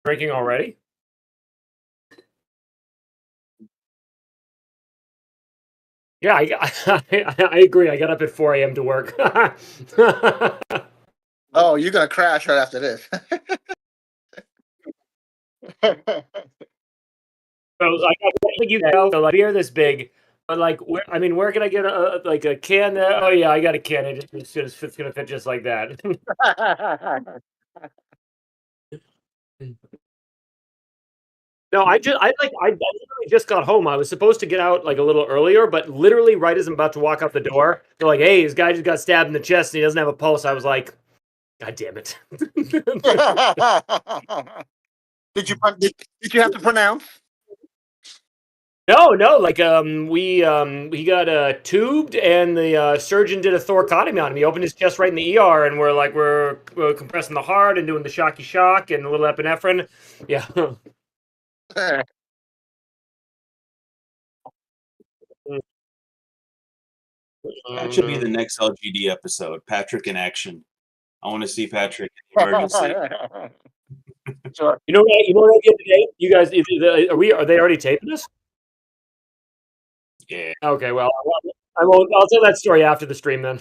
Drinking already? Yeah, I agree. I got up at 4 a.m. to work. Oh, you're gonna crash right after this. So like, I think you know, so, like beer this big, but like, I mean, where can I get like a can? Oh yeah, I got a can. It's gonna fit just like that. No, I literally just got home. I was supposed to get out like a little earlier, but literally right as I'm about to walk out the door, they're like, "Hey, this guy just got stabbed in the chest and he doesn't have a pulse." I was like, "God damn it!" Did you have to pronounce? No, like he got tubed and the surgeon did a thoracotomy on him. He opened his chest right in the ER, and we're compressing the heart and doing the shocky shock and a little epinephrine. Yeah. That should be the next LGD episode. Patrick in action. I want to see Patrick in emergency. Sure. You know what I did today? You guys, are they already taping this? Yeah. Okay, well, I won't. I'll tell that story after the stream then.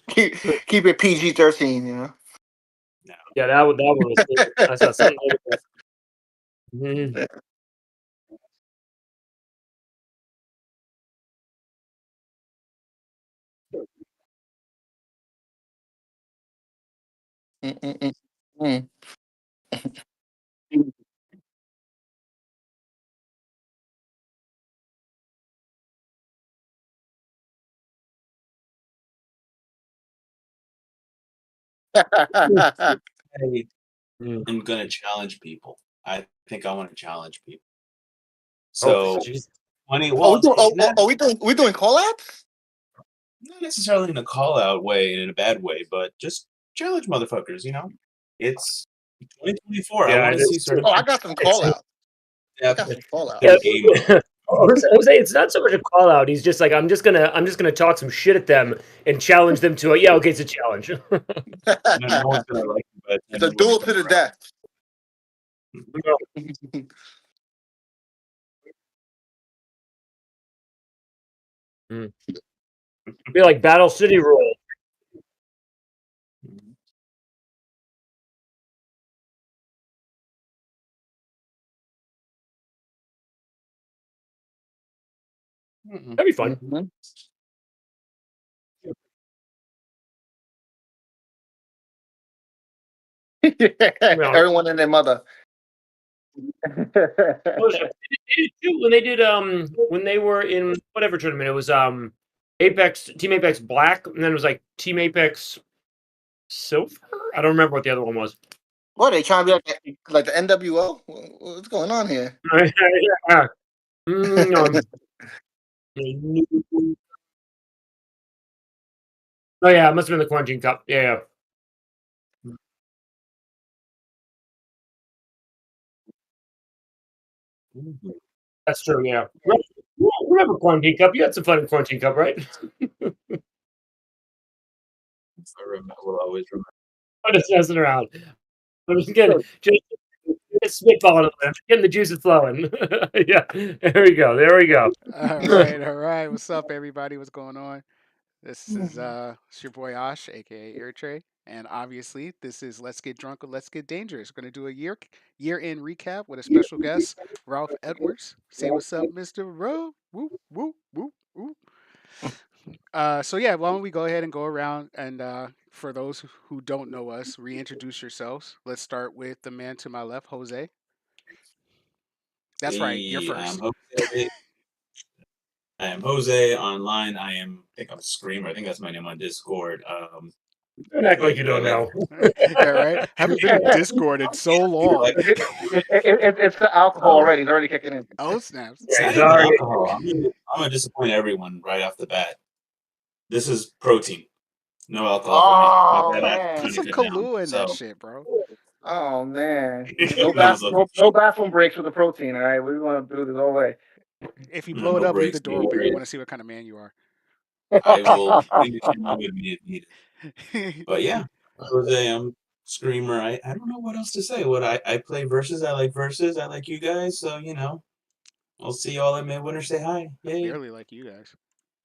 Keep it PG-13, you know. No. Yeah, that one was. I saw something. Mhm. Mm. I am gonna challenge people. I think I want to challenge people. So, jeez. funny. Well, Well, we doing call-outs? not necessarily in a call out way, in a bad way, but just challenge motherfuckers. You know, it's 2024. Yeah, I want it to see is. sort of. Oh, I got some call-outs. I depth got some call-outs. Yeah, and game. Jose, it's not so much a call out. He's just like, I'm just gonna talk some shit at them and challenge them to a yeah, okay, it's a challenge. No one's gonna like it, but It's a duel to the death. Be like Battle City rule. That'd be fun. Everyone and their mother. When they did when they were in whatever tournament, it was Team Apex Black, and then it was like Team Apex Silver. I don't remember what the other one was. What, they trying to be like the NWO? What's going on here? Yeah. Oh yeah, it must have been the Quarantine Cup. Yeah. That's true. Yeah. Remember Quarantine Cup? You had some fun in Quarantine Cup, right? Will always remember. I'm just messing around. I'm just just spitballing, getting the juices flowing. Yeah, there we go. All right. What's up, everybody? What's going on? This is it's your boy Ash, aka Airtray, and obviously this is Let's Get Drunk or Let's Get Dangerous. We're gonna do a year-end recap with a special guest, Ralph Edwards. Say what's up, Mr. Rowe. Whoop whoop whoop whoop. So yeah, why don't we go ahead and go around and for those who don't know us, reintroduce yourselves. Let's start with the man to my left, Jose. That's right, you're first. I am Jose online. I think I'm Screamer. I think that's my name on Discord. Don't act like you don't know. Yeah, right. Haven't been in Discord in so long. It's the alcohol already. It's already kicking in. Oh snaps! Yeah, sorry. I'm gonna disappoint everyone right off the bat. This is protein, no alcohol. Oh, man. Put some Kahlua in that shit, bro. Oh man, no bathroom breaks with the protein. All right, we want to do this all way. If you blow it up, leave the door open. We want to see what kind of man you are. I will bring the camera with me if needed. But yeah, Jose, I'm Screamer. I don't know what else to say. What I play versus. I like versus. I like you guys. So I'll see y'all at Midwinter. Say hi. I Yay. barely like you guys.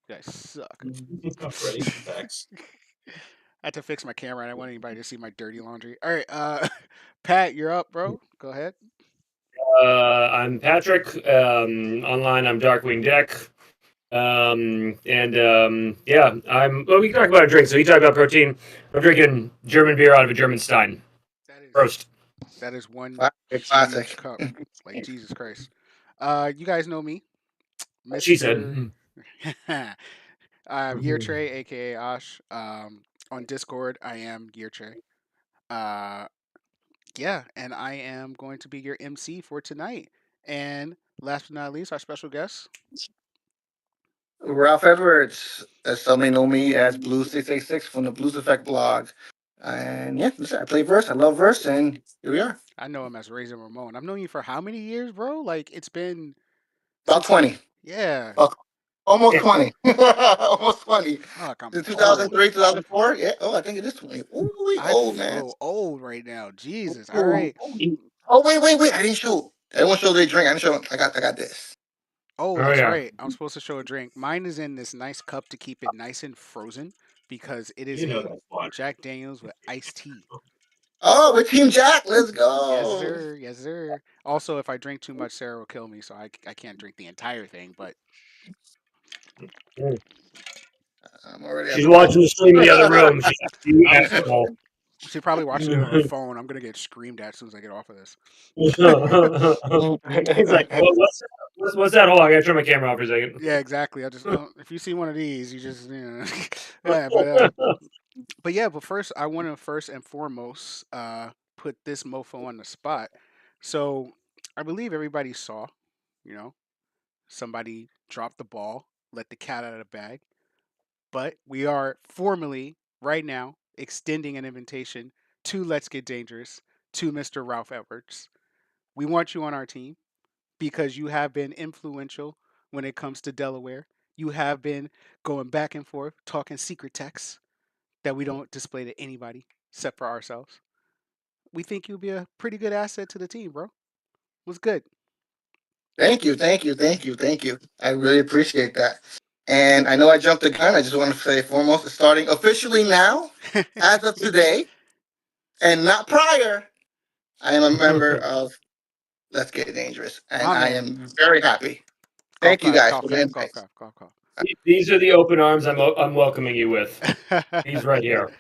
You guys suck. Right. Facts. I had to fix my camera. I didn't want anybody to see my dirty laundry. All right, Pat, you're up, bro. Go ahead. I'm Patrick. Online, I'm Darkwing Deck. Yeah, well, we can talk about a drink. So you talk about protein. I'm drinking German beer out of a German Stein. That is Roast. that is one Classic. huge cup. Like Jesus Christ. You guys know me, She Mister. said. Gear Tray, aka Osh. On Discord, I am Gear Tray. Yeah, and I am going to be your MC for tonight. And last but not least, our special guest. Ralph Edwards, as some may know me as Blue686 from the Blues Effect blog. And yeah, listen, I play verse. I love verse, and here we are. I know him as Raisin Ramon. I've known you for how many years, bro? Like it's been About 20. Yeah. Almost 20. Almost 20. Fuck, I'm In old. 2003, 2004. Yeah. Oh, I think it is 20. Ooh, we I old, man. feel old right now. Jesus. All right. Oh, wait. I didn't show. Everyone showed their drink. I didn't show. I got this. Oh, Oh, that's yeah. right. I'm supposed to show a drink. Mine is in this nice cup to keep it nice and frozen because it is a that's fun. Jack Daniels with iced tea. Oh, we're Team Jack. Let's go. Yes, sir. Yes, sir. Also, if I drink too much, Sarah will kill me, so I can't drink the entire thing. But I'm already. She's watching the stream in the other room. You I'm- asshole. she's probably watching it on her phone. I'm gonna get screamed at as soon as I get off of this. He's like, well, what's that? Hold on, I gotta turn my camera off for a second. Yeah, exactly. I just if you see one of these, you just yeah. But first, I want to first and foremost put this mofo on the spot. So I believe everybody saw, you know, somebody dropped the ball, let the cat out of the bag. But we are formally right now extending an invitation to Let's Get Dangerous to Mr. Ralph Edwards. We want you on our team because you have been influential when it comes to Delaware. You have been going back and forth, talking secret texts that we don't display to anybody except for ourselves. We think you'll be a pretty good asset to the team, bro. What's good? Thank you. I really appreciate that. And I know I jumped the gun. I just want to say foremost, it's starting officially now, as of today, and not prior. I am a member of Let's Get Dangerous, and My I man. am very happy. Thank you guys for the invite. Cough. These are the open arms I'm welcoming you with. He's right here.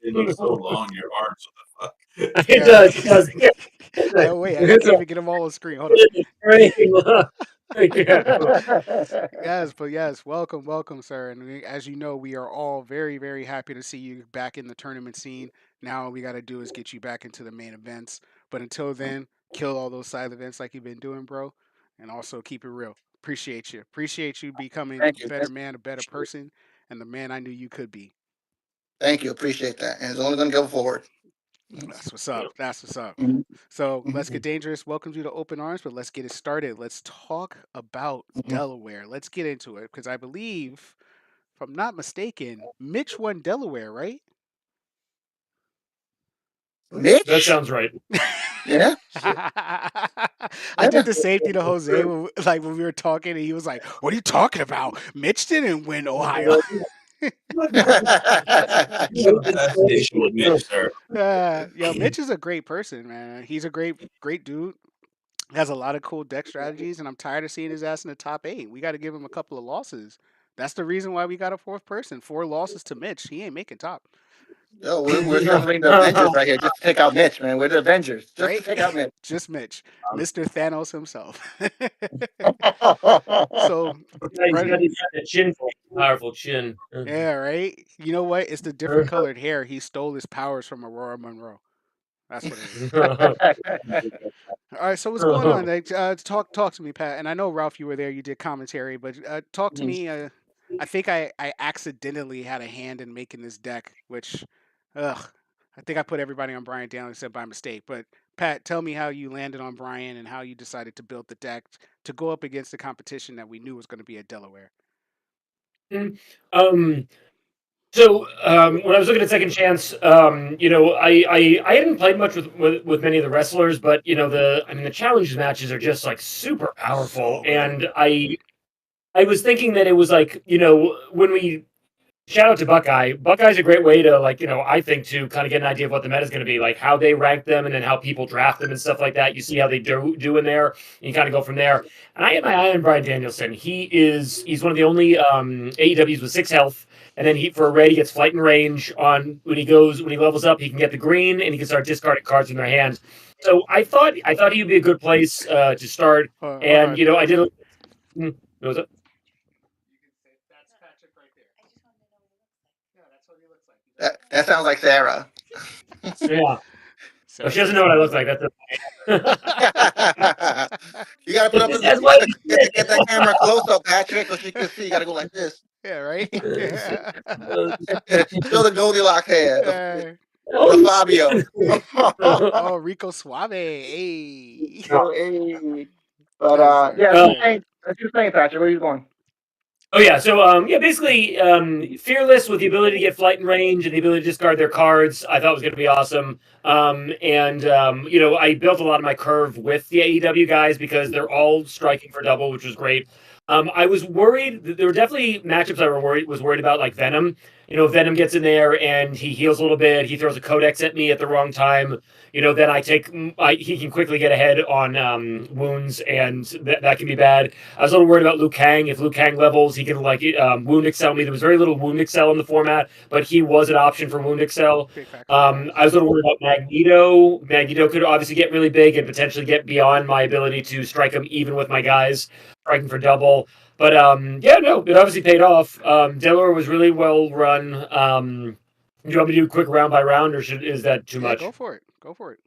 It looks so long. Your arms. What the fuck? It does. Yeah. Oh wait, I can't even get them all on screen. Hold on. Yes, welcome, sir. And as you know, we are all very, very happy to see you back in the tournament scene. Now all we got to do is get you back into the main events. But until then, kill all those side events like you've been doing, bro. And also keep it real. Appreciate you. Appreciate you becoming Thank a you. better man, a better person, and the man I knew you could be. Thank you. Appreciate that. And it's only going to go forward. That's what's up. That's what's up. Mhm. So Let's Get Dangerous welcomes you to Open Arms, but let's get it started. Let's talk about Delaware. Let's get into it because I believe, if I'm not mistaken, Mitch won Delaware, right? Mitch? That sounds right. Yeah. I did the same thing to Jose when we were talking, and he was like, "What are you talking about? Mitch didn't win Ohio." Assassination with Mitch, sir. Yeah, Mitch is a great person, man. He's a great dude. Has a lot of cool deck strategies, and I'm tired of seeing his ass in the top 8. We got to give him a couple of losses. That's the reason why we got a fourth person. 4 losses to Mitch. He ain't making top. Yo, we're celebrating the Avengers right here just to take out Mitch, man. We're the Avengers. Just Right? to take out Mitch. Just Mitch. Mr. Thanos himself. So, He's got that chin, powerful chin. yeah, right? You know what? It's the different colored hair. He stole his powers from Aurora Monroe. That's what it is. All right, so what's going on? Like, talk to me, Pat. And I know Ralph, you were there. You did commentary, but talk to me. I think I accidentally had a hand in making this deck, which, I think I put everybody on Brian down except by mistake. But Pat, tell me how you landed on Brian and how you decided to build the deck to go up against the competition that we knew was going to be at Delaware. So when I was looking at Second Chance, I hadn't played much with many of the wrestlers, but the challenge matches are just like super powerful, So good. and I was thinking that it was like when we shout out to Buckeye. Buckeye's a great way to I think to kind of get an idea of what the meta is going to be, like how they rank them, and then how people draft them and stuff like that. You see how they do in there, and you kind of go from there. And I had my eye on Brian Danielson. He's one of the only AEWs with 6 health. And then for a raid, he gets flight and range on when he levels up. He can get the green, and he can start discarding cards in their hand. So I thought he would be a good place to start. Hold And on. I did. What was it? That's Patrick right there. Yeah, that's what he looks like. That sounds like Sarah. Yeah. So She doesn't know what I look like. That's You gotta put up That's you why- gotta get that camera close up, Patrick, so she can see. You gotta go like this. yeah, right. Show the Goldilocks hair. Hey. The Fabio. Oh, Rico Suave. Hey. Hey. But Yes, sir. yeah, that's your thing, Patrick. Where are you going? Oh yeah, so basically, fearless with the ability to get flight and range and the ability to discard their cards. I thought was going to be awesome. I built a lot of my curve with the AEW guys because they're all striking for double, which was great. I was worried. There were definitely matchups I was worried about, like Venom. Venom gets in there and he heals a little bit. He throws a Codex at me at the wrong time. Then he can quickly get ahead on wounds, and that can be bad. I was a little worried about Liu Kang. If Liu Kang levels, he can wound excel me. There was very little wound excel in the format, but he was an option for wound excel. Big factor. I was a little worried about Magneto. Magneto could obviously get really big and potentially get beyond my ability to strike him even with my guys striking for double. But it obviously paid off. Delaware was really well run. Do you want me to do a quick round by round, or is that too much? Go for it. Go for it.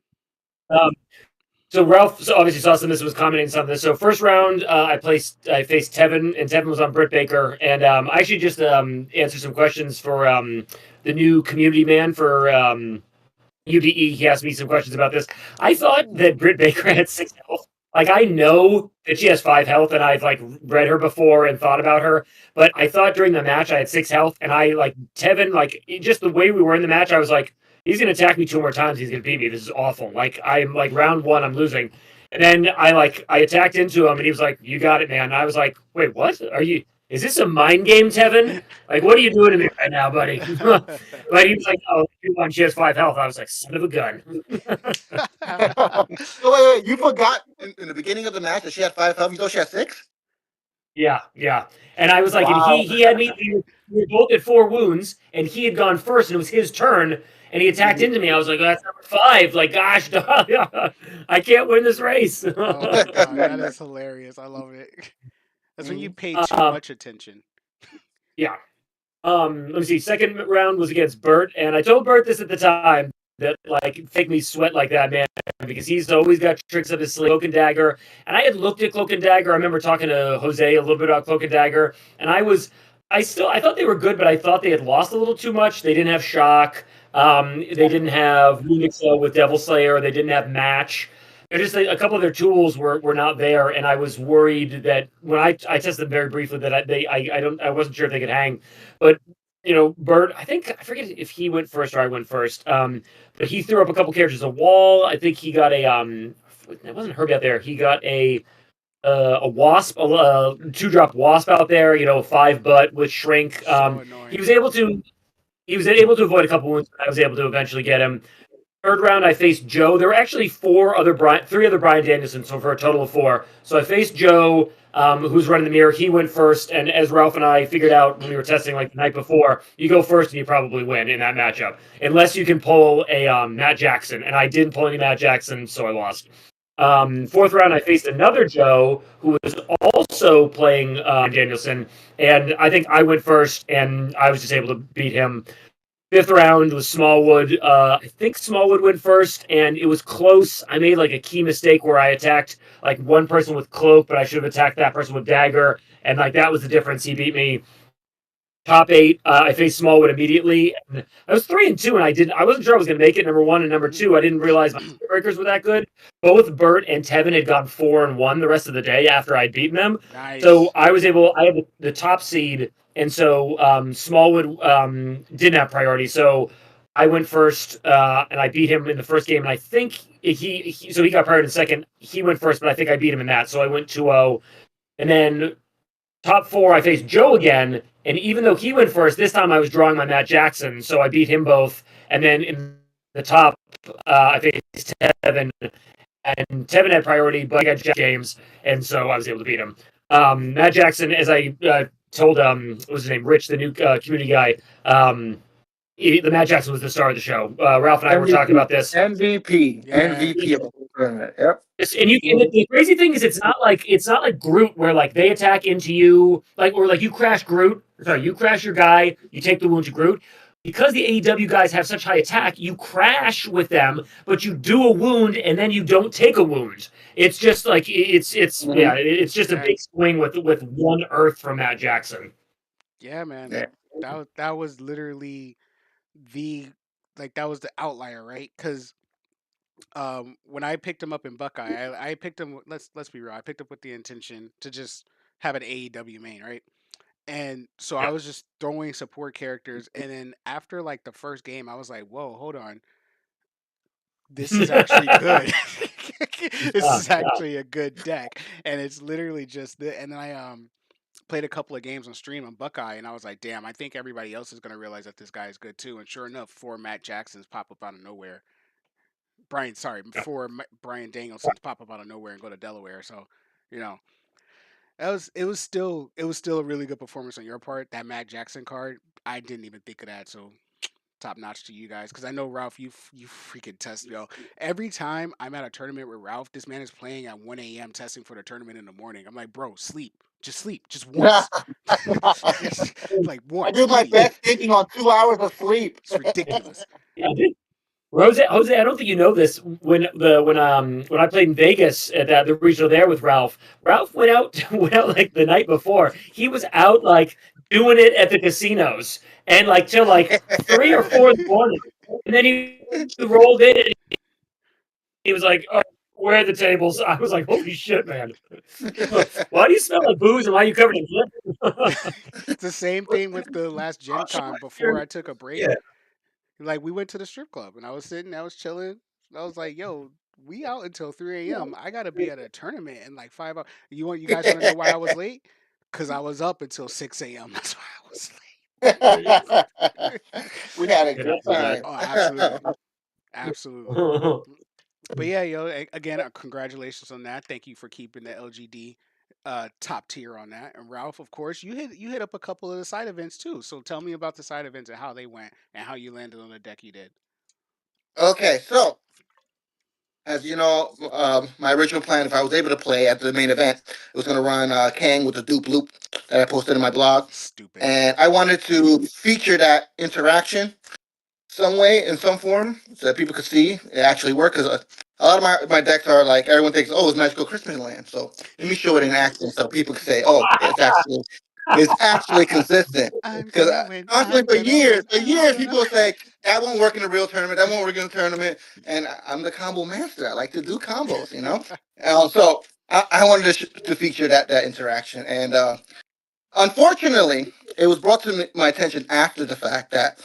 So Ralph obviously saw some of this, was commenting some of this. So first round, I faced Tevin, and Tevin was on Britt Baker, and I actually just answered some questions for the new community man for UDE. He asked me some questions about this. I thought that Britt Baker had 6 health. Like, I know that she has 5 health, and I've read her before and thought about her, but I thought during the match I had 6 health, and Tevin, just the way we were in the match, I was like, he's going to attack me 2 more times. He's going to beat me. This is awful. I'm round 1, I'm losing. And then I attacked into him, and he was like, "You got it, man." And I was like, "Wait, what? Is this a mind game, Tevin? What are you doing to me right now, buddy?" But he was like, "Oh, she has 5 health." I was like, "Son of a gun." So wait, you forgot in the beginning of the match that she had 5 health. You thought she had 6? Yeah. And I was like, Wow. and he had me. We were both at 4 wounds, and he had gone first, and it was his turn. And he attacked into me. I was like, "That's number 5." Gosh, I can't win this race. Oh my God, that is hilarious. I love it. That's when you pay too much attention. Yeah. Let me see. Second round was against Bert, and I told Bert this at the time that make me sweat like that, man, because he's always got tricks up his sleeve. Cloak and Dagger, and I had looked at Cloak and Dagger. I remember talking to Jose a little bit about Cloak and Dagger, and I thought they were good, but I thought they had lost a little too much. They didn't have Shock. They didn't have Unixo with Devil Slayer. They didn't have Match. They're just a couple of their tools were not there, and I was worried that when I tested them very briefly that I wasn't sure if they could hang. But Bert, I forget if he went first or I went first. But he threw up a couple characters. A wall. I think he got a it wasn't Herbie out there. He got a wasp, a 2-drop wasp out there. 5 butt with shrink. So annoying. He was able to avoid a couple wounds. I was able to eventually get him. Third round, I faced Joe. There were actually 3 other Brian Danielsons, so for a total of 4. So I faced Joe, who's running the mirror. He went first, and as Ralph and I figured out when we were testing the night before, you go first and you probably win in that matchup, unless you can pull a Matt Jackson. And I didn't pull any Matt Jackson, so I lost. Fourth round, I faced another Joe who was also playing Danielson, and I think I went first, and I was just able to beat him. Fifth round was Smallwood. I think Smallwood went first, and it was close. I made a key mistake where I attacked one person with Cloak, but I should have attacked that person with Dagger, and that was the difference. He beat me. top 8. I faced Smallwood immediately. And I was 3-2, and I wasn't sure I was going to make it. Number 1 and number 2, I didn't realize my breakers were that good. Both Bert and Tevin had gone 4-1 the rest of the day after I'd beaten them. Nice. So I had the top seed, and so Smallwood didn't have priority. So I went first, and I beat him in the first game. And I think he got priority in second. He went first, but I think I beat him in that. So I went 2-0. And then top 4, I faced Joe again. And even though he went first, this time I was drawing my Matt Jackson. So I beat him both. And then in the top, I faced Tevin. And Tevin had priority, but I got Jack James. And so I was able to beat him. Matt Jackson, as I told, what was his name? Rich, the new community guy. The Matt Jackson was the star of the show. Ralph and I were talking about this. MVP of the tournament. Yep. And the crazy thing is, it's not like Groot, where like they attack into you, or you crash Groot. Sorry, you crash your guy, you take the wound to Groot. Because the AEW guys have such high attack, you crash with them, but you do a wound and then you don't take a wound. It's just like it's just a big swing with 1 Earth from Matt Jackson. Yeah, man. Yeah. That was literally that was the outlier, right? Because when I picked him up in Buckeye, I picked him. Let's be real. I picked up with the intention to just have an AEW main, right? And so I was just throwing support characters, and then after like the first game, I was like, "Whoa, hold on, this is actually good. This is actually a good deck." And it's literally just and then I played a couple of games on stream on Buckeye, and I was like, "Damn, I think everybody else is gonna realize that this guy is good too." And sure enough, 4 Matt Jacksons pop up out of nowhere. Before Brian Danielson's pop up out of nowhere and go to Delaware. So, you know, it was still a really good performance on your part. That Matt Jackson card, I didn't even think of that. So, top notch to you guys, because I know Ralph, you freaking test, yo. Every time I'm at a tournament with Ralph, this man is playing at 1 a.m. testing for the tournament in the morning. I'm like, bro, sleep, just once, like once. I do my best thinking on 2 hours of sleep. It's ridiculous. Yeah, Jose, I don't think you know this. When I played in Vegas at the regional there with Ralph went out like the night before. He was out like doing it at the casinos and like till like 3 or 4 in the morning, and then he rolled in and he was like, "Oh, where are the tables?" I was like, "Holy shit, man! Why do you smell like booze and why are you covered in blood?" It's the same thing with the last Gen Con before I took a break. Yeah. Like we went to the strip club and I was sitting, I was chilling. I was like, "Yo, we out until 3 a.m. I gotta be at a tournament in like 5 hours." You guys want to know why I was late? Because I was up until 6 a.m. That's why I was late. We had a good time. Oh, absolutely. But yeah, yo, again, congratulations on that. Thank you for keeping the LGD top tier on that. And Ralph, of course, you hit up a couple of the side events too. So tell me about the side events and how they went and how you landed on the deck you did. Okay, so as you know, my original plan, if I was able to play at the main event, it was going to run Kang with the Dupe Loop that I posted in my blog. Stupid. And I wanted to feature that interaction some way, in some form, so that people could see it actually work. Because a lot of my decks are like, everyone thinks, oh, it's Magical Christmas Land. So let me show it in action so people can say, oh, it's actually consistent. Because honestly, for years, people will say, that won't work in a real tournament, that won't work in a tournament. And I'm the combo master. I like to do combos, you know? So I wanted to feature that interaction. And unfortunately, it was brought to my attention after the fact that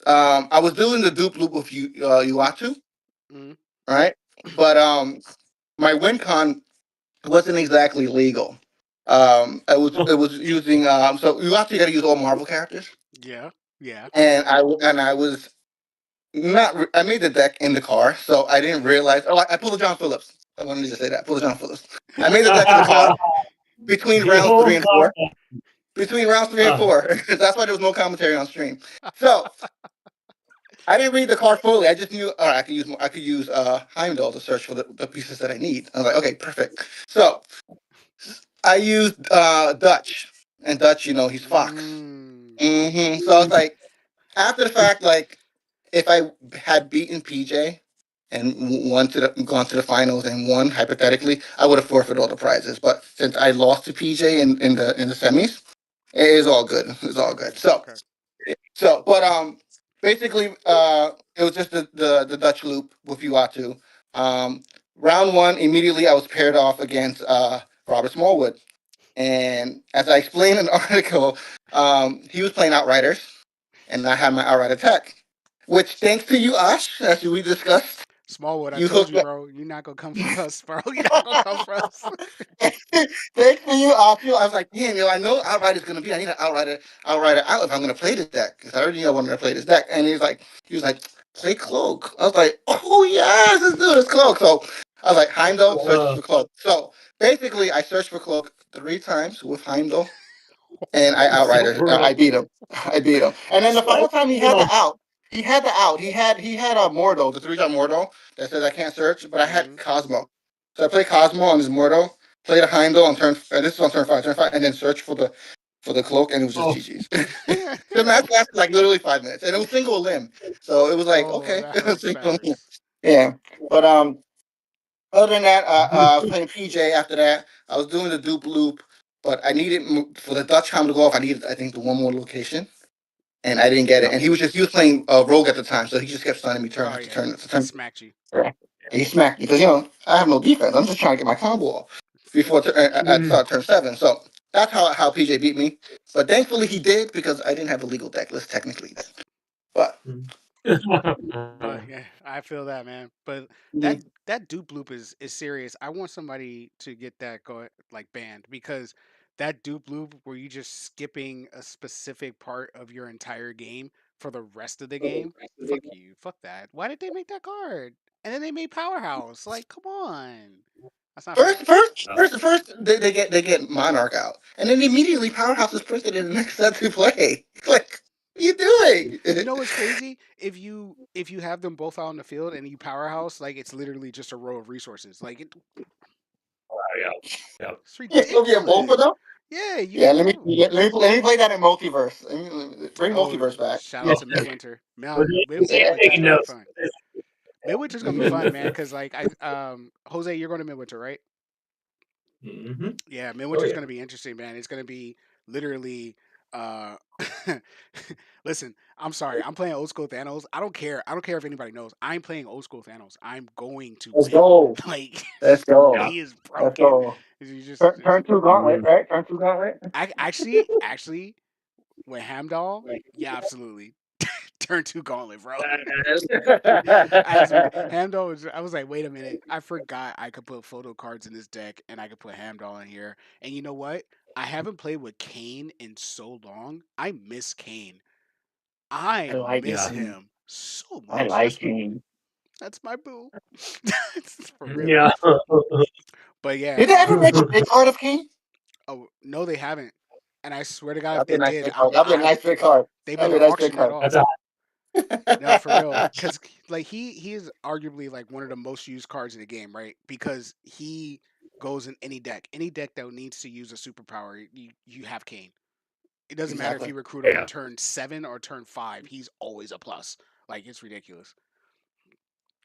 I was doing the Dupe Loop with Uatu, right? But my WinCon wasn't exactly legal. It was using so Uatu, you got to use all Marvel characters. Yeah. And I was not. I made the deck in the car, so I didn't realize. Oh, I pulled a John Phillips. I wanted to say that. Pull a John Phillips. I made the deck in the car between rounds 3 and 4. Between rounds 3 and 4. That's why there was no commentary on stream. So I didn't read the card fully. I just knew, all right, I could use Heimdall to search for the pieces that I need. I was like, okay, perfect. So I used Dutch, and Dutch, he's Fox. So I was like, after the fact, like, if I had beaten PJ and gone to the finals and won, hypothetically, I would have forfeited all the prizes. But since I lost to PJ in the semis, It is all good. It's all good. Okay. But basically, it was just the Dutch loop with Uatu. Round one, immediately I was paired off against Robert Smallwood, and as I explained in the article, he was playing Outriders, and I had my Outrider tech, which thanks to you, Ash, as we discussed, Smallwood, I you told hooked you, up. bro. You're not gonna come for us, bro. You're not gonna come for us. Thanks to you, Ash. I was like, damn, I know Outrider's gonna be. I need an Outrider out if I'm gonna play this deck because I already knew I wanted to play this deck. And he was like, play Cloak. I was like, oh yes, let's do this Cloak. So I was like, Heimdall, search for Cloak. So basically, I searched for Cloak 3 times with Heimdall, and I Outrider. I beat him. I beat him. And then the final time he had the out. He had the out. He had a Mordo, the 3-drop Mordo that says I can't search, but I had Cosmo. So I played Cosmo on his Mordo, played a Heimdall on turn. This is on turn 5, and then search for the cloak, and it was just GG's. The match lasted like literally 5 minutes, and it was single limb. So it was like okay, that hurts single limb. feathers. Yeah. But other than that, I was playing PJ after that. I was doing the dupe loop, but I needed for the Dutch Hound to go off. I needed, I think, the one more location, and I didn't get it. And he was playing Rogue at the time, so he just kept stunning me turn after turn after He turn. smacked you. And he smacked me because I have no defense. I'm just trying to get my combo off before at turn 7. So that's how PJ beat me. But thankfully he did because I didn't have a legal deck list technically. But But yeah, I feel that, man. But Mhm. that dupe loop is serious. I want somebody to get that banned because that dupe loop where you just skipping a specific part of your entire game for the rest of the game. Fuck you. Fuck that. Why did they make that card? And then they made Powerhouse. Like, come on. That's not fair. First they get Monarch out, and then immediately Powerhouse is printed in the next set to play. Like, what are you doing? You know what's crazy? If you have them both out on the field and you Powerhouse, like it's literally just a row of resources. Like it's Yeah, ridiculous. yeah, both of them. Yeah, you Yeah, can let me go. let me play that in multiverse. Bring Oh, multiverse back. shout out to Midwinter. Yeah. Midwinter's gonna be fun. Midwinter's gonna be fun, man. Because Jose, you're going to Midwinter, right? Mm-hmm. Yeah, Midwinter's gonna be interesting, man. It's gonna be literally. Uh, listen, I'm sorry. I'm playing old school Thanos. I don't care. I don't care if anybody knows. I'm playing old school Thanos. I'm going to Let's win. go. Like Let's go. he is Let's broken. go. You just Turn 2 gauntlet, right? Turn 2 gauntlet. actually with Hamdall, yeah, absolutely. Turn 2 gauntlet, bro. Hamdall I was like, wait a minute. I forgot I could put photo cards in this deck and I could put Hamdall in here. And you know what? I haven't played with Kane in so long. I miss Kane. I miss him so much. him. That's my boo. For real. Yeah. But yeah. Did they ever make a big card of King? Oh no, they haven't. And I swear to God, if That'd be they a nice did, big card. That'd be a nice big card. they That'd be better a nice big auction that card. off. That's a No, for real. Because like he is arguably like one of the most used cards in the game, right? Because he goes in any deck. Any deck that needs to use a superpower, you have Kane. It doesn't matter if Exactly. you recruit him Yeah. on turn 7 or turn 5. He's always a plus. Like it's ridiculous.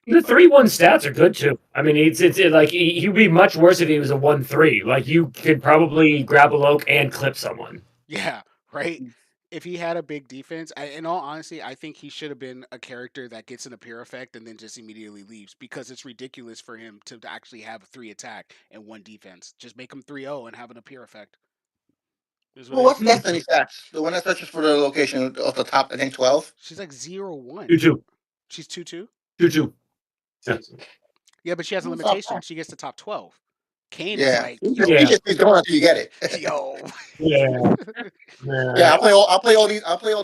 The 3-1 stats are good too. I mean, it's like he would be much worse if he was a 1-3. Like you could probably grab a Loke and clip someone. Yeah, right. If he had a big defense, in all honesty, I think he should have been a character that gets an appear effect and then just immediately leaves because it's ridiculous for him to actually have 3 attack and 1 defense. Just make him 3-0 and have an appear effect. Well, what's Destiny stats? The one that searches for the location off the top, I think 12. She's like 0-1. 2-2. She's 2-2. 2-2. Yeah, but she has a limitation. She gets the top 12. Kane is like, yo, You just keep going until you get it. yo. Yeah. Yeah, I'll play all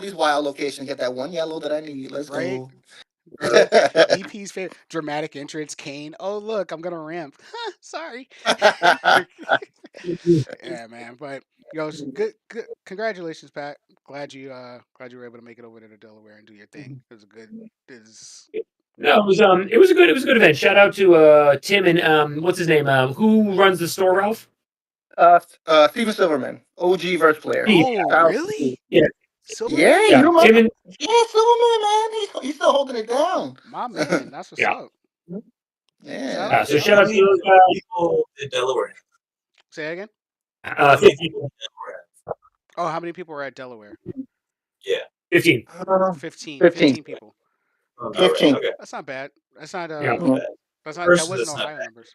these wild locations, get that one yellow that I need. Let's Right? go. DP's favorite dramatic entrance, Kane. Oh look, I'm gonna ramp. Sorry. Yeah, man. But yo, good. Congratulations, Pat. Glad you were able to make it over to Delaware and do your thing. It was a good. No, it was a good event. Shout out to Tim and what's his name? Who runs the store, Ralph? Steven Silverman, OG verse player. Oh, really? Yeah. Silverman? Yeah, Tim and Silverman, man. He's still holding it down. My man, that's what's up. Yeah. So shout out to those people in Delaware. Say that again. Oh, how many people were at Delaware? Yeah. 15. 15. 15. 15 people. All right. 15. Okay. That's not bad. That's not Yeah. Not bad. that's not that Versus, wasn't that's not Ohio bad. numbers.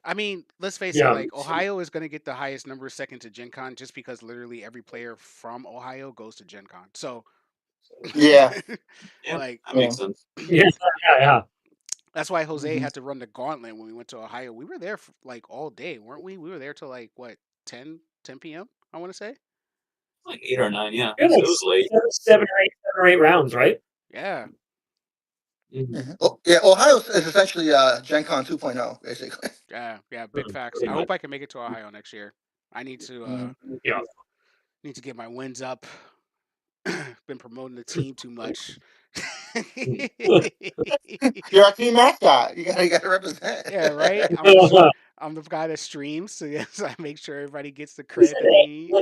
I mean, let's face it, Yeah. like Ohio is gonna get the highest numbers second to Gen Con just because literally every player from Ohio goes to Gen Con. So Yeah. Yeah, like that makes sense. Yeah. Yeah. that's why Jose Mhm. had to run the gauntlet when we went to Ohio. We were there for, like all day, weren't we? We were there till like what 10 p.m. I want to say. Like 8 or 9, yeah. Yeah, So like it was late. 7 or 8 rounds, right? Yeah. Mhm. Oh, yeah, Ohio is essentially Gen Con 2.0, basically. Yeah. Yeah. Big facts. Pretty I much. hope I can make it to Ohio next year. I need to Yeah. need to get my wins up. Been promoting the team too much. You're our team mascot. You gotta represent. Yeah, right. I'm the guy that streams, so yes, I make sure everybody gets the credit that they need.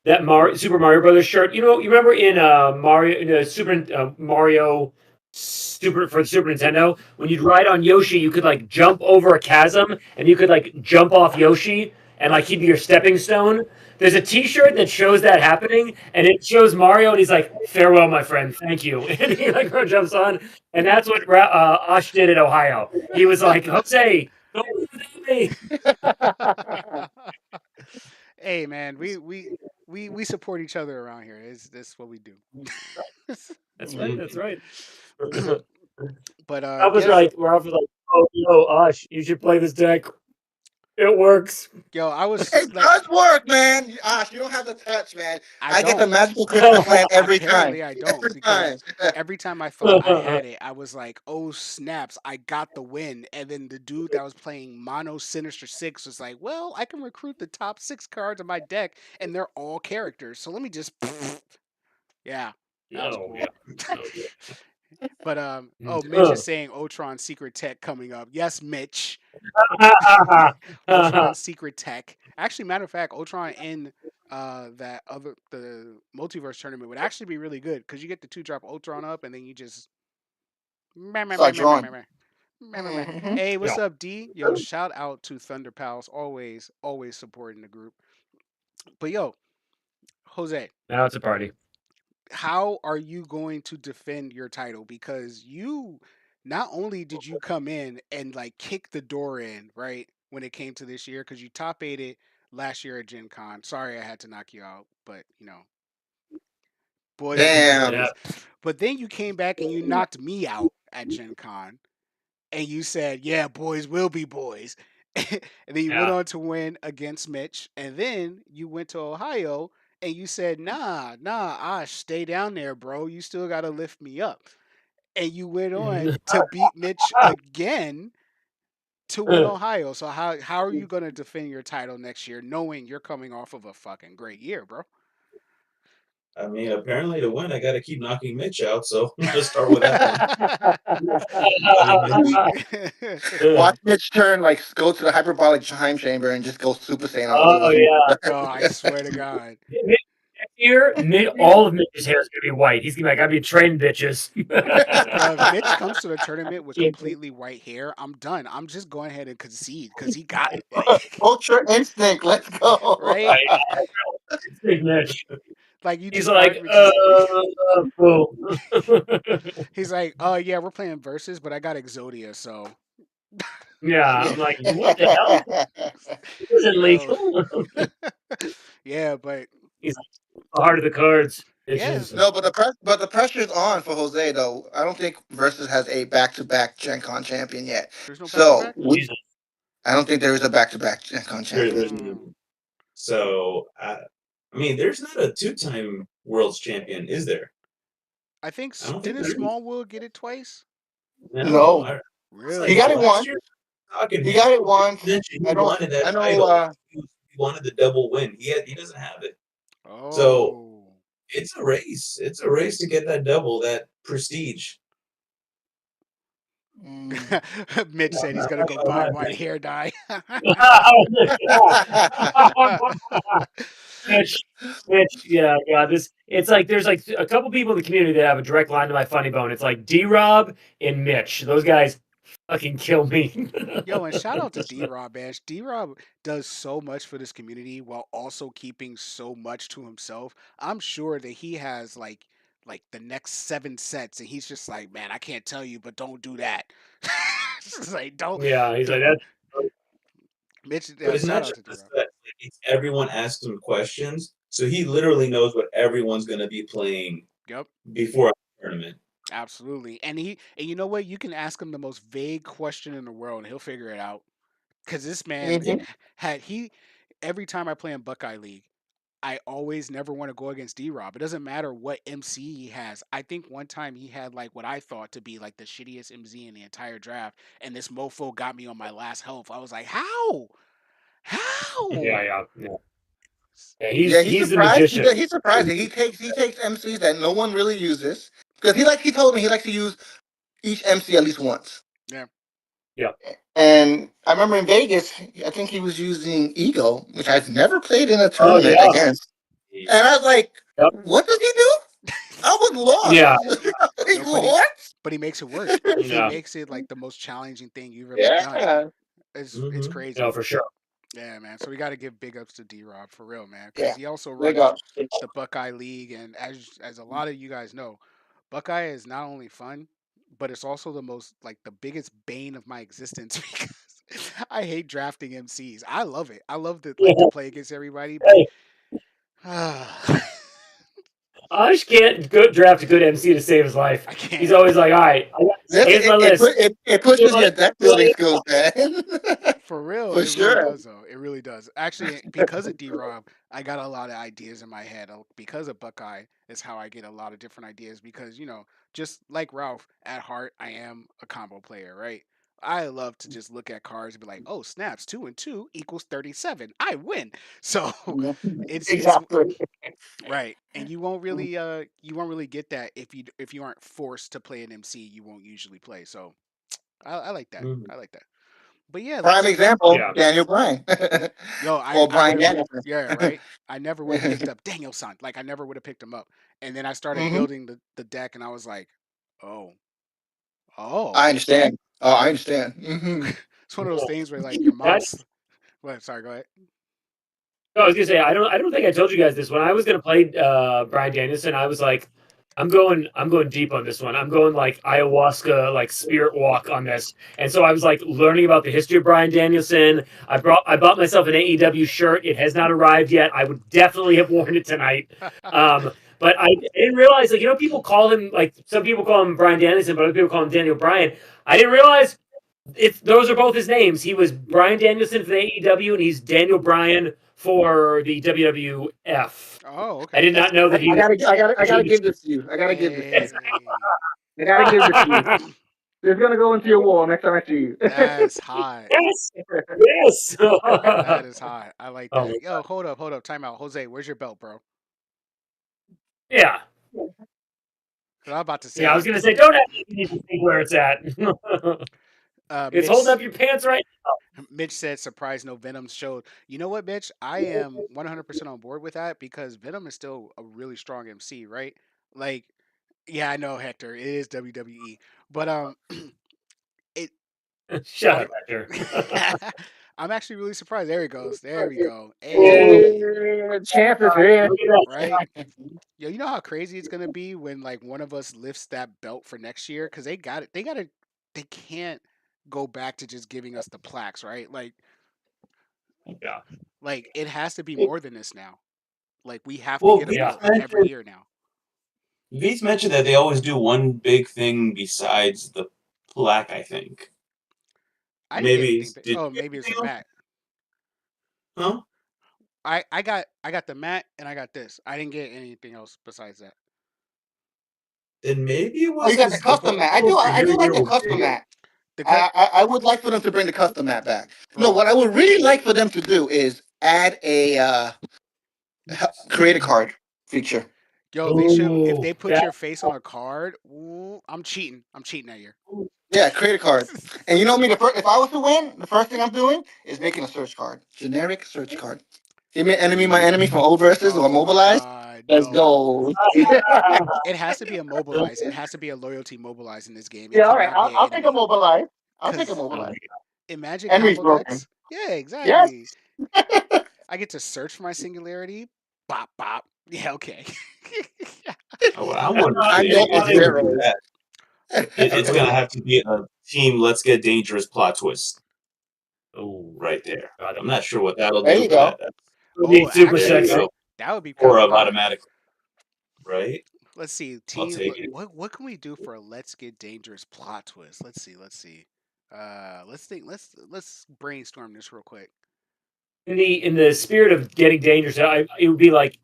That Super Mario Brothers shirt. You remember in Mario in the Mario for the Super Nintendo when you'd ride on Yoshi, you could like jump over a chasm and you could like jump off Yoshi and like he'd be your stepping stone. There's a T-shirt that shows that happening, and it shows Mario, and he's like, "Farewell, my friend, thank you," and he like jumps on, and that's what Osh did at Ohio. He was like, "Jose, don't leave me." Hey man, we support each other around here. It's That's what we do. That's right. That's right. But I was yes, right. We're off like, oh, Osh, you should play this deck. It works. yo, I was It like, does work, man. Ash, you don't have the touch, man. I I get the don't. magical Christmas land every time. Apparently, I don't Every because time. every time I thought I had it, I was like, "Oh snaps, I got the win!" And then the dude that was playing Mono Sinister Six was like, "Well, I can recruit the top 6 cards of my deck, and they're all characters. So let me just." Yeah, that was Oh, cool. yeah. Oh, yeah. But Mitch is saying Ultron Secret Tech coming up. Yes, Mitch. Ultron Secret Tech. Actually, matter of fact, Ultron in the multiverse tournament would actually be really good because you get the 2-drop Ultron up and then you just Start drawing. Mhm. Hey, what's Yeah. up, D? Yo, shout out to Thunder Pals, always supporting the group. But yo, Jose, Now it's a party. how are you going to defend your title? Because you not only did you come in and like kick the door in, right, when it came to this year, because you top 8 last year at Gen Con. Sorry I had to knock you out, but boys will be Damn. Yeah. boys. But then you came back and you knocked me out at Gen Con and you said, yeah, boys will be boys. And then you went Yeah. on to win against Mitch. And then you went to Ohio and you said, nah, Ash, stay down there, bro. You still got to lift me up. And you went on to beat Mitch again to win Ohio. So how are you going to defend your title next year knowing you're coming off of a fucking great year, bro? I mean, apparently to win, I got to keep knocking Mitch out. So let's start with that. Watch Mitch turn, like, go to the hyperbolic time chamber and just go Super Saiyan all Oh, over. yeah. Yo, I swear to God. Next year, all of Mitch's hair is going to be white. He's going to be like, I'd be trained, bitches. Bro, if Mitch comes to the tournament with completely white hair, I'm done. I'm just going ahead and concede because he got it. Like, Ultra Instinct, let's go. right? Big Mitch. Like you He's just like, cool. he's like, oh yeah, we're playing versus, but I got Exodia, so Yeah, I'm like, what the hell? This isn't Yo. legal. Yeah, but He's like, the heart of the cards. Yeah. Bitches. No, but the pressure's on for Jose though. I don't think Versus has a back-to-back Gen Con champion yet. there's no So back-to-back? Jesus. I don't think there is a back-to-back Gen Con champion. There's Mm. So, I mean, there's not a 2-time world's champion, is there? I think I don't think didn't there is. Smallwood get it twice? No. I- Really? He got it last once. year, talking He got it once. mentioned I he know. wanted that I know. title. He wanted the double win. He doesn't have it. Oh. So it's a race. It's a race to get that double, that prestige. Mitch said he's gonna go buy white hair dye. Mitch, yeah, it's like there's like a couple people in the community that have a direct line to my funny bone. It's like D-Rob and Mitch. Those guys fucking kill me. Yo, and shout out to D-Rob, man. D-Rob does so much for this community while also keeping so much to himself. I'm sure that he has like the next 7 sets, and he's just like, man, I can't tell you, but don't do that. It's just like Yeah, he's like don't. that. Mitch, But it's shout not out to just D-Rob. that; like, it's everyone asks him questions, so he literally knows what everyone's gonna be playing Yep. before a tournament. Absolutely. And you know what? You can ask him the most vague question in the world and he'll figure it out. Cause this man Mhm. every time I play in Buckeye League, I always never want to go against D-Rob. It doesn't matter what MC he has. I think one time he had like what I thought to be like the shittiest MC in the entire draft, and this mofo got me on my last health. I was like, how? How? Yeah. Yeah, Yeah, he's the magician. He's surprised. He takes MCs that no one really uses because he told me he likes to use each MC at least once. Yeah. Yeah. And I remember in Vegas, I think he was using Ego, which I've never played in a Oh tournament yeah. against. And I was like, Yep. what does he do? I was lost. Yeah. Like, No, what? But he makes it work. He Yeah. makes it like the most challenging thing you've ever done. Yeah. It's Mhm. crazy. No, for sure. Yeah, man. So we got to give big ups to D-Rob for real, man, Yeah. because he also Big runs up. the Buckeye League, and as a lot of you guys know, Buckeye is not only fun, but it's also the most like the biggest bane of my existence because I hate drafting MCs. I love it. I love to like to play against everybody, but Hey, Ash can't draft a good MC to save his life. I can't. He's always like, all right, here's my list. It pushes your deck building skills, man. For real, For it sure. really does though. It really does. Actually, because of D-Rob, I got a lot of ideas in my head. Because of Buckeye is how I get a lot of different ideas because, just like Ralph, at heart, I am a combo player, right? I love to just look at cards and be like, "Oh, snaps, 2 and 2 equals 37. I win." So, it's Exactly. right. And you won't really get that if you aren't forced to play an MC, you won't usually play. So, I like that. Mhm. I like that. But yeah, Prime example, Yeah. Daniel Bryan. Yo, Or Brian yeah, right. I never would have picked up Daniel-san. Like I never would have picked him up. And then I started Mhm. building the deck, and I was like, oh, I understand. Oh, I understand. It's one of those things where like your mom's. That's What? Sorry, go ahead. No, I was gonna say I don't think I told you guys this. When I was gonna play Brian Danielson, I was like, I'm going deep on this one. I'm going like ayahuasca, like spirit walk on this. And so I was like learning about the history of Brian Danielson. I bought myself an AEW shirt. It has not arrived yet. I would definitely have worn it tonight. But I didn't realize, like, people call him, like, some people call him Brian Danielson, but other people call him Daniel Bryan. I didn't realize if those are both his names. He was Brian Danielson for the AEW, and he's Daniel Bryan for the WWF. Oh, okay. I did not know that he. I gotta give this to you. I gotta give this. Hey, I gotta give this to you. It's gonna go into your wall next time I see you. that's hot. Yes, yes. That is hot. I like Oh, that. Yo, hold up. Time out. Jose, where's your belt, bro? yeah, 'Cause I'm about to say, yeah. I was gonna say, don't ask me to see where it's at. It's Mitch, holding up your pants right. Mitch said, surprise, no Venom showed. You know what, Mitch? I am 100% on board with that because Venom is still a really strong MC, right? Like, yeah, I know, Hector. It is WWE. But, it. Shut I, up, Hector. I'm actually really surprised. There he goes. There we go. Hey, Hey, champ is here. Look at that. right? Yo, you know how crazy it's gonna be when like one of us lifts that belt for next year because they got it. They can't go back to just giving us the plaques, right? Yeah. Like it has to be more than this now. Like we have to Well, get a yeah. belt every year now. V's mentioned that they always do one big thing besides the plaque, I think. I didn't get Maybe anything. did Oh, you get maybe it's the anything mat. else? Huh? I got the mat and I got this. I didn't get anything else besides that. Then maybe it Oh, was you got the his custom mat. I do like the custom mat. The cut, I would like for them to bring the custom mat back. No, bro. what I would really like for them to do is add a create a card feature. Yo, they should. If Ooh, they put your face on a card, ooh, I'm cheating. I'm cheating that year. Yeah, create a card. And you know me, if I was to win, the first thing I'm doing is making a search card. Generic search card. Give me my enemy from old versus or Oh my mobilized. god, Let's no. go. It has to be a mobilized. It has to be a loyalty mobilized in this game. It Yeah, all right. cannot be an I'll take a enemy. mobilize. I'll take a 'Cause mobile Oh, attack. imagine Henry's combo broken. decks. Yeah, Yes. exactly. I get to search for my singularity. Bop bop. Yeah, okay. What I'm wondering I is know if they were to do steroids. that, it's Okay. gonna have to be a team Let's Get Dangerous plot twist Oh, right there. God, I'm not sure what that'll There do, you but go. that would be Oh, super there you actually, sexy. go. that would be Or kind of of cool. automatic, right? Let's see, I'll team. take it. What can we do for a Let's Get Dangerous plot twist? Let's see. Let's think. Let's brainstorm this real quick. In the spirit of getting dangerous, it would be like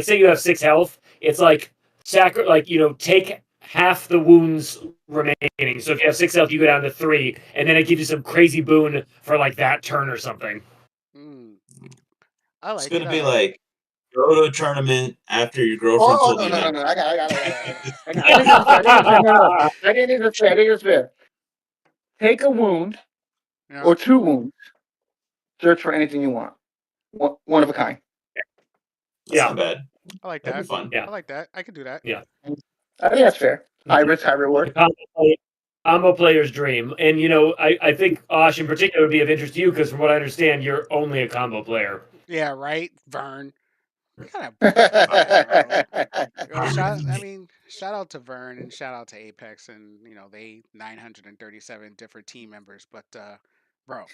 say you have 6 health. It's like take half the wounds remaining. So if you have 6 health, you go down to 3, and then it gives you some crazy boon for like that turn or something. Mm, I It's like it. gonna I be like it. like go to a tournament after your girlfriend Oh told no you no no not. no! I think this is fair. I think this is fair. No. I think this is fair. I think it's fair. Take a wound Yeah, or 2 wounds. Search for anything you want. One of a kind. That's Yeah, not bad. I like That'd that. be fun. yeah, I like that. I can do that. yeah. I think that's fair. High risk, high The reward. combo player's dream, and I think Osh in particular would be of interest to you because from what I understand, you're only a combo player. Yeah, right. Vern. Kind of bullshit, bro. Yo, shout out to Vern and shout out to Apex and they 937 different team members. But bro,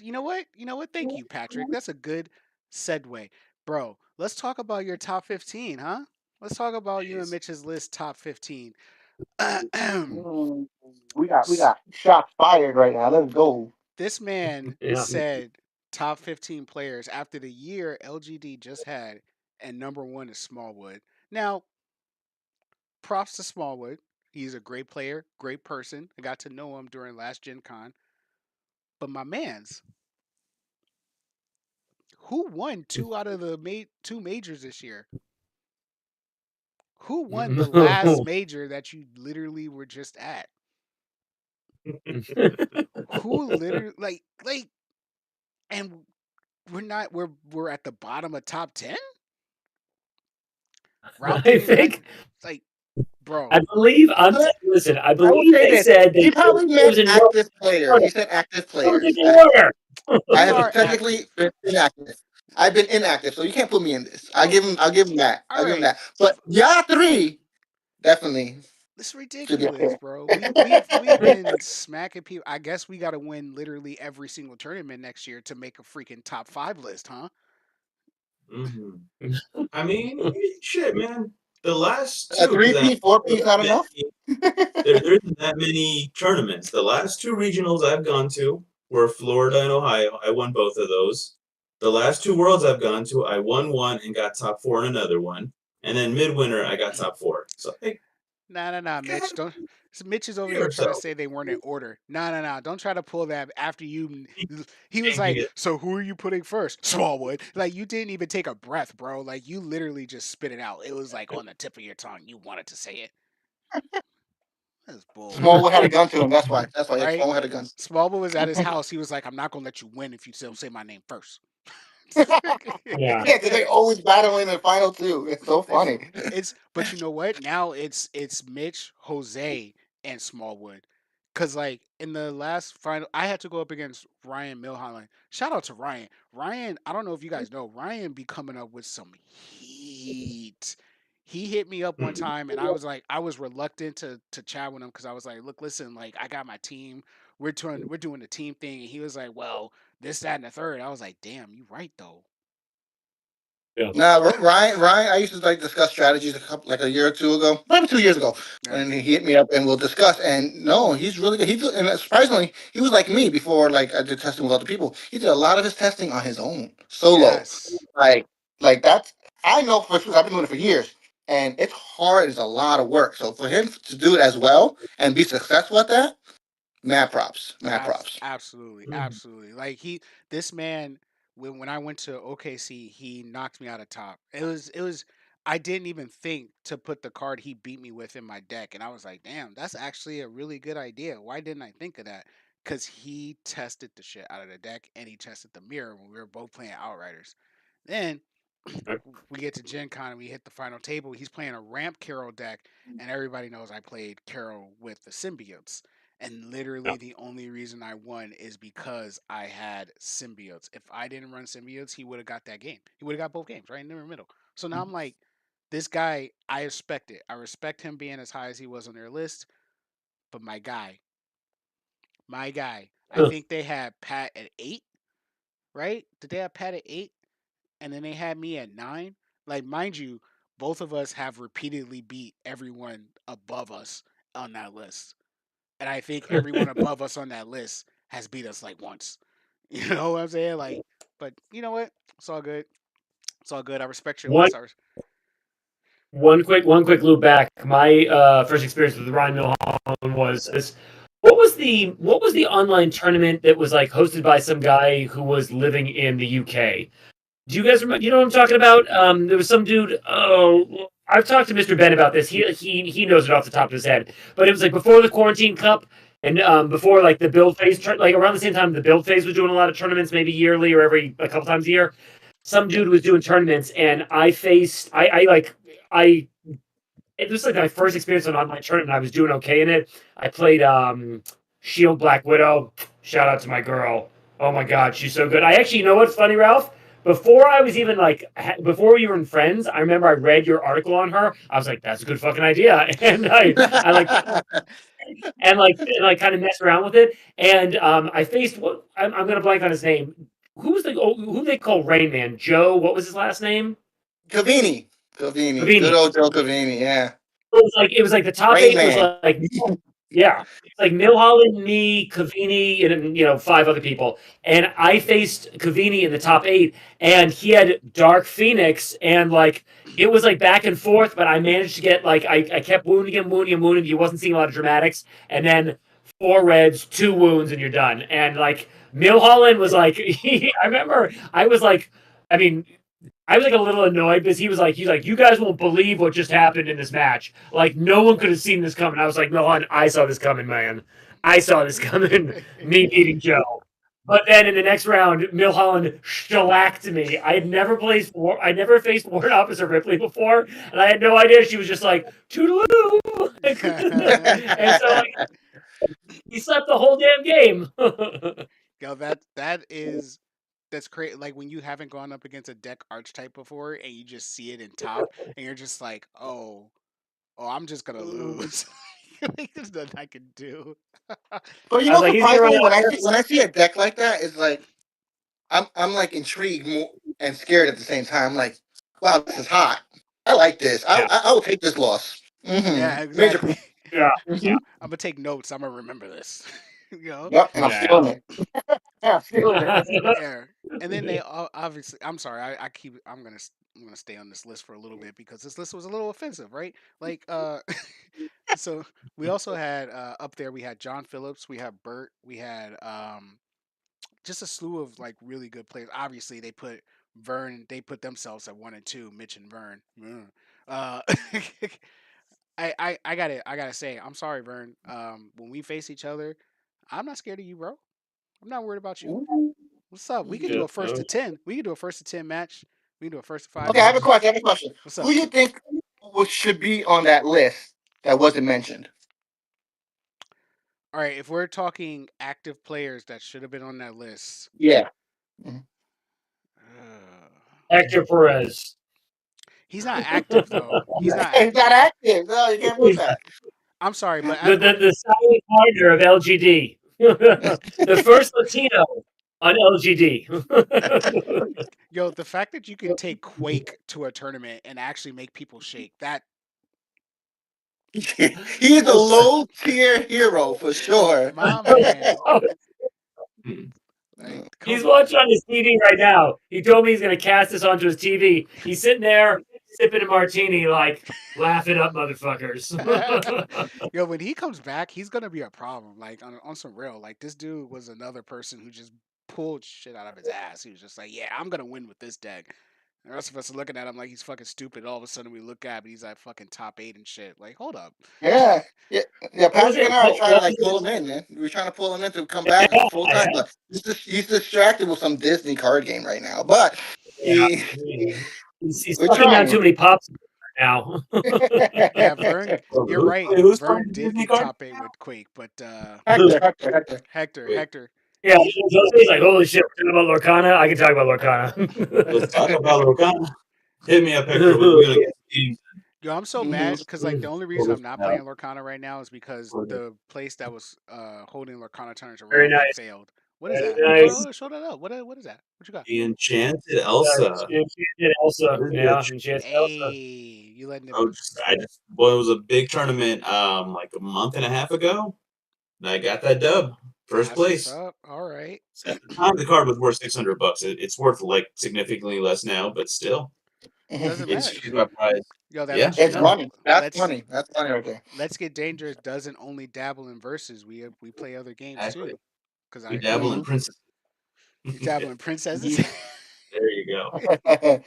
you know what? You know what? Thank you, Patrick. That's a good segue, bro. Let's talk about your top 15, huh? Let's talk about you and Jeez. Mitch's list top 15. We got shots fired right now. Let's go. This man Yeah. said top 15 players after the year LGD just had, and number one is Smallwood. Now, props to Smallwood. He's a great player, great person. I got to know him during last Gen Con. But my man's, who won 2 out of the 2 majors this year? Who won the last major that you literally were just at? Who literally like and we're at the bottom of top 10? Ralph I didn't even think like bro. I believe listen. I believe say they this. said He that probably it meant was in active player. He said active players. order. I You have are technically active. been inactive. I've been inactive, so you can't put me in this. I'll give him that. All I'll give him right. that. But y'all 3 definitely This should be up ridiculous, there. bro. We've been smacking people. I guess we got to win literally every single tournament next year to make a freaking top 5 list, huh? Mm-hmm. I mean, shit, man. The last A two 3P, 4P is not enough. there isn't that many tournaments. The last 2 regionals I've gone to were Florida and Ohio. I won both of those. The last 2 worlds I've gone to, I won one and got top 4 in another one. And then midwinter, I got top 4. So hey, Nah, Mitch. Don't. Mitch is over here trying to say they weren't in order. Nah. Don't try to pull that after you. He was changing like, it. "So who are you putting first?" Smallwood. Like you didn't even take a breath, bro. Like you literally just spit it out. It was like on the tip of your tongue. You wanted to say it. That's bull, Smallwood had a gun to him. That's why. right? Smallwood had a gun. Smallwood was at his house. He was like, "I'm not gonna let you win if you don't say my name first." Yeah. Yeah, because they always battle in the final 2. It's so funny. But you know what? Now it's Mitch, Jose, and Smallwood. Cause like in the last final, I had to go up against Ryan Milholland. Shout out to Ryan. Ryan, I don't know if you guys know, Ryan be coming up with some heat. He hit me up one time, and I was reluctant to chat with him because I was like, look, listen, like I got my team. We're doing the team thing, and he was like, well, this, that, and the third. I was like, damn, you right though. Nah, Ryan, I used to discuss strategies a year or 2 ago, maybe 2 years ago, Yeah. and he hit me up and we'll discuss. And no, he's really good. And surprisingly, he was like me before. Like I did testing with other people. He did a lot of his testing on his own, solo. Yes. Like that's I know for sure. I've been doing it for years, and it's hard. It's a lot of work. So for him to do it as well and be successful at that, mad props, mad props. Absolutely. Like this man, when I went to OKC, he knocked me out of top. It was. I didn't even think to put the card he beat me with in my deck, and I was like, damn, that's actually a really good idea. Why didn't I think of that? Because he tested the shit out of the deck, and he tested the mirror when we were both playing Outriders. Then we get to Gen Con and we hit the final table. He's playing a ramp Carol deck, and everybody knows I played Carol with the symbiotes. And literally the only reason I won is because I had symbiotes. If I didn't run symbiotes, he would have got that game. He would have got both games right in the middle. So now I'm like, this guy, I respect it. I respect him being as high as he was on their list. But my guy, I think they had Pat at 8, right? Did they have Pat at 8? And then they had me at 9. Like, mind you, both of us have repeatedly beat everyone above us on that list. And I think everyone above us on that list has beat us like once. You know what I'm saying? Like, but you know what? It's all good. It's all good. I respect your What? list. One quick loop back. My first experience with Ryan Milholland was what was the online tournament that was like hosted by some guy who was living in the UK? Do you guys remember? You know what I'm talking about? There was some dude. Oh, I've talked to Mr. Ben about this. He knows it off the top of his head. But it was like before the quarantine cup and before like the build phase, like around the same time the build phase was doing a lot of tournaments, maybe yearly or a couple times a year. Some dude was doing tournaments, and it was like my first experience on online tournament. I was doing okay in it. I played Shield Black Widow. Shout out to my girl. Oh my god, she's so good. I actually, you know what's funny, Ralph? Before I was even like, before we were in friends, I remember I read your article on her. I was like, that's a good fucking idea, and I like and kind of messed around with it. And I faced what I'm gonna blank on his name. Who they call Rain Man? Joe. What was his last name? Cavini. Good old Joe Cavini, yeah. It was like the top Rain 8 was Man. like yeah, it's like Milholland, me, Cavini, and 5 other people. And I faced Cavini in the top 8, and he had Dark Phoenix, and like it was like back and forth, but I managed to get like I kept wounding him. He wasn't seeing a lot of dramatics, and then 4 reds, 2 wounds, and you're done. And like Milholland was like, I remember I was like, I mean, I was like a little annoyed because he's like, you guys won't believe what just happened in this match. Like no one could have seen this coming. I was like, no, I saw this coming, man. I saw this coming. Me beating Joe. But then in the next round, Milholland shellacked me. I never faced Ward Officer Ripley before, and I had no idea she was just like toodaloo. And so like, he slept the whole damn game. Yo, that's crazy. Like when you haven't gone up against a deck archetype before and you just see it in top and you're just like, oh, I'm just gonna lose. Like, there's nothing I can do. But you I know, was like, he's gonna surprisingly, run when I see a deck like that, it's like I'm like intrigued and scared at the same time. Like, wow, this is hot. I like this. Yeah. I will take this loss. Yeah, Mm-hmm. Major. exactly. Yeah. I'm gonna take notes. I'm gonna remember this. You know? Yep, and I'm Yeah. stealing it. Yeah, I'm stealing it. Yeah. And then they obviously. I'm sorry. I'm gonna stay on this list for a little bit because this list was a little offensive, right? Like, so we also had up there. We had John Phillips. We had Bert. We had just a slew of like really good players. Obviously, they put Vern. They put themselves at 1 and 2. Mitch and Vern. Uh, I gotta say, I'm sorry, Vern. When we face each other, I'm not scared of you, bro. I'm not worried about you. Ooh. What's up? We could do a first to 10. We could do a first to 10 match. We can do a first to 5 Okay, I have a match. question. What's Who up? do you think should be on that list that wasn't mentioned? All right, if we're talking active players that should have been on that list, Yeah. Hector Perez. he's not active though. He's not He's not active. active. No, you can't put that. I'm sorry, but The silent partner of LGD. The first Latino on LGD. yo, the fact that you can take Quake to a tournament and actually make people shake, that He is a low tier hero for sure. my man. Like, He's watching on his TV right now. He told me he's going to cast this onto his TV. He's sitting there sipping a martini, like, laugh it up, motherfuckers. yo, when he comes back, he's gonna be a problem. Like on some real, like this dude was another person who just pulled shit out of his ass. He was just like, yeah, I'm gonna win with this deck. The rest of us are looking at him like he's fucking stupid. All of a sudden, we look at him, he's like fucking top 8 and shit. Like, hold up. Yeah. Patrick and I are trying to like What pull him in, man. We're trying to pull him in to come back full time, but he's distracted with some Disney card game right now. But Yeah. he, He's we're sucking down trying. too many pops. now. Yeah, Vern. You're right. Who's Vern playing did Disney get card? top 8 with Quake, but Hector. Wait. Hector. Yeah, he's like, holy shit, we're talking about Lorcana. I can talk about Lorcana. Let's talk about Lorcana. Hit me up, Hector. We're gonna get games. Yo, I'm so Mhm. mad because like the only reason I'm not Yeah. playing Lorcana right now is because Okay. the place that was holding Lorcana tournaments Very around me nice. failed. What is Very that? nice. Show that up. What is that? What you got? The Enchanted Elsa. Enchanted Elsa. This is Yeah, a Enchanted Hey, Elsa. you letting it? Well, it was a big tournament like a month and a half ago. And I got that dub. First That's what's place. up. All right. At the time, the card was worth $600. It's worth like significantly less now, but still, Doesn't it's matter. cheap up price. Yo, that Yeah. lets you It's know. money. That's Let's money. That's money right there. Let's Get Dangerous doesn't only dabble in verses. We play other games Exactly. too. Because We dabble in Mhm. princess. you dabble in princesses. There you go. Mhm.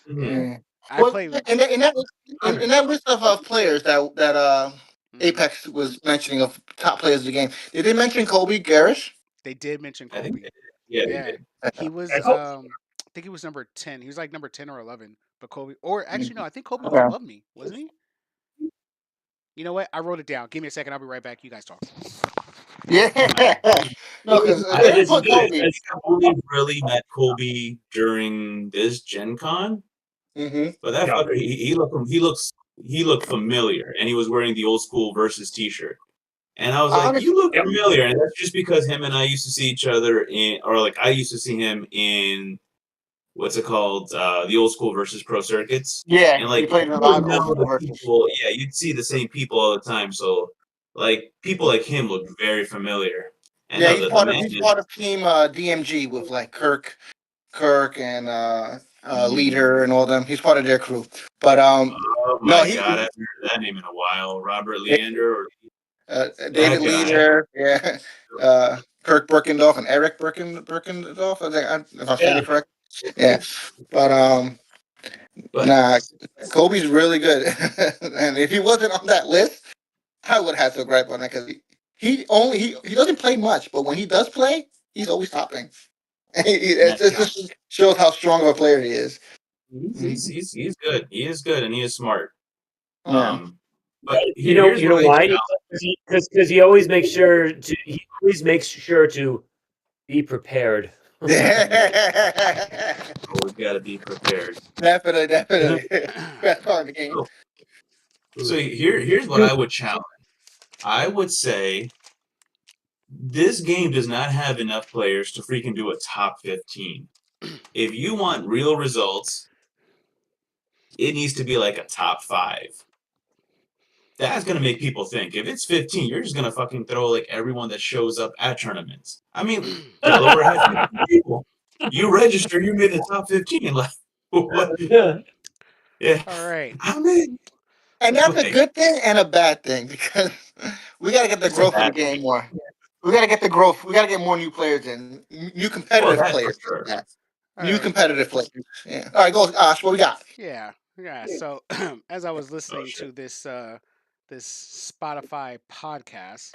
Yeah. I Well, play. in that list of players that Mhm. Apex was mentioning of top players of the game, did they mention Kobe Garish? They did mention I think Kobe. they did. Yeah, they Yeah, did. he was. That's all. I think he was number 10. He was like number 10 or 11. But Kobe, or actually no, I think Kobe was Okay. above me, wasn't he? You know what? I wrote it down. Give me a second. I'll be right back. You guys talk. Yeah. No, because I they This is put good. Kobe. think I've only really met Kobe during this Gen Con, Mm-hmm. but that Yeah. fucker, he looked familiar, and he was wearing the old school versus T-shirt, and I was like, Honestly, you look Yep. familiar, and that's just because him and I used to see each other or like I used to see him in what's it called, the old school versus pro circuits, yeah, and like he played in a you lot would of know old school the versus. people, yeah, you'd see the same people all the time, so like people like him look very familiar, and Yeah, no, he's the part of man he's is. part of team DMG with like Kirk and Leader and all them. He's part of their crew. But Oh no, my he god, I haven't heard that name in a while. Robert yeah, Leander or David that guy. Leader, yeah, Kirk Birkendorf and Eric Birkendorf. I think if I'm saying Yeah. it correct. Yeah, but But nah, Kobe's really good. And if he wasn't on that list, I would have to gripe on that because he doesn't play much, but when he does play, he's always topping. It just shows how strong of a player he is. he's good. He is good and he is smart. Yeah. But You know here's what I why? Because he always makes sure to be prepared. always got to be prepared. Definitely. Best part of the game. So here's what I would challenge. I would say this game does not have enough players to freaking do a top 15. If you want real results, it needs to be like a top 5. That's gonna make people think. If it's 15, you're just gonna fucking throw like everyone that shows up at tournaments. I mean, Delaware had 15 people. You register, you made the top 15. Like what? Yeah. Yeah. All right. I mean, And that's a like, good thing and a bad thing because we got to get the it's a growth of the bad thing. game more. We got to get the growth. We got to get more new players in, new Oh, competitive that's for players. sure. Yeah. All New right. competitive players. Yeah. All right, go, Ash. What we got? Yeah. So as I was listening shit. to this Spotify podcast,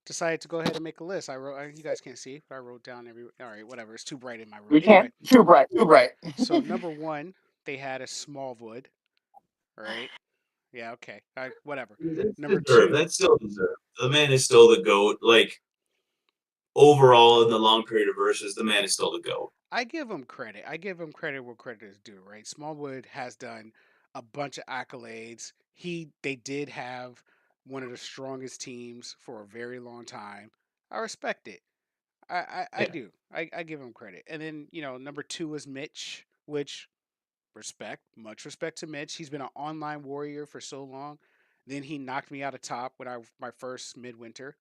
decided to go ahead and make a list. I wrote. You guys can't see, but I wrote down every. All right, whatever. It's too bright in my room. We Anyway, can't. Too bright. Too bright. so number 1, they had a Smallwood. Right. Yeah. Okay. Whatever. That's Number deserved. 2. That's still deserved. The man is still the GOAT. Like overall in the long period of versus, the man is still the GOAT. I give him credit. I give him credit where credit is due, right? Smallwood has done a bunch of accolades. They did have one of the strongest teams for a very long time. I respect it. I Yeah. do. I give him credit. And then, number 2 is Mitch, which much respect to Mitch. He's been an online warrior for so long. Then he knocked me out of top when my first midwinter.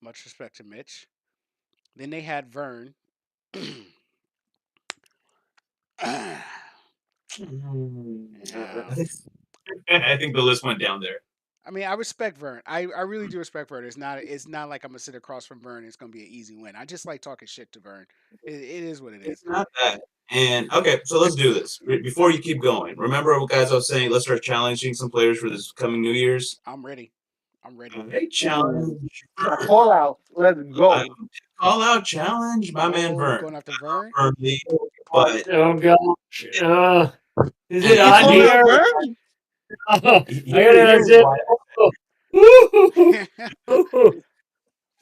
Much respect to Mitch. Then they had Vern. Yeah. I think the list went down there. I mean, I respect Vern. I really do respect Vern. It's not like I'm gonna sit across from Vern. It's gonna be an easy win. I just like talking shit to Vern. It is what it is. It's not that. And okay, so let's do this. Before you keep going, remember what guys I was saying, let's start challenging some players for this coming New Year's. I'm ready. Okay, challenge. Call out. Let's go. Call out challenge, my man Oh, Vern. going after Vern. Vern Lee, but Oh gosh. Is And it You on call here? out Vern? Oh, I here's gotta why.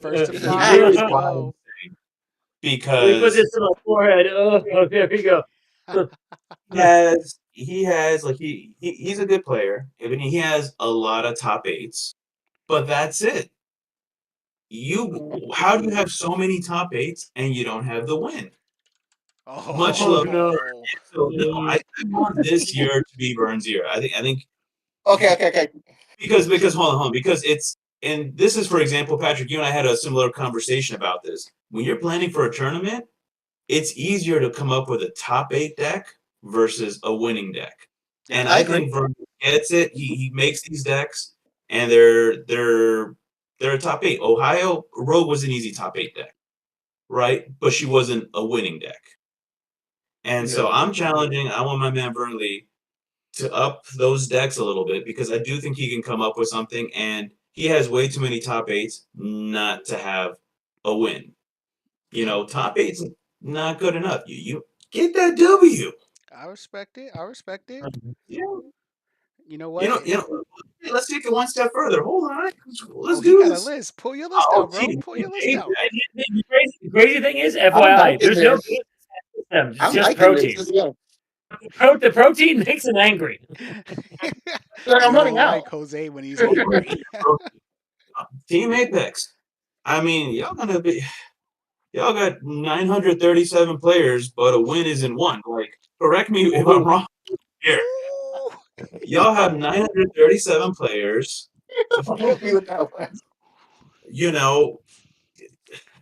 First to five, Here's let's Let why. go. me put Because this on my forehead. Oh, there we go. he has like he's a good player. I mean, he has a lot of top eights, but that's it. How do you have so many top eights and you don't have the win? Much Oh love. no. So no, I want this year to be Burns' year. I think Okay. because hold on, because it's and this is for example, Patrick, you and I had a similar conversation about this. When you're planning for a tournament, it's easier to come up with a top eight deck versus a winning deck. And Yes. I I agree. think Vern gets it. He makes these decks and they're a top eight. Ohio Rogue was an easy top eight deck, right? But she wasn't a winning deck. And so Yeah. I'm challenging, I want my man Burnley to up those decks a little bit because I do think he can come up with something and he has way too many top eights not to have a win. Top eight's not good enough. You get that W. I respect it. I respect it. Yeah. You know what? Let's take it one step further. Hold on. Let's Oh, he do got a this. list. Pull your list Oh, out, bro. team. Pull your list out. The crazy thing is, I'm FYI, liking there's no this. system. It's I'm just liking this protein. as well. The protein makes him angry. Like, You I'm running don't out. like Jose when he's angry. Team Apex. I mean, y'all got 937 players, but a win isn't one. Like, correct me if I'm wrong here. Ooh. Y'all have 937 players. I'm happy with that one. You know,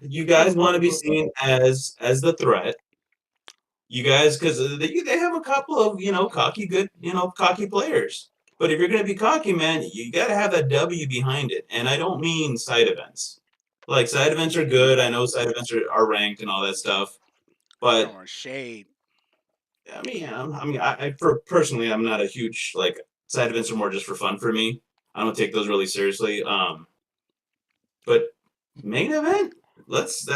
you guys want to be seen as the threat. You guys, because they have a couple of cocky players. But if you're going to be cocky, man, you got to have that W behind it. And I don't mean side events. Like side events are good. I know side events are ranked and all that stuff. But Throwing shade. I mean, personally, I'm not a huge like side events are more just for fun for me. I don't take those really seriously. But main event, that's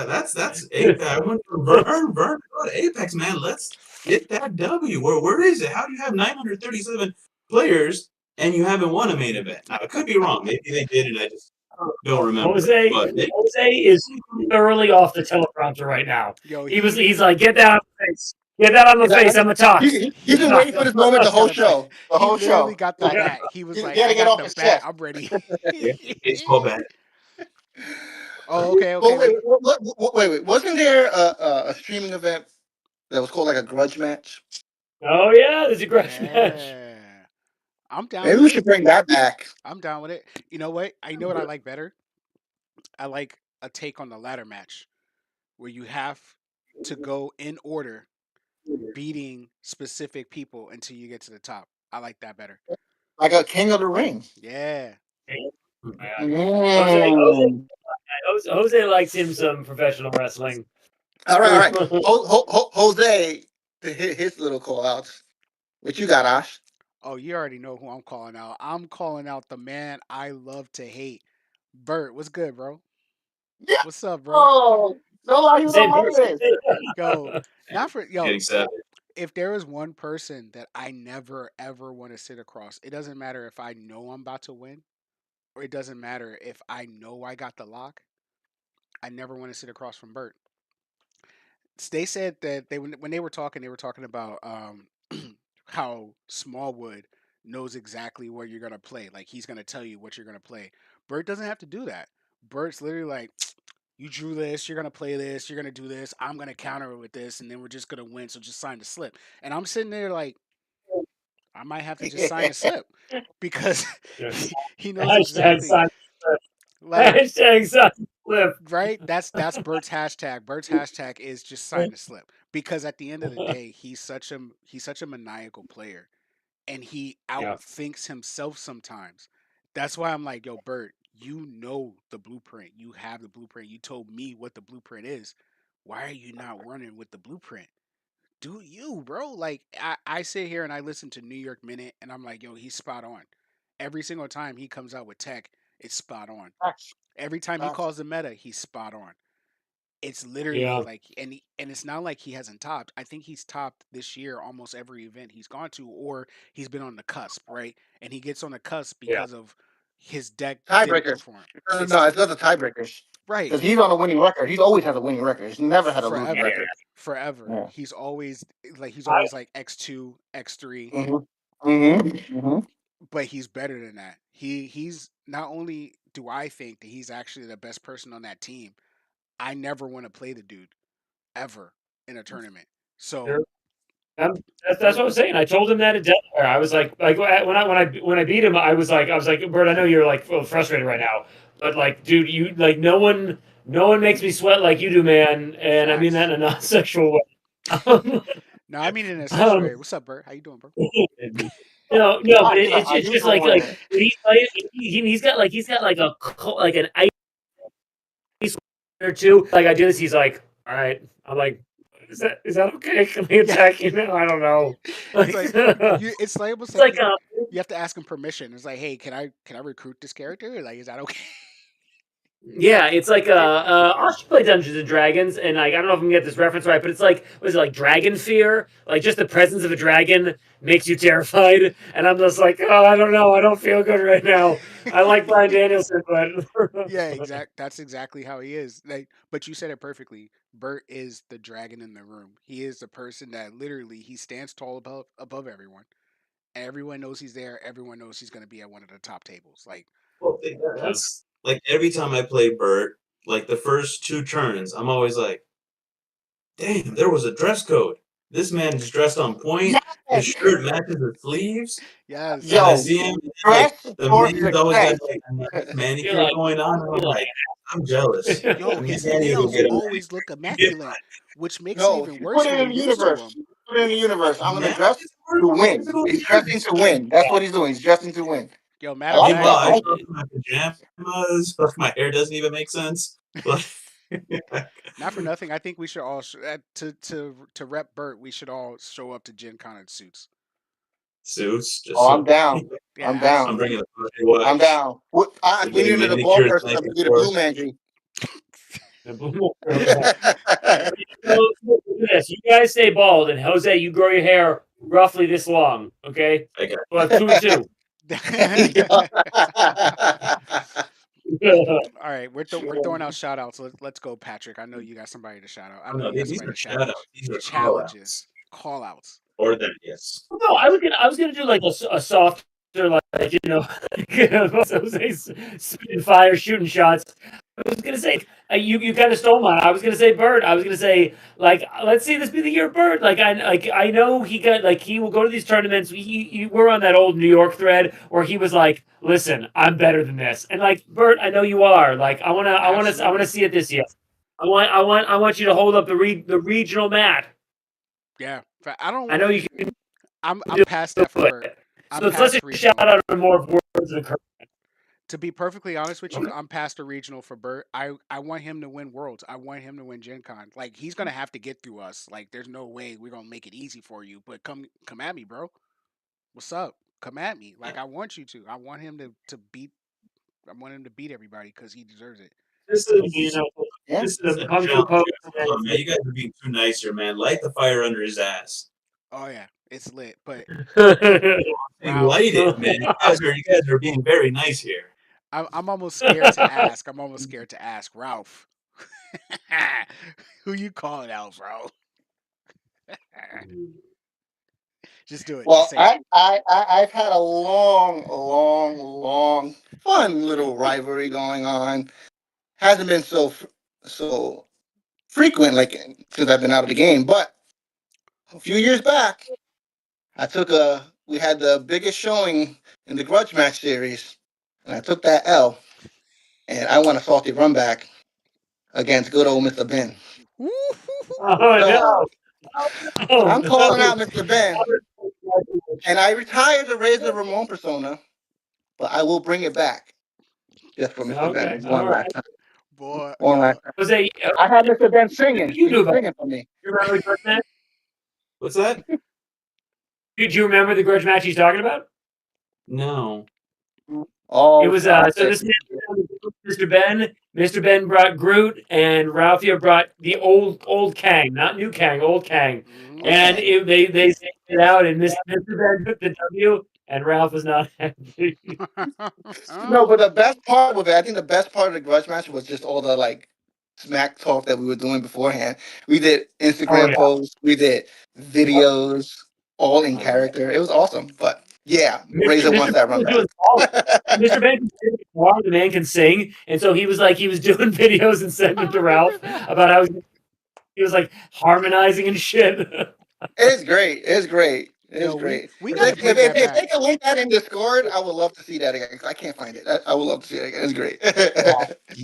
Apex. I went from Vern to Apex, man. Let's get that W. Where is it? How do you have 937 players and you haven't won a main event? Now I could be wrong. Maybe they did, and I just don't remember. Jose is thoroughly off the teleprompter right now. Yo, He's like, get that on the face. Get that on the face. I'm gonna talk. He's been waiting for this moment the whole show. The he whole literally show. got the bat. He was He's like, gotta I get got off the his bat. chest. I'm ready. Yeah, baseball bat. Oh, okay. Well, wait. Wasn't there a streaming event that was called like a grudge match? Oh yeah, there's a grudge match. Yeah. I'm down Maybe with we it. should bring that back. I'm down with it. You know what? I know what I like better. I like a take on the ladder match where you have to go in order, beating specific people until you get to the top. I like that better. Like a King of the Ring. Yeah. Mm. Jose likes him some professional wrestling. All right. Jose, his little call outs. What you got, Ash? Oh, you already know who I'm calling out. I'm calling out the man I love to hate. Bert, what's good, bro? Yeah. What's up, bro? Oh, no, are you Same on my person. list? Yo, not for yo. Getting savage. If there is one person that I never ever want to sit across, it doesn't matter if I know I'm about to win, or it doesn't matter if I know I got the lock. I never want to sit across from Bert. They said that when they were talking about how Smallwood knows exactly what you're gonna play. Like he's gonna tell you what you're gonna play. Bert doesn't have to do that. Bert's literally like, you drew this, you're gonna play this, you're gonna do this, I'm gonna counter it with this, and then we're just gonna win. So just sign the slip. And I'm sitting there like, I might have to just sign the slip because he knows Hashtag exactly. sign slip. Like Hashtag sign slip. right, that's Bert's hashtag. Bert's hashtag is just sign the slip because at the end of the day, he's such a maniacal player, and he Yeah. outthinks himself sometimes. That's why I'm like, yo, Bert, you know the blueprint. You have the blueprint. You told me what the blueprint is. Why are you not running with the blueprint? Do you, bro? Like I sit here and I listen to New York Minute and I'm like, yo, he's spot on. Every single time he comes out with tech, it's spot on. Every time he calls the meta, he's spot on. It's literally Yeah. like, and it's not like he hasn't topped. I think he's topped this year almost every event he's gone to, or he's been on the cusp, right? And he gets on the cusp Yeah. because of his deck didn't Tiebreakers. perform. No, It's it's not the tiebreakers. right. Because he's on a winning record. He's always had a winning record. He's never had a losing Forever. record. Forever. Yeah. He's always I, like X2, X3, Mm-hmm. Mm-hmm. Mm-hmm. but he's better than that. He's not only do I think that he's actually the best person on that team, I never want to play the dude ever in a tournament. So that's what I was saying. I told him that at Delaware. I was like when I beat him, I was like, Bert, I know you're like frustrated right now, but like, dude, you like no one makes me sweat like you do, man. And I mean that in a non-sexual way. no, I mean in a sexual way. What's up, Bert? How you doing, bro? No, but it's just like he's got like an ice or two. Like I do this, he's like, all right. I'm like, is that okay? Can we attack you now? I don't know. It's like it's like almost like you have to ask him permission. It's like, hey, can I recruit this character? Like, is that okay? Yeah, it's like I'll play Dungeons and Dragons, and like I don't know if I can get this reference right, but it's like, what is it, like dragon fear? Like just the presence of a dragon makes you terrified, and I'm just like, oh, I don't know, I don't feel good right now. I like Bryan Danielson, but Yeah, that's exactly how he is. Like, but you said it perfectly. Bert is the dragon in the room. He is the person that literally he stands tall above everyone. Everyone knows he's there. Everyone knows he's going to be at one of the top tables. Like, Well, that's like every time I play Bert, like the first 2 turns, I'm always like, damn, there was a dress code. This man is dressed on point. His shirt matches his sleeves. yes, And I see him, like, the man's always got like a nice manicure like, going on. And I'm like, I'm jealous. yo, his nails always look immaculate, which makes it even worse. Put it in the universe. Put it in the universe. I'm gonna dress to win. He's dressing to win. That's what he's doing. He's dressing to win. Yo, matter I of like fact, my pajamas, but my hair doesn't even make sense. not for nothing. I think we should all to rep Bert. We should all show up to Gen Con in suits. Suits. Just I'm down. Yeah, I'm down. I'm bringing a watch. I'm down. We need the ball person. I'm gonna do the blue man G. Yes, you guys stay bald, and Jose, you grow your hair roughly this long. Okay, I got well, 2 and 2. All right, we're throwing out shout outs. Let's go, Patrick. I know you got somebody to shout out. I know you got these somebody are to shout out. These are Challenges, call outs. Or that, yes. No, I was gonna do like a softer, like spitting fire, shooting shots. I was gonna say you kind of stole mine. I was gonna say Bird. I was gonna say like let's see this be the year of Bird. I know he will go to these tournaments. We're on that old New York thread where he was like, listen, I'm better than this, and like Bird, I know you are. Like I wanna see it this year. I want you to hold up the regional mat. Yeah, I don't. I know you can. I'm past that for Bert. So let's just shout out more words of encouragement. To be perfectly honest with you, I'm past the regional for Bert. I want him to win Worlds. I want him to win Gen Con. Like, he's gonna have to get through us. Like, there's no way we're gonna make it easy for you. But come at me, bro. What's up? Come at me. Like, I want you to. I want him to beat. I want him to beat everybody because he deserves it. This is a Kung Fu pose. Man, you guys are being too nice here, man. Light the fire under his ass. Oh yeah, it's lit. But light it, man. You guys are being very nice here. I'm almost scared to ask. I'm almost scared to ask Ralph. Who you calling out, bro? Just do it. Well, I've had a long, fun little rivalry going on. Hasn't been so frequent like since I've been out of the game, but a few years back, we had the biggest showing in the grudge match series, and I took that L, and I won a salty run back against good old Mr. Ben. I'm calling out Mr. Ben, and I retired the Razor Ramon persona, but I will bring it back just for Mr. Ben. One last time. Boy, One last time. Jose, I had Mr. Ben singing. You do singing for me. You remember the grudge match? What's that? Did you remember the grudge match he's talking about? No. Oh, it was so this Mr. Ben brought Groot, and Ralphia brought the old Kang, not new Kang, old Kang. Mhm. And they sang it out, and Mr. Ben took the W, and Ralph was not happy. No, but the best part of it, I think the best part of the grudge match was just all the like smack talk that we were doing beforehand. We did Instagram yeah. posts, we did videos, all in character. It was awesome. But yeah, Razor wants that run Ben was doing all of it. Mr. Ben can play the guitar, the man can sing, and so he was doing videos and sending them to Ralph about how he was like harmonizing and shit. It's great. It's great. It's Yo, great. we If gotta they, bring if, that if they back. can link that in Discord, I would love to see that again. 'Cause I can't find it. I would love to see it again. It's great.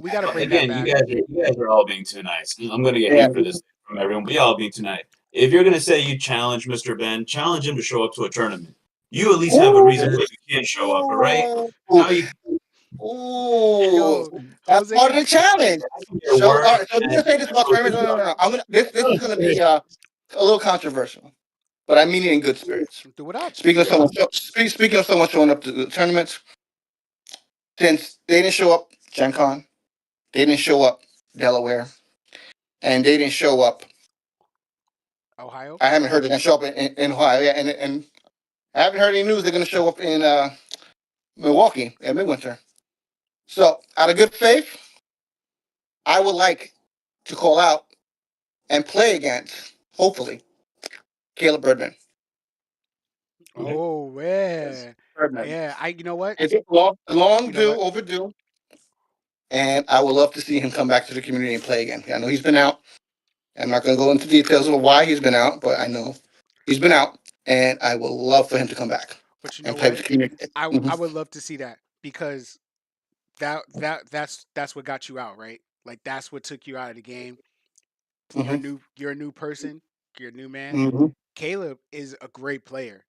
We gotta bring that Again, back. you guys are all being too nice. I'm gonna get Yeah. hate for this from everyone, but y'all being too nice. If you're gonna say you challenge Mr. Ben, challenge him to show up to a tournament. You at least have a reason why you can't show up, all right? Now you Ooh, Yo, that's Jose, part of the challenge. your So, all word. right, so we're gonna say this about tournaments. No. This is gonna be a little controversial, but I mean it in good spirits. do it up. Speaking of someone showing up to the tournaments, since they didn't show up Gen Con, they didn't show up Delaware, and they didn't show up. Ohio. I haven't heard they're gonna show up in Ohio. Yeah, and I haven't heard any news they're gonna show up in Milwaukee at Midwinter. So, out of good faith, I would like to call out and play against, hopefully, Caleb Birdman. Oh yeah, Birdman. yeah. You know what? It's long You know what? overdue, and I would love to see him come back to the community and play again. I know he's been out. I'm not going to go into details of why he's been out, but I know he's been out, and I would love for him to come back But you know and play with what? the community. I Mhm. would love to see that because that's what got you out, right? Like that's what took you out of the game. Mhm. You're a new person. You're a new man. Mhm. Caleb is a great player,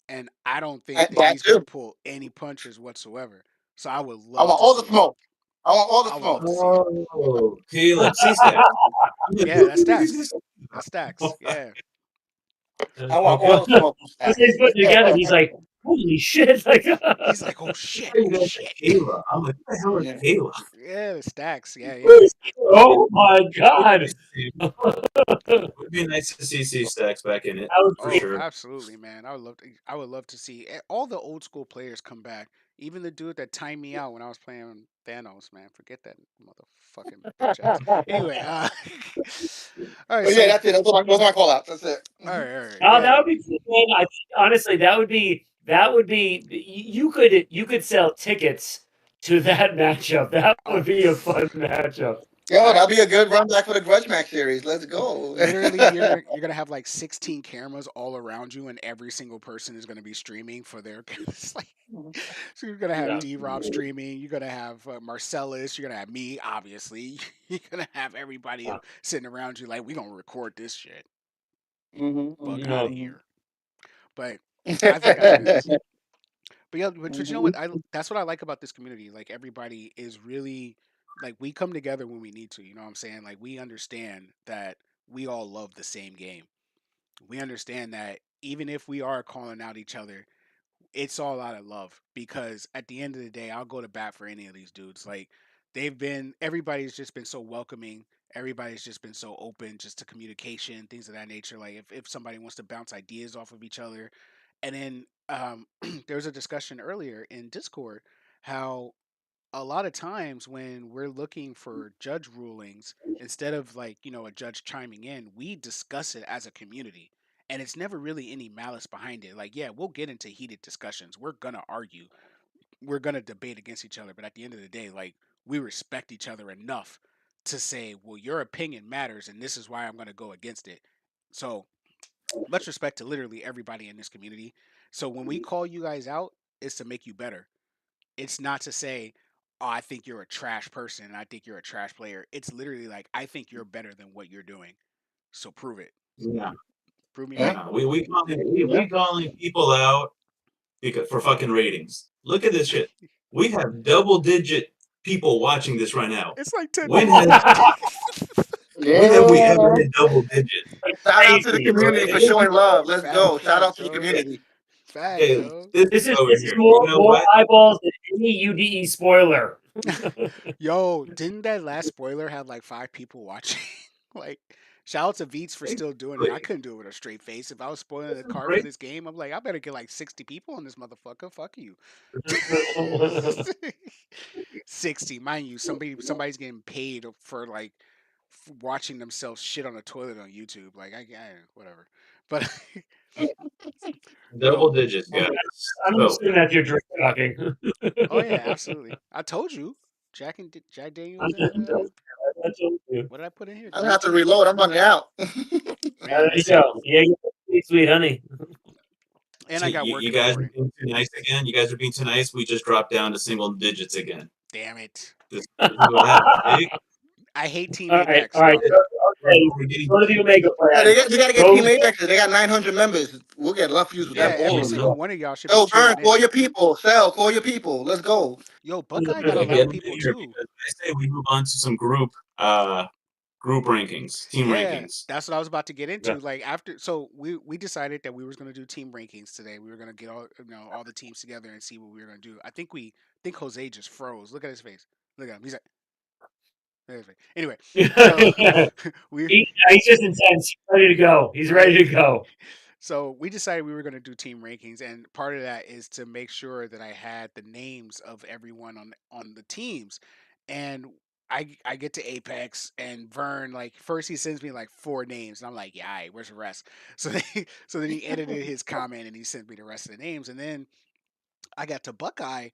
and I don't think And that that he's gonna too. pull any punches whatsoever. So I would I love want to all the see it. smoke. I want all the I would smoke. love to see it. Oh, Caleb, see stacks. Yeah, that's stacks. That's stacks. Yeah. I want all the smoke. As they put it together, he's like, "Holy shit!" Like, He's like, oh shit, You oh guys shit. are Kayla. I'm like, what the hell is Yeah. Kayla? Yeah, the stacks. Yeah, yeah. oh my god! Would be nice to see stacks back in it That was for Oh, sure. absolutely, man. I would love to see all the old school players come back. Even the dude that timed me out when I was playing Thanos, man. Forget that motherfucking bitch ass. Anyway, all right, But yeah, so that's it. Those are my call outs. That's it. all right, Oh, that yeah. would be cool, man. I think, honestly, that would be you could sell tickets to that matchup. That Oh, would be a fun matchup. Yo, I- that'll be a good run back for the Grudge Match series. Let's go. literally, you're gonna have like 16 cameras all around you, and every single person is gonna be streaming for their. It's like, so you're gonna have Yeah. D-Rob streaming. You're gonna have Marcellus. You're gonna have me, obviously. You're gonna have everybody Yeah. sitting around you like we gonna record this shit. Mhm, Fuck mhm, out of mhm. here. But I think but yeah, but you know what? That's what I like about this community. Like everybody is really like we come together when we need to. You know what I'm saying? Like we understand that we all love the same game. We understand that even if we are calling out each other, it's all out of love because at the end of the day, I'll go to bat for any of these dudes. Like everybody's just been so welcoming. Everybody's just been so open just to communication, things of that nature. Like if somebody wants to bounce ideas off of each other. And then there was a discussion earlier in Discord how a lot of times when we're looking for judge rulings, instead of like, a judge chiming in, we discuss it as a community. And it's never really any malice behind it. Like, yeah, we'll get into heated discussions. We're going to argue. We're going to debate against each other. But at the end of the day, like, we respect each other enough to say, well, your opinion matters. And this is why I'm going to go against it. So much respect to literally everybody in this community. So when we call you guys out, it's to make you better. It's not to say, "Oh, I think you're a trash person and I think you're a trash player." It's literally like, "I think you're better than what you're doing." So prove it. Yeah. Prove me right. Yeah. We calling people out because for fucking ratings. Look at this shit. We have double digit people watching this right now. It's like 10 When people. have we ever hit double digits? Shout out to the community for showing love. Let's go. Shout out to the yo. community. Facts, Hey, yo. this This is over is here. more, You know more what? eyeballs than any UDE spoiler. Yo, didn't that last spoiler have like 5 people watching? Like, shout out to Veets for still doing it. I couldn't do it with a straight face. If I was spoiling the card for this game, I'm like, I better get like 60 people on this motherfucker. Fuck you. 60, mind you, somebody's getting paid for like watching themselves shit on a toilet on YouTube. Like, I whatever. But Double digits, guys. I'm So, assuming that's your drink talking. oh yeah, absolutely. I told you, Jack Daniels and what did I put in here? I'm gonna have to Green tea? reload. I'm running out. Man, There you go. Yeah, sweet honey. and so I got you, work you in the guys are morning. being too nice again. You guys are being too nice. We just dropped down to single digits again. Damn it. This is what happened. See? I hate Team All right, Apex. all right. Yo. Okay, We're getting go to the Omega Yeah, plan. they gotta get Go- Team Apex. They got 900 members. We'll get love views with Yeah, that every bull. single one of y'all should be Oh, Vern, tuning call in. your people. Sell, call your people. Let's go. Yo, Buckeye got a lot get of them people in here too. because I say we move on to some group rankings, team Yeah, rankings. that's what I was about to get into. Yeah. Like after, so we decided that we was gonna do team rankings today. We were gonna get all the teams together and see what we were gonna do. I think Jose just froze. Look at his face. Look at him. He's like, look at his face. Anyway, so he's just intense. He's ready to go. He's ready to go. So we decided we were going to do team rankings, and part of that is to make sure that I had the names of everyone on the teams. And I get to Apex, and Vern, like, first he sends me like 4 names, and I'm like, yeah, all right, where's the rest? So then he edited his comment and he sent me the rest of the names, and then I got to Buckeye,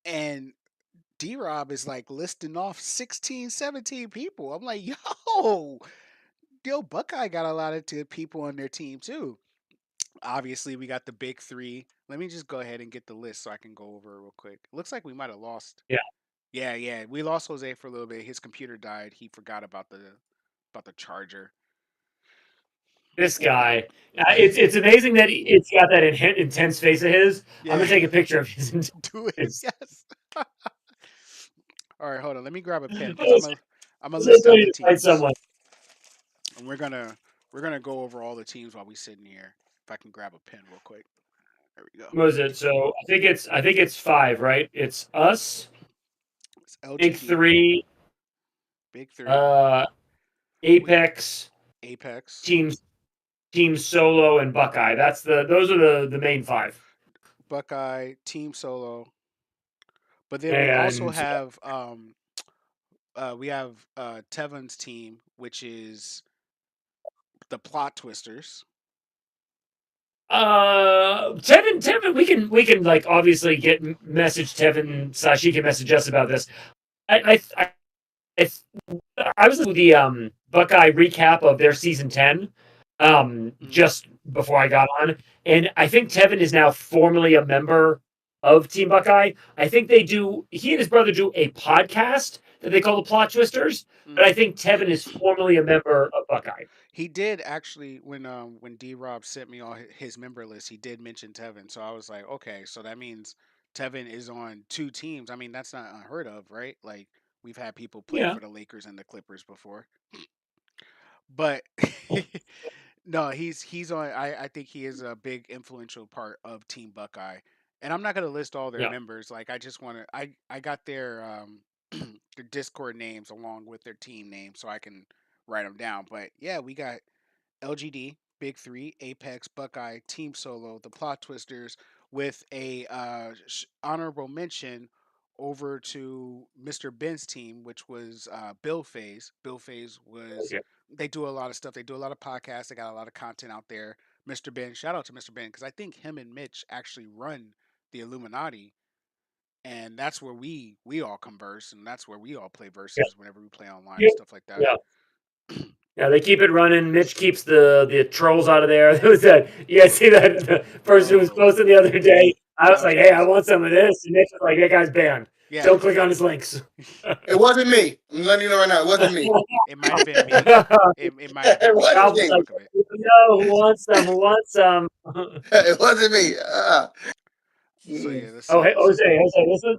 and D-Rob is like listing off 16, 17 people. I'm like, yo, Buckeye got a lot of people on their team too. Obviously, we got the big 3. Let me just go ahead and get the list so I can go over it real quick. It looks like we might have lost. Yeah. Yeah. We lost Jose for a little bit. His computer died. He forgot about the charger. This guy, it's amazing that it's got that intense face of his. Yeah. I'm gonna take a picture of his. Do it. Yes. All right, hold on. Let me grab a pen Yes. because I'm gonna list out the Find teams, someone. and we're gonna go over all the teams while we sit in here. If I can grab a pen real quick. There we go. What was it? So I think it's 5, right? It's us, It's LGD, big 3, big 3, Apex, Apex, Team Solo, and Buckeye. Those are the main 5. Buckeye, Team Solo. But then we also have Tevin's team, which is the Plot Twisters. Tevin, we can like obviously message Tevin / he can message us about this. I was with the Buckeye recap of their season 10 just before I got on, and I think Tevin is now formally a member of Team Buckeye. I think he and his brother do a podcast that they call the Plot Twisters, but I think Tevin is formally a member of Buckeye. He did actually when D-Rob sent me all his member list, he did mention Tevin. So I was like, okay, so that means Tevin is on 2 teams. I mean, that's not unheard of, right? Like we've had people play for the Lakers and the Clippers before. But no, he's on. I think he is a big influential part of Team Buckeye, and I'm not gonna list all their members. Like I just want to. I got their their Discord names along with their team names, so I can write them down. But yeah, we got LGD, Big 3, Apex, Buckeye, Team Solo, the Plot Twisters, with a honorable mention over to Mr. Ben's team, which was Bill Faze. Bill Faze was. Okay. They do a lot of stuff. They do a lot of podcasts. They got a lot of content out there. Mr. Ben, shout out to Mr. Ben because I think him and Mitch actually run the Illuminati, and that's where we all converse, and that's where we all play versus whenever we play online and stuff like that. Yeah, they keep it running. Mitch keeps the trolls out of there. There was you guys see that person who was posting the other day? I was like, hey, I want some of this. And Mitch was like, that guy's banned. Yeah. Don't click on his links. It wasn't me. I'm letting you know right now. It wasn't me. It might have been me. It might have been. It wasn't me. Like, no, who wants some? Who wants some? It wasn't me. So yeah, Hey, Jose,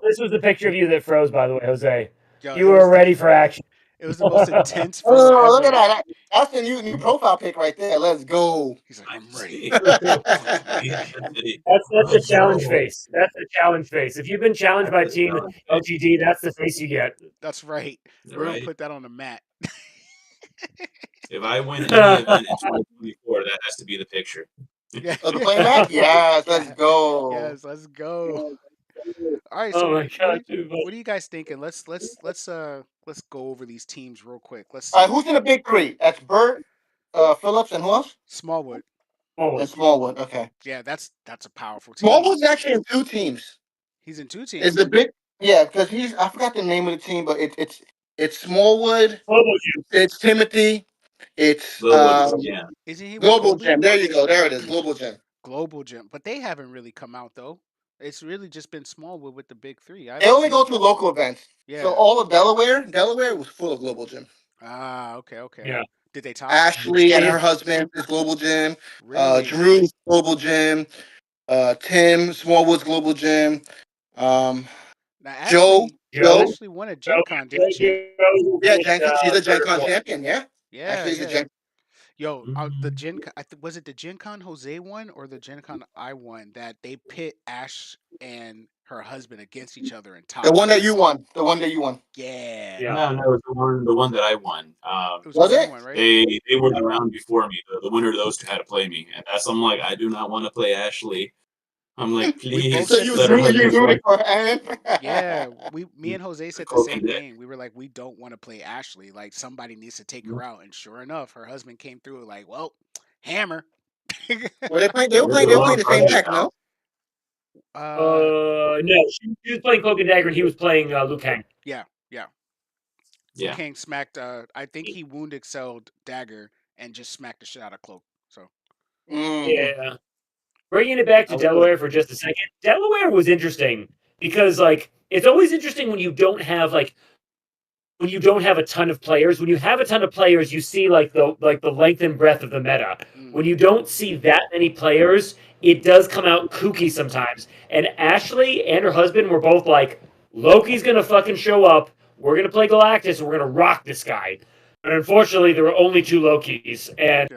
this was the picture of you that froze, by the way, Jose. Yo, you were ready for action. It was the most intense Oh, photo look at ever. that. That's the new profile pic right there. Let's go. He's like, I I'm can ready. see. That's the challenge face. That's the challenge face. If you've been challenged by Team LGD, that's the face you get. That's right. We're gonna Right. put that on the mat. If I win any event in 2024, that has to be the picture. Yeah. Oh, the playmat? Yes, let's Yeah. go. Yes, let's go. All right, Oh so my god, dude. what are you guys thinking? Let's go over these teams real quick. Let's All see. right, who's in the big three? That's Bert, Phillips, and who else? Smallwood. Oh, And Smallwood. Okay. Yeah, that's a powerful team. Smallwood's actually in 2 teams. He's in 2 Is teams. the big? Yeah, because I forgot the name of the team, but it's Smallwood. It's Timothy. It's Global, yeah. Isn't he with Global Kobe? Gym. There you go. There it is. Global Gym. Global Gym, but they haven't really come out though. It's really just been Smallwood with the big 3. I They haven't only seen go to local events. Yeah. So all of Delaware was full of Global Gym. Okay. Yeah. Did they top? Ashley and her husband is Global Gym. Really? Drew's Global Gym. Tim Smallwood's Global Gym. Now Joe. Ashley won a Gen Con, didn't she? Yeah, she's a Gen Con champion. Yeah. Yeah, Ashley's a yeah. Gen. Yo, the Gen Con, was it the Gen Con Jose won or the Gen Con I won that they pit Ash and her husband against each other in top? The one that you won. The one that you won. Yeah. Yeah. No, it was the one that I won. It was Was the one it? you won, right? They were the round before me. The winner of those 2 had to play me, and that's I'm like, I do not want to play Ashley. I'm like, both please said So you the let her same have you this rooting one. for Aaron? Yeah, me and Jose said the Coke same and Dick. thing. We were like, we don't want to play Ashley. Like somebody needs to take her out. And sure enough, her husband came through like, well, hammer. Well, they were playing the same deck, no? No, she was playing Cloak and Dagger, and he was playing Liu Kang. Yeah. Yeah. Kang smacked. I think he wound excelled Dagger and just smacked the shit out of Cloak. So Yeah. Bringing it back to Delaware for just a second. Delaware was interesting because, like, it's always interesting when you don't have a ton of players. When you have a ton of players, you see the length and breadth of the meta. When you don't see that many players, it does come out kooky sometimes. And Ashley and her husband were both like, Loki's gonna fucking show up. We're gonna play Galactus. And we're gonna rock this guy. But unfortunately, there were only 2 Lokis, and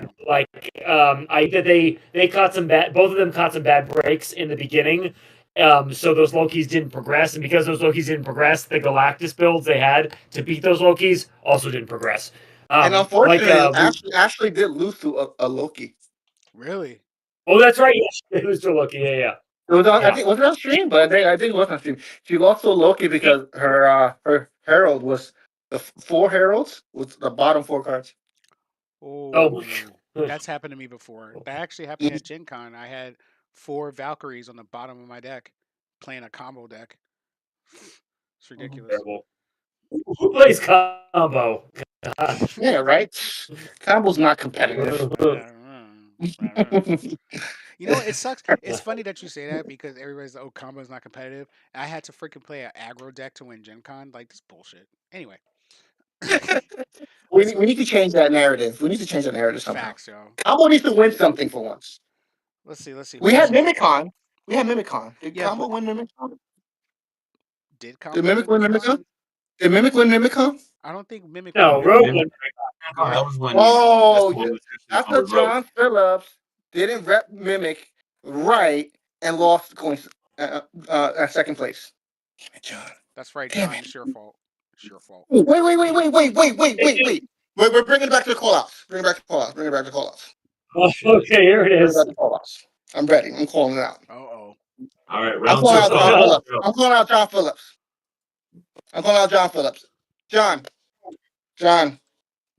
they caught some bad. Both of them caught some bad breaks in the beginning. So those Lokis didn't progress, and because those Lokis didn't progress, the Galactus builds they had to beat those Lokis also didn't progress. And unfortunately, Ashley did lose to a Loki. Really? Oh, that's right. Yes, it was to Loki. Yeah. It was on. I think it was on stream, but I think it was on stream. She lost to Loki because her herald was the 4 heralds with the bottom 4 cards. Oh, that's happened to me before. That actually happened at Gen Con. I had 4 Valkyries on the bottom of my deck, playing a combo deck. It's ridiculous. Terrible. Who plays combo? Yeah, right. Combo's not competitive. You know, it sucks. It's funny that you say that because everybody's like, "Oh, combo's not competitive." I had to freaking play an aggro deck to win Gen Con. Like this bullshit. Anyway, we need to change that narrative. We need to change that narrative somehow. facts, yo. Combo needs to win something for once. Let's see. We had Mimicon. Did Yeah, Combo win Mimicon? Did combo Did Mimic win Mimicon? Did Mimic win Mimicon? I don't think Mimic. No, won Rogue Mimic. won. That was when. Oh, that's after John Phillips didn't rep Mimic right and lost coins at 2nd place. Damn it, John. That's right, Damn John. it. It's your fault. It's your fault. Wait. We're bringing it back to the call-outs. Bring it back to call-outs. Okay, here it is. I'm ready. I'm calling it out. Oh. All right, I'm round calling out 2. John Phillips. I'm calling out John Phillips. John,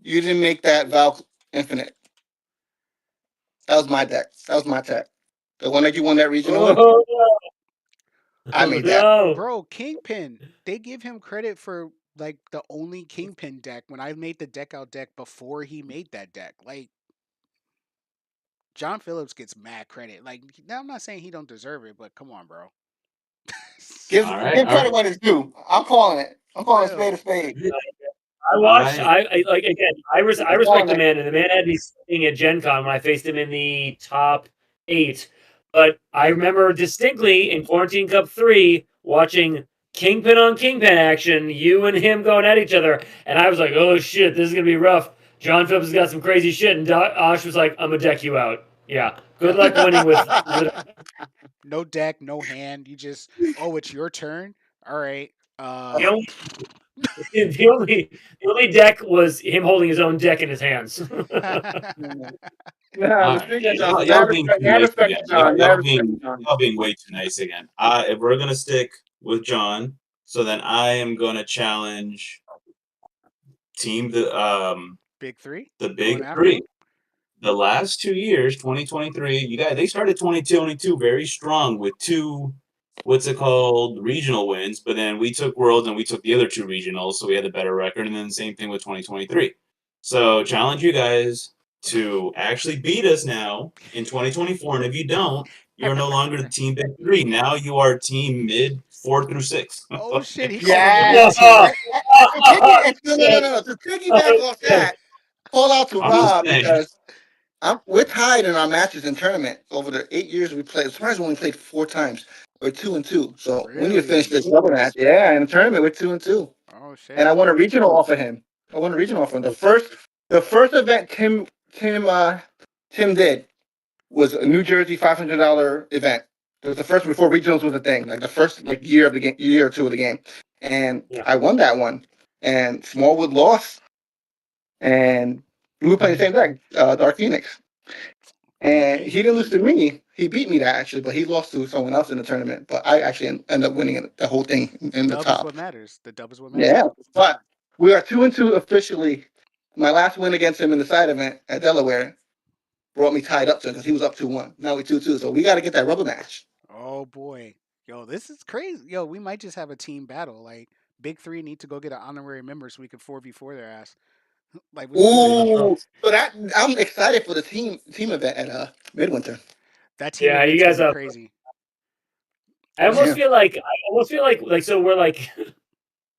you didn't make that Valk Infinite. That was my deck. That was my tech. The one that you won that regional with. Oh, I made that. no. Bro, Kingpin. They give him credit for like the only Kingpin deck when I made the deck out deck before he made that deck. Like John Phillips gets mad credit. Like now I'm not saying he don't deserve it, but come on, bro. Give credit when it's due. I'm calling it. I'm calling a spade. I watched. I like again. I respect the man, and the man had me sitting at Gen Con when I faced him in the top 8. But I remember distinctly in Quarantine Cup 3 watching kingpin on kingpin action. You and him going at each other, and I was like, "Oh shit, this is gonna be rough." John Phillips has got some crazy shit, and Osh was like, "I'm gonna deck you out." Yeah, good luck winning with. No deck, no hand. You just, oh, it's your turn. All right. The only, the only deck was him holding his own deck in his hands. Nah, respect to John. Y'all being too Mad nice respect again. to John. Mad Y'all respect to John. being way too nice again. If we're gonna stick with John, so then I am gonna challenge team Big three. the You big going after three. him? The last 2 years, 2023, you guys they started 2022 very strong with 2 what's it called regional wins, but then we took Worlds and we took the other 2 regionals, so we had a better record, and then the same thing with 2023. So challenge you guys to actually beat us now in 2024, and if you don't, you're no longer the team big 3. Now you are team mid 4 through 6. Oh shit, he called him a Yeah. mid tier. No. To piggyback off that, call out to I'm just Rob saying. because we're tied in our matches in tournament over the 8 years we played. Surprised we only played 4 times. We're 2-2. So we need to finish Really? this double match. Yeah, in the tournament we're 2-2. Oh shit. And I won a regional off of him. The first event Tim did was a New Jersey $500 event. It was the first before regionals was a thing, like the first year of the game, year or two of the game, and I won that one. And Smallwood lost, and we were playing the same deck, Dark Phoenix, and he didn't lose to me. He beat me that actually, but he lost to someone else in the tournament. But I actually ended up winning the whole thing in the Dub is top. what matters. The dub is what matters. Yeah, but we are 2-2 officially. My last win against him in the side event at Delaware brought me tied up to him because he was up 2-1. Now we 2-2, so we got to get that rubber match. Oh boy. Yo, this is crazy. Yo, we might just have a team battle. Like Big Three need to go get an honorary member so we can 4v4 their ass. Like what's good? Ooh, so that I'm excited for the team event at Midwinter. That team Yeah, you event's guys gonna are. be crazy. I almost feel like so we're like.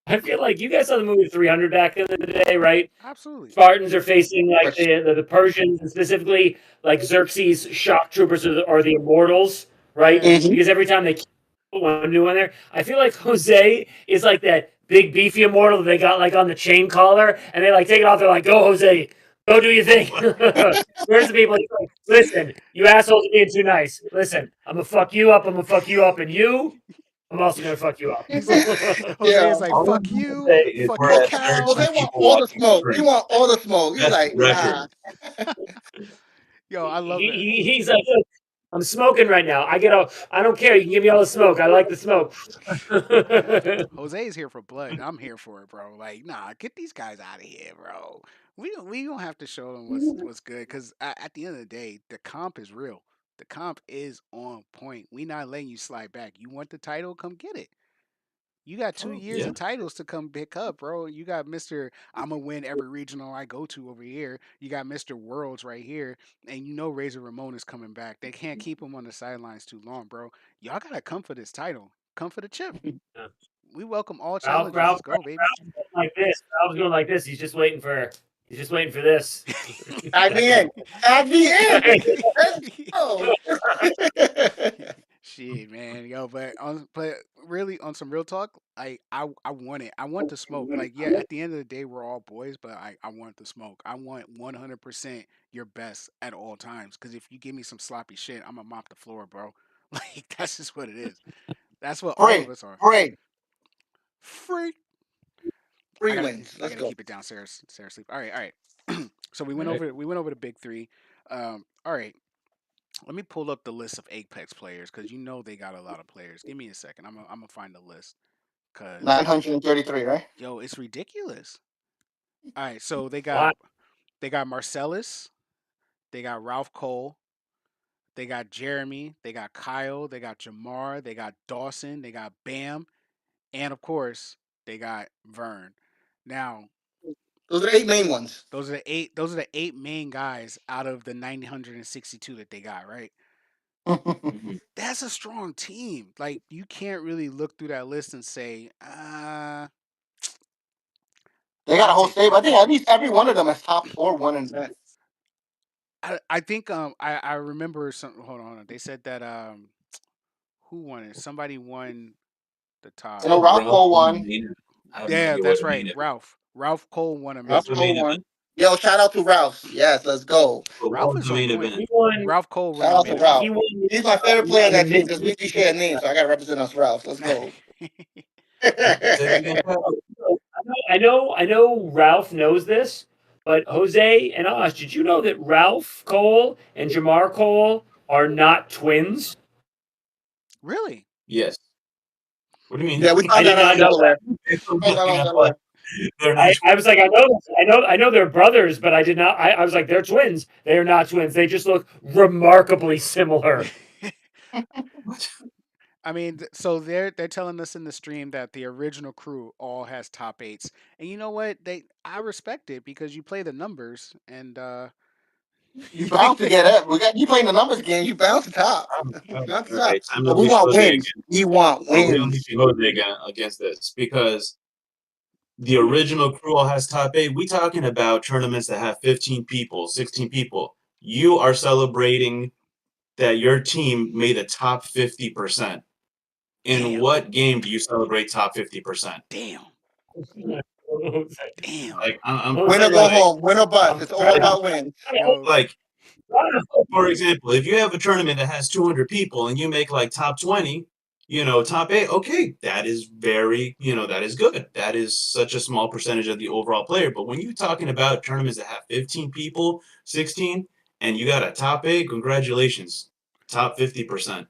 I feel like you guys saw the movie 300 back in the day, right? Absolutely. Spartans are facing like the Persians, and specifically like Xerxes' shock troopers are the immortals, right? Yeah. Because every time they put one new one there, I feel like Jose is like that big beefy immortal that they got like on the chain collar, and they like take it off. They're like, "Go, Jose, go do your thing." Where's the people? Like, listen, you assholes are being too nice. Listen, I'm gonna fuck you up. I'm gonna fuck you up, and you. I'm also gonna fuck you up. Jose is like, All fuck I'm gonna you, say is fuck we're your at cow. church Well, they and want people all the walking smoke. straight. He want all the smoke. He's That's like, the record. nah. Yo, I love it. He's like, I'm smoking right now. I don't care. You can give me all the smoke. I like the smoke. Jose is here for blood. I'm here for it, bro. Like, nah, get these guys out of here, bro. We don't have to show them what's good because at the end of the day, the comp is real. The comp is on point. We not letting you slide back. You want the title? Come get it. You got 2 years Yeah. of titles to come pick up, bro. You got Mr. I'm gonna win every regional I go to over here. You got Mr. Worlds right here, and you know Razor Ramon is coming back. They can't keep him on the sidelines too long, bro. Y'all gotta come for this title. Come for the chip. We welcome all challenges. Let's go, baby. Like this. Ralph's going like this. He's just waiting for this. At the end. At the end. Let's go. Shit, man, yo, but really on some real talk, I want it. I want the smoke. Like, yeah, at the end of the day, we're all boys, but I want the smoke. I want 100% your best at all times. Because if you give me some sloppy shit, I'm gonna mop the floor, bro. Like that's just what it is. That's what all of us are. Free Free. I gotta wins. I Let's gotta go. keep it downstairs. Sarah sleep. All right. So we went over the big three. All right. Let me pull up the list of Apex players because you know they got a lot of players. Give me a second. I'm gonna find the list. Cause 933, right? yo, it's ridiculous. All right, so they Wow. got Marcellus, they got Ralph Cole, they got Jeremy, they got Kyle, they got Jamar, they got Dawson, they got Bam, and of course they got Vern. Now Those are the 8 main ones. those are the eight. Those are the 8 main guys out of the 962 that they got. Right. Mhm. That's a strong team. Like you can't really look through that list and say, They got a I'll whole take stable. I them. think at least every one of them is top 4 one in event. I think I remember some. Hold on. They said that who won it? Somebody won The top. You know, Ralph Cole won the won. main event. I have no Yeah, idea that's what a right. main event. Ralph Cole won a Ralph the major. main Cole won. event? Yo, shout out to Ralph. Yes, let's go. But Ralph what was is the on main point. event? He won. Ralph Cole Shout won out the to main Ralph. He won. He's my favorite player in that team because we He do share a name, so I gotta represent us, Ralph. Let's go. Say it again, Kyle. I know Ralph knows this, but Jose and Ash, did you know that Ralph Cole and Jamar Cole are not twins? Really? Yes. What do you mean? Yeah, we I found did that out not know yesterday. It's We found that out yesterday. They're not I was like, I know they're brothers, but I did not. I was like, they're twins. They are not twins. They just look remarkably similar. What? I mean, so they're telling us in the stream that the original crew all has top 8s, and you know what? I respect it because you play the numbers, and You bound to get up. You playing the numbers game. You bound to top. All Bound to top. right, time to But we unleash want Jose wins. again. We want We're wins. unleashing Jose again against this because the original crew all has top 8. We talking about tournaments that have 15 people, 16 people. You are celebrating that your team made the top 50%. In Damn. what game do you celebrate top 50%? damn, damn. Like I'm Win Win or like, go home. Win or bust. It's all about wins. Yo, like for example, if you have a tournament that has 200 people and you make like top 20, top 8, okay, that is very, that is good. That is such a small percentage of the overall player. But when you're talking about tournaments that have 15 people, 16, and you got a top 8, congratulations, top 50%.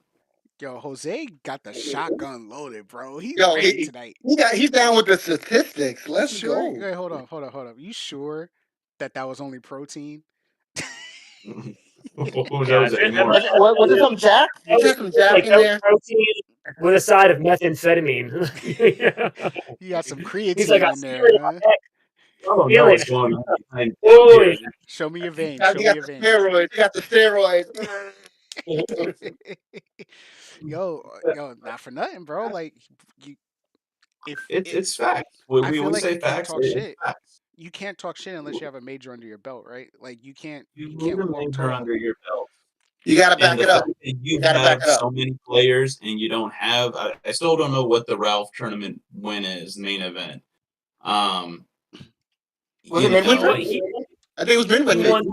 yo, Jose got the shotgun loaded, bro. He's Yo, ready tonight. he's down with the statistics. You Let's sure? go. Wait, hold up. You sure that was only protein? Who Yeah, knows anymore? Was it some Jack? Was there some Jack like in there? protein with a side of methamphetamine. You got some He's creatine like, I in see there, it. huh? I don't Feel know what's it. going on behind Holy here. Show me your veins. You Show me got your the veins. steroids. You got the steroids. yo, not for nothing, bro. Like you, It's facts. When I we feel like say you can't facts, talk it's shit. facts. You can't talk shit unless you have a major under your belt, right? Like you can't You walk need a major tall. under your belt. You gotta back And the it up. fact that you gotta back have it up. so many players and you don't have, I still don't know what the Ralph tournament win is, main event. Was it Midwinter? I think it was He Midwinter. won.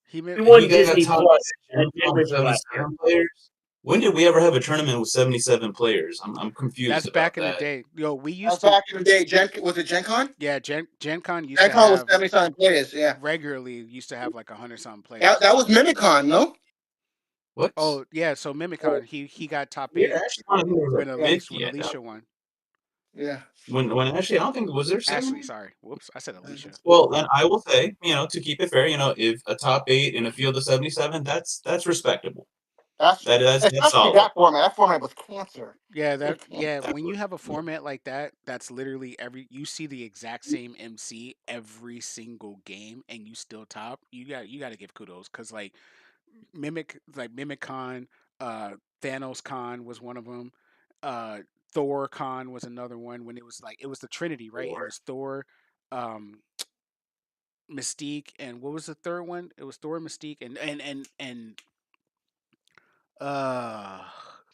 He He won You got Disney top Plus and Midwinter last year. 77 players. When did we ever have a tournament with 77 players? I'm confused. That's about back in that. the day. Yo, we That used was to. back in the day. Was it Gen Con? Yeah, Gen Con used Gen to Con was have 77 players. Yeah. regularly used to have like 100-something players. That was Mimicon, no? What? Oh yeah, so Mimicon he got top Yeah, 8 actually, I don't think it was when like Elise 50 when yet. Alicia won. Yeah. When actually, I don't think was there seven? Ashley, sorry. Whoops, I said Alicia. Well, then I will say, to keep it fair, if a top 8 in a field of 77, that's respectable. That's solid. That format. That format was cancer. Yeah, when you have a format like that, that's literally you see the exact same MC every single game and you still top. You got to give kudos cuz like Mimicon, Thanos Con was one of them. Thor Con was another one when it was the Trinity, right? It was Thor, Mystique, and what was the third one? It was Thor, Mystique, and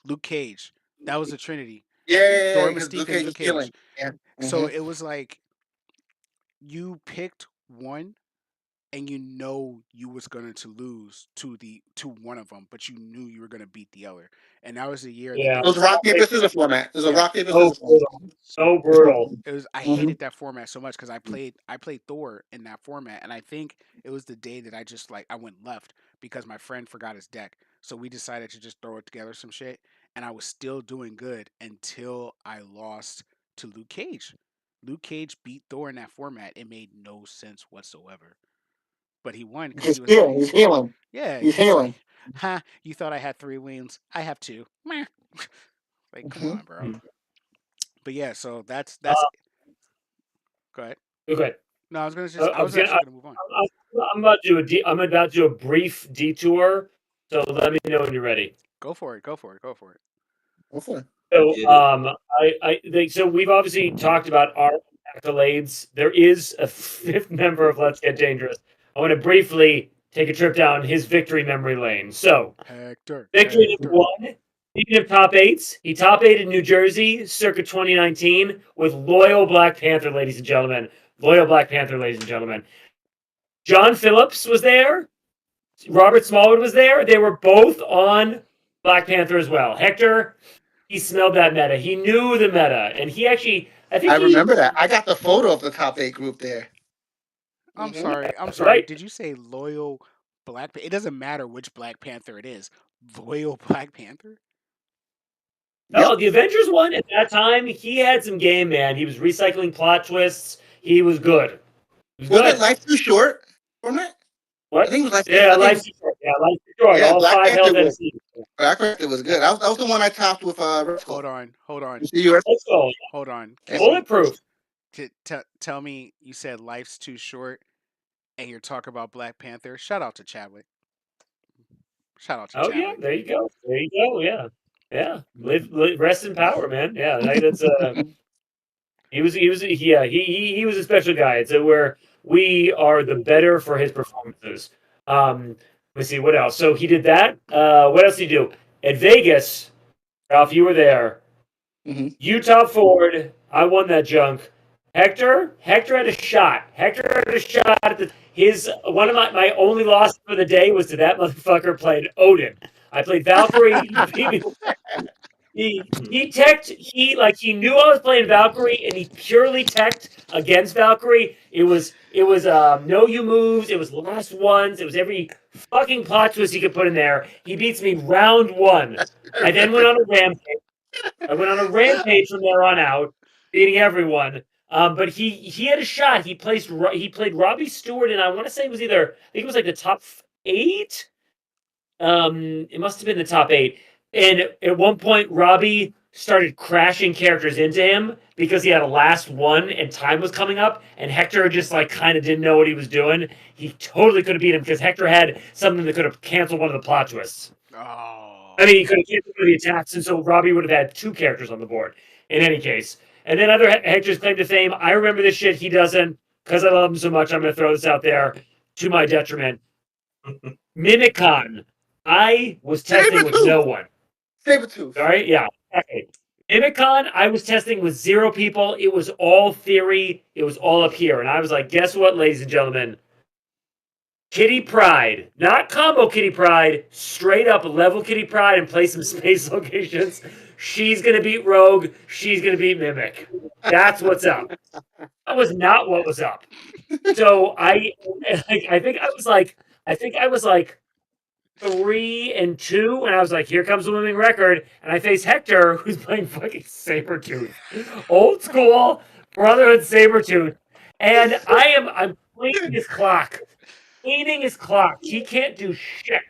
Luke Cage. That was the Trinity. Yeah, Thor, because Mystique, Luke and Cage Luke was Cage. killing. Yeah. So Mhm. it was like you picked one and you was going to lose to one of them, but you knew you were going to beat the other. And that was the year Yeah. It was rock paper scissors format. It was a Yeah. rock paper So scissors format. brutal. So brutal. It was. I Mhm. hated that format so much because I played Thor in that format, and I think it was the day that I just I went left because my friend forgot his deck, so we decided to just throw it together some shit, and I was still doing good until I lost to Luke Cage. Luke Cage beat Thor in that format. It made no sense whatsoever, but he won because He's he was healing. He's healing. yeah, He's he's healing. ha, you thought I had 3 wins? I have 2. Meh. Like, come Mhm. on, bro. But yeah, so that's Uh, go ahead. Okay. No, I was gonna I I was actually gonna move on. I'm about to do I'm about to do a brief detour. So let me know when you're ready. Go for it. Go for it. Go for it. Go for it. So so we've obviously talked about our accolades. There is a fifth member of Let's Get Dangerous. I want to briefly take a trip down his victory memory lane. So Hector. victory Hector. number 1 Speaking of top eights, he top eight in New Jersey circa 2019 with loyal Black Panther, ladies and gentlemen. Loyal Black Panther, ladies and gentlemen. John Phillips was there. Robert Smallwood was there. They were both on Black Panther as well. Hector, he smelled that meta. He knew the meta, and he actually, I remember that. I got the photo of the top 8 group there. I'm Mhm. sorry. I'm That's sorry. right. Did you say loyal Black? It doesn't matter which Black Panther it is. Loyal Black Panther. Oh, Yep. the Avengers one at that time, he had some game, man. He was recycling plot twists. He was good. He was Was it good. Life Too Short from it? I What? think it was Life Too Yeah, I think Life's Too Short. Yeah, Life's Too Short. yeah, All Black 5 Panther health was MCs. Black Panther was good. That was the one I topped with Red Skull. Hold on. Hold on. You see yours? Let's go. Hold on. Yeah. Can we Bulletproof. tell me you said life's too short and you're talking about Black Panther? Shout out to Chadwick. Shout out to Oh yeah, Chadwick. there you go. There you go. Yeah, yeah. Live rest in power, man. Yeah, that's he was he was a special guy. It's where we are the better for his performances. Let's see what else. So he did that. What else did he do at Vegas? Ralph, you were there. Mhm. Utah Ford. I won that junk. Hector had a shot. Hector had a shot at his one of my only loss for the day was to that motherfucker playing Odin. I played Valkyrie. He teched he knew I was playing Valkyrie and he purely teched against Valkyrie. It was no you moves, it was last ones, it was every fucking plot twist he could put in there. He beats me round 1. I then went on a rampage. I went on a rampage from there on out, beating everyone. But he had a shot. He played Robbie Stewart, and I want to say it was either I think it was like the top 8. It must have been the top 8. And at one point, Robbie started crashing characters into him because he had a last one and time was coming up, and Hector just like kind of didn't know what he was doing. He totally could have beat him because Hector had something that could have canceled one of the plot twists. Oh. I mean, he could have canceled one of the attacks, and so Robbie would have had 2 characters on the board in any case. And then other Hector's claim to fame. I remember this shit. He doesn't because I love him so much. I'm going to throw this out there to my detriment. Mimicon. I was testing with no one. Sabretooth. All right, yeah. Okay. Mimicon, I was testing with 0 people. It was all theory. It was all up here. And I was like, guess what, ladies and gentlemen? Kitty Pryde. Not combo Kitty Pryde. Straight up level Kitty Pryde and play some space locations. She's going to beat Rogue. She's going to beat Mimic. That's what's up. That was not what was up. So I think I was like 3-2, and I was like, here comes the winning record. And I face Hector, who's playing fucking Sabretooth. Old school Brotherhood Sabretooth. And I'm cleaning his clock. Cleaning his clock. He can't do shit.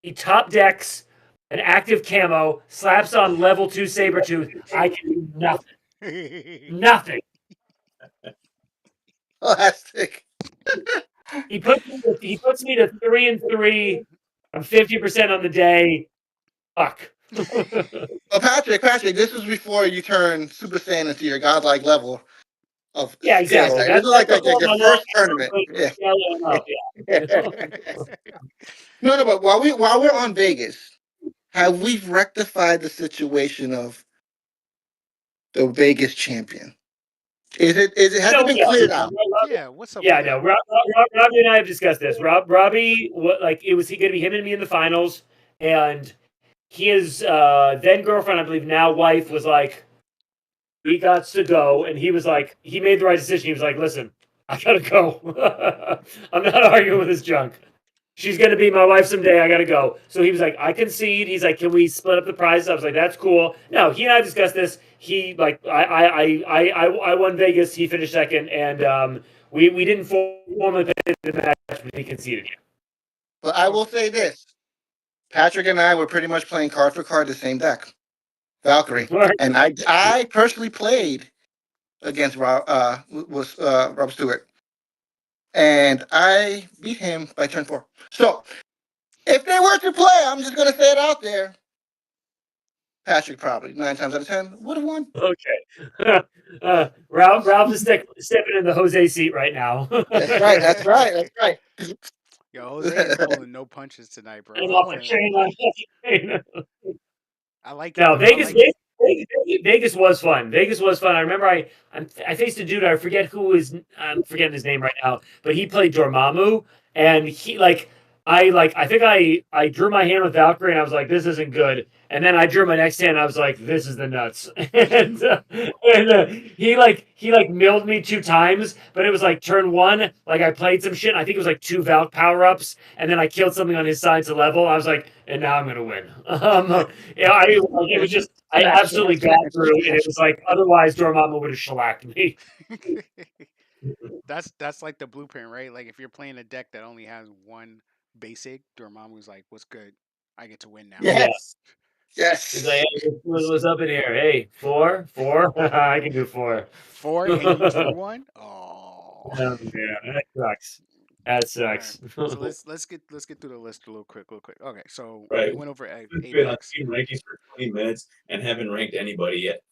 He top decks an active camo, slaps on level 2 Sabretooth. I can do nothing. Nothing. Plastic. He puts me to 3-3. I'm 50% on the day. Fuck. Well, Patrick, this was before you turned Super Saiyan into your godlike level of Yeah, exactly. This is like your before my first last tournament. tournament. Yeah. Yeah. No, but while we're on Vegas, have we rectified the situation of the Vegas champion? Has it been cleared out? Yeah, what's up? Yeah, with no. that? Robbie and I have discussed this. Robbie, it was going to be him and me in the finals, and his then girlfriend, I believe now wife, was like, he got to go, and he was like, he made the right decision. He was like, listen, I gotta go. I'm not arguing with this junk. She's gonna be my wife someday. I gotta go. So he was like, I concede. He's like, can we split up the prizes? I was like, that's cool. No, he and I discussed this. He like, I won Vegas. He finished second, and we didn't formally play the match, but he conceded. But I will say this: Patrick and I were pretty much playing card for card the same deck, Valkyrie, and I personally played against Rob Stewart, and I beat him by turn 4. So if they were to play, I'm just gonna say it out there. Patrick probably 9 times out of 10 would have won. Okay. Ralph is stepping in the Jose seat right now. That's right. Yo, Jose is pulling no punches tonight, bro. I'm off the chain. I like it. No, Though. I Vegas, like it. Vegas was fun. Vegas was fun. I remember I faced a dude. I forget who is. I'm forgetting his name right now, but he played Dormammu, and he I think I drew my hand with Valkyrie, and I was like, this isn't good. And then I drew my next hand, and I was like, this is the nuts. He milled me 2 times, but it was like turn one. Like I played some shit. I think it was like 2 Valk power ups, and then I killed something on his side to level. I was like, and now I'm gonna win. Yeah, it was just I absolutely got through, and it was like otherwise Dormammu would have shellacked me. That's like the blueprint, right? Like if you're playing a deck that only has one basic, Dormammu's like, "What's good? I get to win now." Yeah. Yes. He's like, hey, what's up in here? Hey, 4? I can do 4. 4 and you drew one. Oh. Yeah, that sucks. That All right. sucks. So let's get through the list real quick. Okay, so we Right. went over We've been on Apex. team rankings for 20 minutes and haven't ranked anybody yet.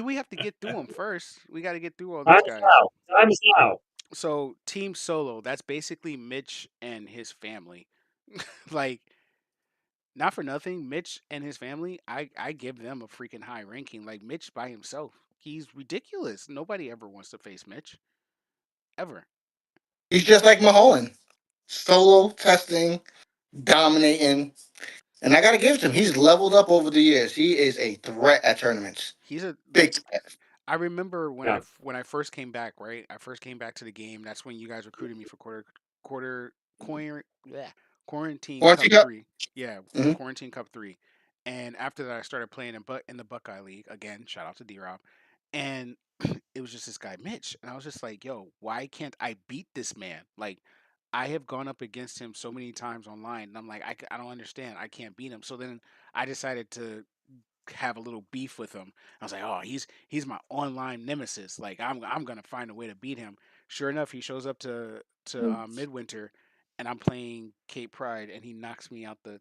We have to get through them first. We got to get through all these Time's guys. now. Time's now. So Team Solo, that's basically Mitch and his family. Like, not for nothing, Mitch and his family, I give them a freaking high ranking. Like Mitch by himself, he's ridiculous. Nobody ever wants to face Mitch, ever. He's just like Maholan. Solo testing, dominating. And I gotta give it to him. He's leveled up over the years. He is a threat at tournaments. He's a Big threat. I remember when Yeah. when I first came back, right? I first came back to the game. That's when you guys recruited me for quarantine Quarantine cup Cup? 3. Yeah, Mhm. quarantine cup 3. And after that, I started playing in the Buckeye League again. Shout out to D-Rob. And it was just this guy Mitch, and I was just like, "Yo, why can't I beat this man?" Like, I have gone up against him so many times online, and I'm like, I don't understand. I can't beat him. So then I decided to have a little beef with him. I was like, "Oh, he's my online nemesis. Like, I'm gonna find a way to beat him." Sure enough, he shows up to Midwinter, and I'm playing Cape Pride, and he knocks me out the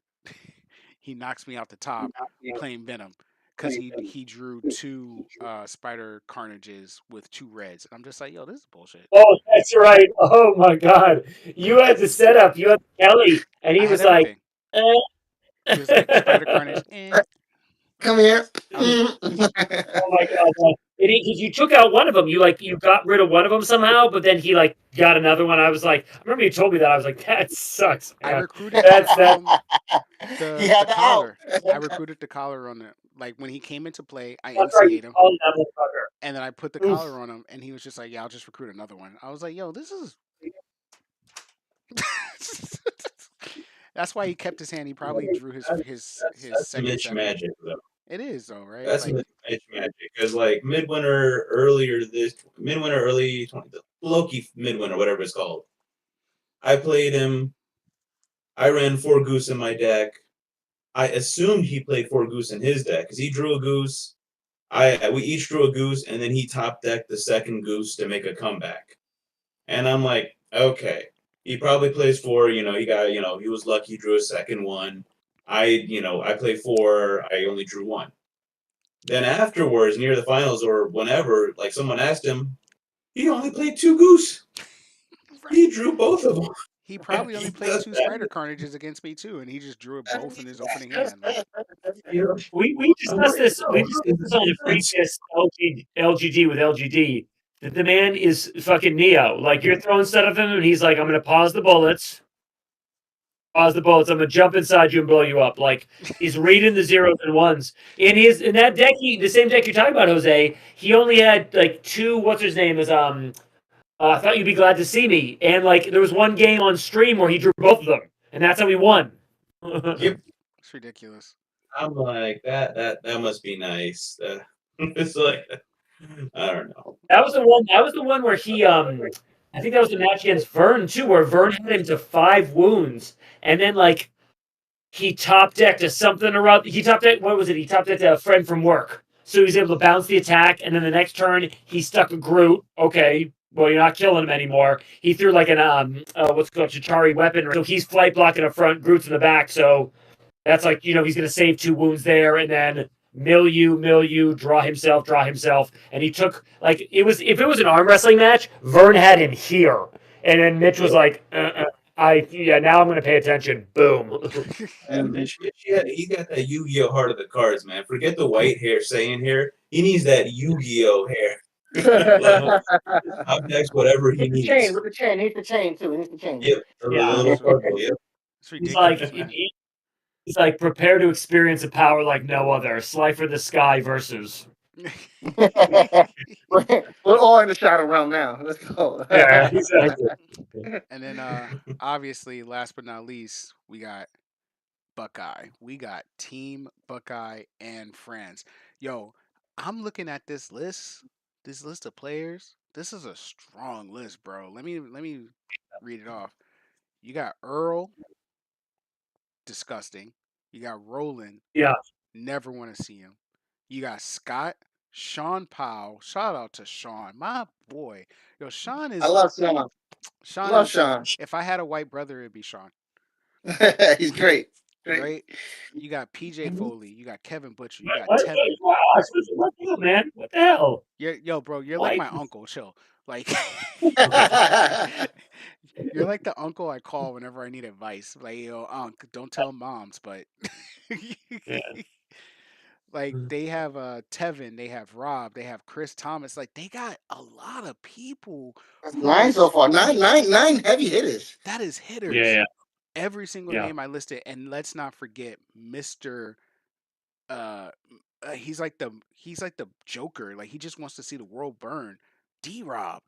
he knocks me out the top playing Venom because he drew 2 Spider Carnages with 2 reds. And I'm just like, "Yo, this is bullshit." Oh, that's right. Oh my God. You had the setup. You had Kelly, and I he had was like, everything. He was like, "Spider Carnage." Come here. I was oh my God. You took out one of them. You got rid of one of them somehow, but then he like got another one. I was like, I remember you told me that. I was like, that sucks. I Man. recruited That's that. he the had the out. collar. I recruited the collar on it. Like when he came into play, I That's right. You NCA'd him, called that motherfucker. and then I put the Oof. collar on him, and he was just like, "Yeah, I'll just recruit another one." I was like, "Yo, this is." That's why he kept his hand. He probably drew his That's second Mitch seven. magic, though. It is though, right? That's Like Mitch magic. Because like Midwinter early 20, Loki Midwinter, whatever it's called. I played him. I ran 4 goose in my deck. I assumed he played 4 goose in his deck because he drew a goose. We each drew a goose, and then he top decked the second goose to make a comeback. And I'm like, okay, he probably plays 4. He was lucky he drew a second one. I played 4. I only drew 1. Then afterwards, near the finals or whenever, like someone asked him, he only played 2 goose. He drew both of them. he probably only He played does 2 that. Spider Carnages against me too, and he just drew it both in his opening hand. Like, We discussed this. We discussed this on the previous LGD with LGD. That the man is fucking Neo. Like you're throwing stuff at him, and he's like, "I'm gonna pause the bullets. I'm gonna jump inside you and blow you up." Like he's reading the zeros and ones in that deck. The same deck you're talking about, Jose. He only had like 2. What's his name is I thought you'd be glad to see me. And like there was one game on stream where he drew both of them, and that's how he won. Yep. it's ridiculous. I'm like that must be nice. It's like I don't know. That was the one. That was the one where he. I think that was the match against Vern too, where Vern had him to 5 wounds, and then like he top decked a something around. He top decked what was it? He top decked a friend from work, so he was able to bounce the attack, and then the next turn he stuck a Groot. Okay, well you're not killing him anymore. He threw like an what's called Chitauri weapon, so he's flight blocking up front, Groot's in the back, so that's like he's gonna save 2 wounds there, and then. Milieu, draw himself, and he took like if it was an arm wrestling match, Vern had him here, and then Mitch was like, Now I'm gonna pay attention. Boom. And he got that Yu-Gi-Oh heart of the cards, man. Forget the white hair saying hair. He needs that Yu-Gi-Oh hair. I'll next whatever he With the chain, needs. with the chain. He needs the chain too. He needs the chain. Yep. The Yeah. little purple. Yep. It's He's like, ridiculous, man. he's like, prepare to experience a power like no other. Slifer the Sky versus. We're all in the shadow realm now. Let's go. Yeah, exactly. And then obviously, last but not least, we got Buckeye. We got Team Buckeye and friends. Yo, I'm looking at this list of players. This is a strong list, bro. Let me read it off. You got Earl, disgusting. You got Roland, Yeah. never want to see him. You got Scott, Sean Powell. Shout out to Sean, my boy. Yo, Sean is. I love Sean. Sean Love is. Sean. If I had a white brother, it'd be Sean. He's great. Great. Right? You got PJ Foley. You got Kevin Butcher. You got What? Tevin. What's the deal, man? What the hell? Yo, bro, you're like my Like- uncle. Chill. Like, you're like the uncle I call whenever I need advice. Like, yo, Unc, don't tell moms, but like they have Tevin, they have Rob, they have Chris Thomas. Like they got a lot of people. That's 9 so far. Nine heavy hitters. That is hitters. Yeah. Every single Yeah. name I listed, and let's not forget Mr. He's like the Joker. Like he just wants to see the world burn. D-Rob.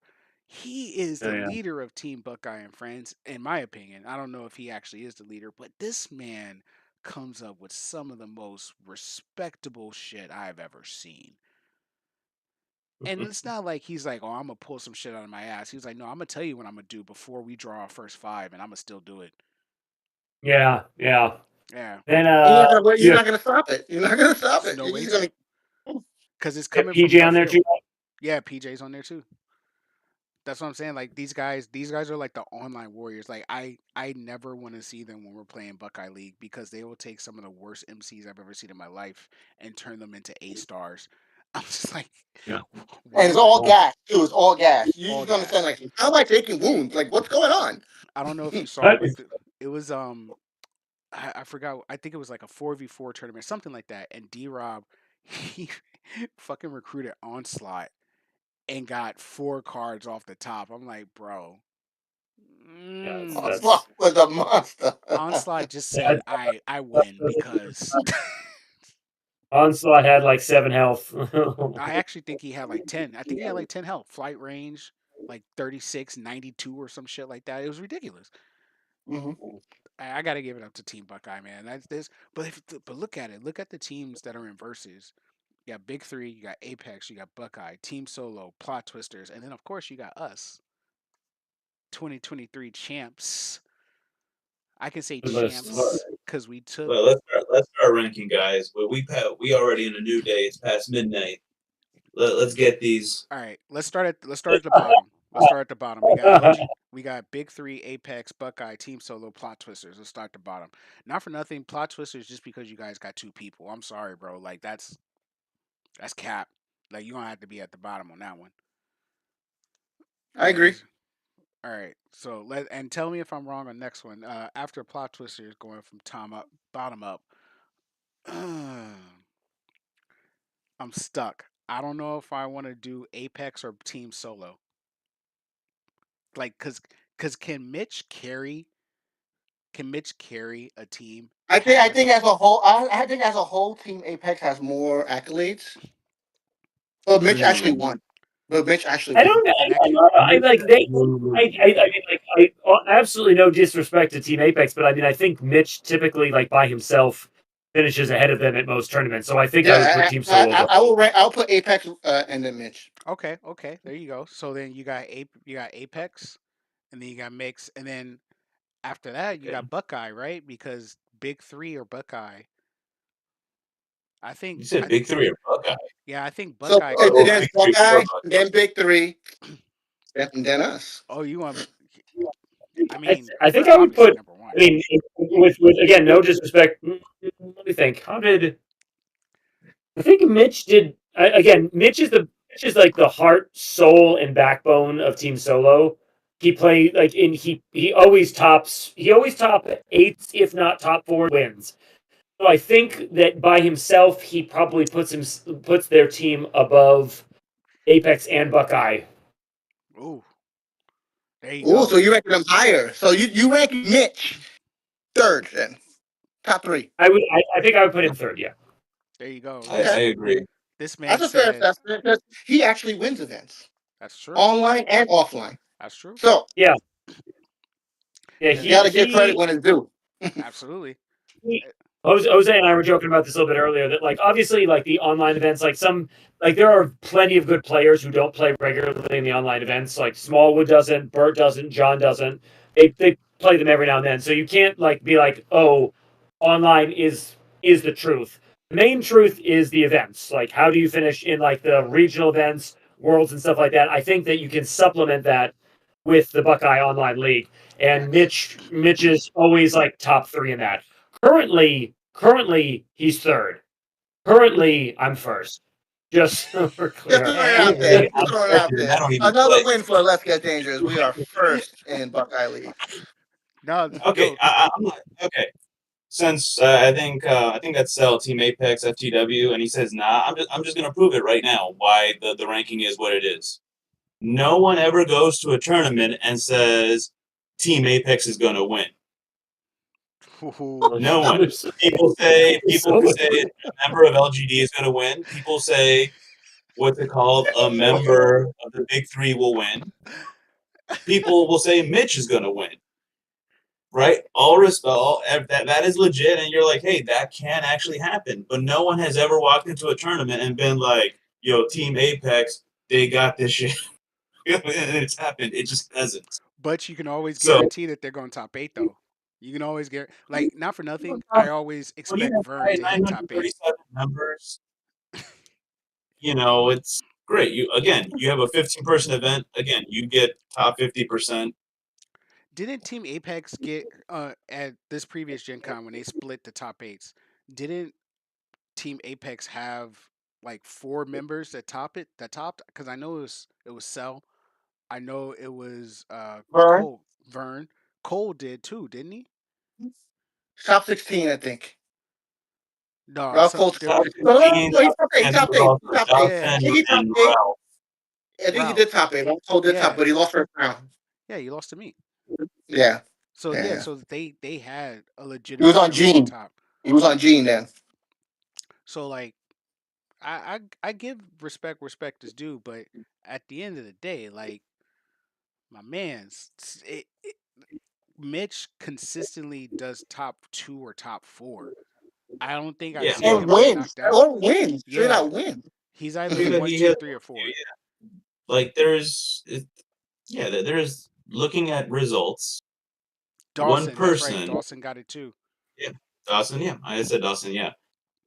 He is the Yeah. leader of Team Buckeye and Friends, in my opinion. I don't know if he actually is the leader, but this man comes up with some of the most respectable shit I've ever seen. And it's not like he's like, oh, I'm gonna pull some shit out of my ass. He's like, no, I'm gonna tell you what I'm gonna do before we draw our first 5, and I'm gonna still do it. Yeah. Yeah. Then You're not gonna stop it. You're not gonna stop it. No You're way just to. gonna. Because it's coming PJ from on there left too. field. Yeah, PJ's on there too. That's what I'm saying. Like these guys are like the online warriors. Like I never want to see them when we're playing Buckeye League because they will take some of the worst MCs I've ever seen in my life and turn them into A stars. I'm just like, Yeah. why And it's am I- all gas too. It's all gas. You All just understand, like, how am I taking wounds? Like, what's going on? I don't know if you saw That but is- it was I forgot. I think it was like a 4v4 tournament, something like that. And D-Rob, he fucking recruited Onslaught and got 4 cards off the top. I'm like, bro. that's- Onslaught was a monster. Onslaught just said, I win because Onslaught had like 7 health. I actually think he had like 10. I think he had like 10 health. Flight range, like 36, 92 or some shit like that. It was ridiculous. Mhm. I got to give it up to Team Buckeye, man. That's this. But look at it. Look at the teams that are in versus. You got Big 3, you got Apex, you got Buckeye, Team Solo, Plot Twisters, and then of course you got us. 2023 champs. I can say The list. champs because we took. Well, let's start ranking, guys. But we already in a new day. It's past midnight. Let's get these. All right, let's start at the bottom. Let's start at the bottom. We got Big 3, Apex, Buckeye, Team Solo, Plot Twisters. Let's start at the bottom. Not for nothing, Plot Twisters just because you guys got 2 people. I'm sorry, bro. Like that's cap. Like you don't have to be at the bottom on that one. I agree. All right, so and tell me if I'm wrong on next one. After Plot Twisters going from bottom up, I'm stuck. I don't know if I want to do Apex or Team Solo. Like, cause can Mitch carry a team? I think as a whole, I think as a whole, Team Apex has more accolades. But Mitch actually won. I don't. I like they. I mean, like, I absolutely no disrespect to Team Apex, but I mean, I think Mitch typically, like by himself, finishes ahead of them at most tournaments. So I think I would put Team Solo. I'll put Apex and then Mitch. Okay, there you go. So then you got Apex, and then you got Mix, and then after that you got Buckeye, right? Because Big 3 or Buckeye. I think You said Big 3 or Buckeye. Yeah, I think So Buckeye. then Buckeye, then Big 3, and then us. Oh, you want? I mean, I think I would obviously put. number 1. I mean, with again, no disrespect. Let me think. How did? I think Mitch did. Again, Mitch is like the heart, soul, and backbone of Team Solo. he play like in he always top 8, if not top 4 wins. So I think that by himself he probably puts their team above Apex and Buckeye. Ooh, there you Oh, go. so you ranking them higher. So you rank Mitch third then. Top 3. I think I would put him third. Yeah. There you go. I This agree. this man That's a fair said assessment because he actually wins events, that's true. online and offline. That's true. So Yeah. Yeah. you gotta give credit when it's due. Absolutely. Jose and I were joking about this a little bit earlier that like obviously like the online events like there are plenty of good players who don't play regularly in the online events. Like Smallwood doesn't, Bert doesn't, John doesn't. They play them every now and then. So you can't like be like, oh, online is the truth. The main truth is the events. Like how do you finish in like the regional events, worlds and stuff like that. I think that you can supplement that with the Buckeye Online League. And Mitch is always like top 3 in that. Currently, he's third. Currently, I'm first. Just so we're Just clear. throwing it out there. Hey, Just throwing it out I there. don't even Another play. win for Let's Get Dangerous. We are first in Buckeye League. No, Okay, no, I'm not, okay. Since I think that's Cell Team Apex FTW, and he says nah. I'm just gonna prove it right now. Why the ranking is what it is. No one ever goes to a tournament and says Team Apex is gonna win. ooh, No one. People say a member of LGD is gonna win. People say what's it called? A member of the Big 3 will win. People will say Mitch is gonna win. Right? All respect, that is legit, and you're like, hey, that can actually happen. But no one has ever walked into a tournament and been like, yo, Team Apex, they got this shit. And it's happened. It just hasn't. but you can always So guarantee that they're going top 8 though. You can always get like not for nothing. I always when you expect have Vern to hit top 8. 937 members, it's great. You have a 15-person event. Again, you get top 50%. Didn't Team Apex get at this previous Gen Con when they split the top 8s? Didn't Team Apex have like 4 members that top it? That topped because I know it was Cell. I know it was Vern, Vern. Cole did too, didn't he? top 16, I think. No, Ralph Colts. there No, was no, no, he's top 8. And Top there 8. was He's also top 8. Yeah. I Dustin think he top and 8. Ralph. I think he Ralph. did top 8. Ralph Cole did top, Yeah. but he lost first round. Yeah, you lost to me. Yeah. So Yeah. so they had a He legitimate was on chance to Gene. top. He was on Gene then. So like I give respect is due, but at the end of the day, like my man's Mitch consistently does top 2 or top 4. I don't think I've Yeah. seen And him get wins. knocked out. Or wins. Straight Yeah. out win. He's either He 1, has- 2, 3, or 4. Like there's looking at results. Dawson, One that's right. person. Dawson got it too. Dawson, yeah. I said Dawson, yeah.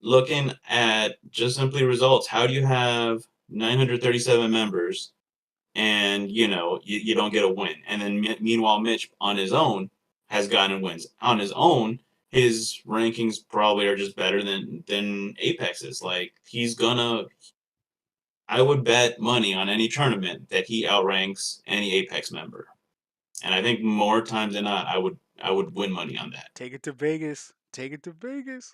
Looking at just simply results, how do you have 937 members and, you don't get a win? And then meanwhile, Mitch on his own has gotten wins. On his own, his rankings probably are just better than Apex's. Like, I would bet money on any tournament that he outranks any Apex member. And I think more times than not, I would win money on that. Take it to Vegas. Take it to Vegas.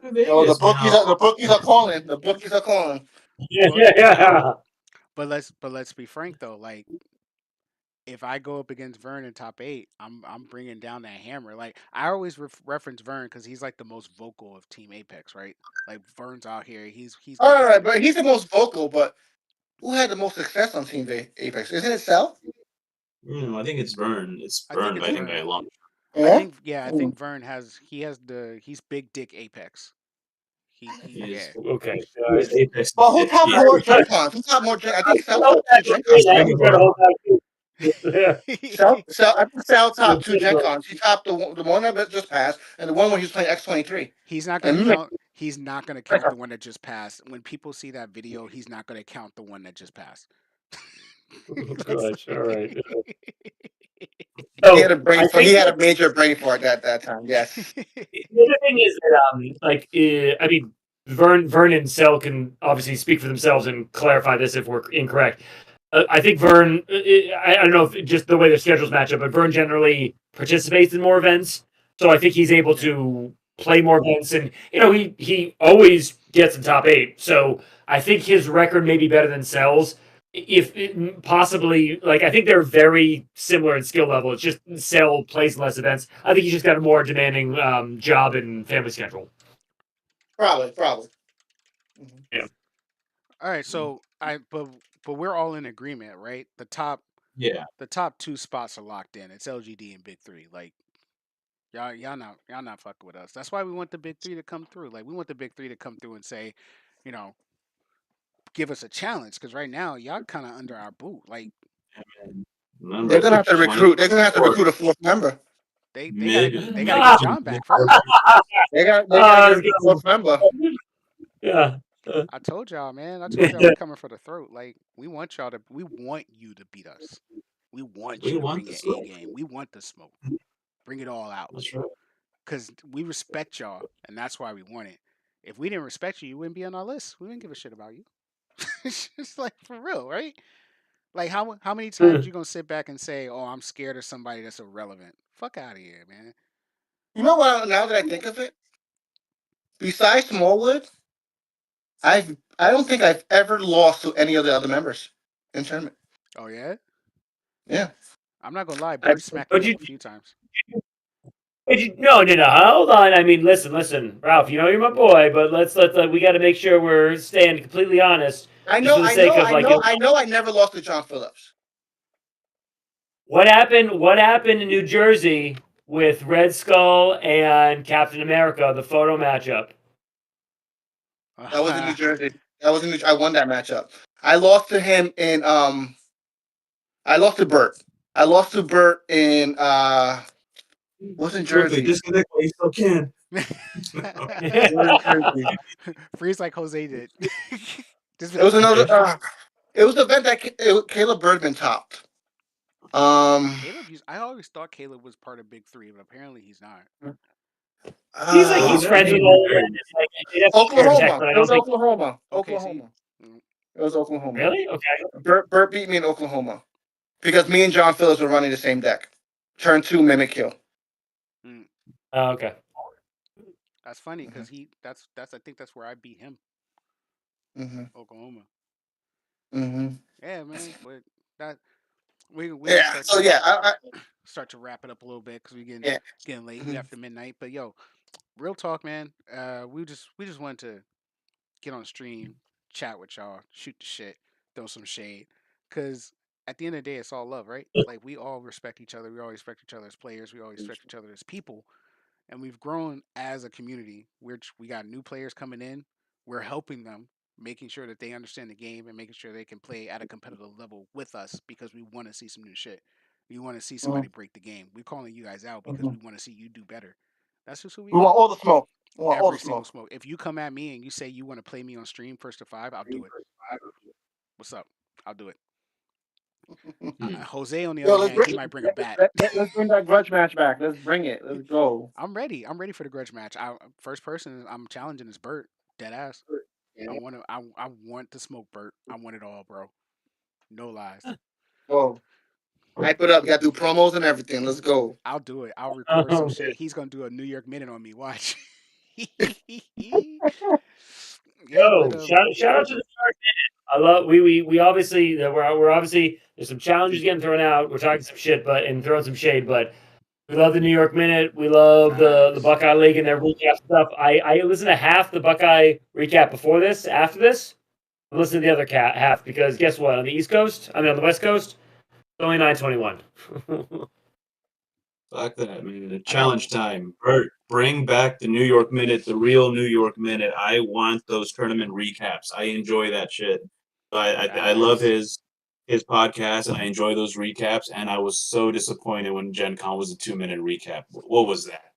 Oh, the bookies are calling. The bookies are calling. Yeah. But let's be frank though. Like if I go up against Vern in top 8, I'm bringing down that hammer. Like I always reference Vern because he's like the most vocal of Team Apex, right? Like Vern's out here. He's All got right, but he's the most vocal. But who had the most success on Team Apex? Isn't it Cell? I think it's Vern. It's I think Vern, it's but I think Vern. by a long. Yeah. I think Vern he's big dick Apex. He Yes. yeah. Okay. Apex. Well, who top Yeah. more Gen Cons? Who top more Gen? I think Cell top 2 Gen Cons. I I think Cell top 2 Gen Cons. He topped the one that just passed and the one where he was playing X23. He's not gonna And count. He's not gonna count the one that just passed. When people see that video, he's not gonna count the one that just passed. Gosh, all right. He had a brain. He had a major brain fart at that time. Yes. The other thing is that, I mean, Vern and Cell can obviously speak for themselves and clarify this if we're incorrect. I think Vern. I don't know if just the way the schedules match up, but Vern generally participates in more events, so I think he's able to play more events, and he always gets in top 8. So I think his record may be better than Cell's. If possibly, like I think they're very similar in skill level. It's just Cell plays less events. I think he's just got a more demanding job and family schedule. Probably. Yeah. All right, so but we're all in agreement, right? The top Yeah. 2 spots are locked in. It's LGD and Big 3. Like y'all not fucking with us. That's why we want the Big 3 to come through. Like we want the Big 3 to come through and say, you know, give us a challenge because right now y'all kind of under our boot. Like They're gonna have to recruit. They're gonna have to recruit a 4th member. they Mid- gotta get John back first. They gotta get a 4th member. Yeah. I told y'all, man. I told y'all we're coming for the throat. Like we want you to beat us. We want We you to want bring the your A smoke. game. We want the smoke. Bring it all out. That's right. Because we respect y'all, and that's why we want it. If we didn't respect you, you wouldn't be on our list. We wouldn't give a shit about you. It's just like for real, right? Like how many times you gonna sit back and say, "Oh, I'm scared of somebody that's irrelevant"? Fuck out of here, man. You know what? Now that I think of it, besides Smallwood, I don't think I've ever lost to any of the other members in tournament. Oh yeah. Yeah. I'm not gonna lie. Bert smacked but me you- up a few times. No. Hold on. I mean, listen, Ralph. You know you're my boy, but let's we got to make sure we're staying completely honest. I Just for the sake of, like, I know. I never lost to John Phillips. What happened? What happened in New Jersey with Red Skull and Captain America? The photo matchup. That was in New Jersey. I won that matchup. I lost to him in I lost to Bert. I lost to Bert in what's in Jersey? Disconnect while you still can. Freeze like Jose did. It was another. It was the event that Caleb Birdman topped. I always thought Caleb was part of Big 3, but apparently he's not. He's like he's friends with all of them. Like, they'd have to Oklahoma. check, but I It don't was think. Oklahoma. Okay, Oklahoma. It was Oklahoma. Really? Okay. Bert beat me in Oklahoma because me and John Phillips were running the same deck. Turn 2 Mimic Kill. Oh, okay. That's funny because that's I think that's where I beat him. Oklahoma. Yeah, man. But that we Yeah. So yeah, I start to wrap it up a little bit because we Yeah. getting late. We after midnight. But yo, real talk, man. We just wanted to get on stream, chat with y'all, shoot the shit, throw some shade, because at the end of the day, it's all love, right? Like we all respect each other. We all respect each other as players. We all respect each other as people, and we've grown as a community. We got new players coming in. We're helping them, making sure that they understand the game and making sure they can play at a competitive level with us because we want to see some new shit. We want to see somebody break the game. We're calling you guys out because we want to see you do better. That's just who we we want are. all the smoke. We want all Every the single smoke. smoke. If you come at me and you say you want to play me on stream first to 5, I'll do it. What's up? I'll do it. Jose, on the other hand, he might bring a bat. Let's bring that grudge match back. Let's bring it. Let's go. I'm ready. I'm ready for the grudge match. First person I'm challenging is Bert. Dead ass. I want to smoke Bert. I want it all, bro. No lies. Go. Hype it up. You gotta do promos and everything. Let's go. I'll do it. I'll record some shit. He's gonna do a New York Minute on me. Watch. Yo, shout out to the Dark Minute. I love we obviously we're obviously there's some challenges getting thrown out. We're talking some shit, and throwing some shade, but we love the New York Minute. We love the Buckeye League and their recap stuff. I listened to half the Buckeye recap before this. After this, I listened to the other half because guess what? On the East Coast, on the West Coast, it's only 9:21. Fuck that, man. Challenge time. Bert, bring back the New York Minute, the real New York Minute. I want those tournament recaps. I enjoy that shit. I love his podcast, and I enjoy those recaps. And I was so disappointed when Gen Con was a 2-minute recap. What was that?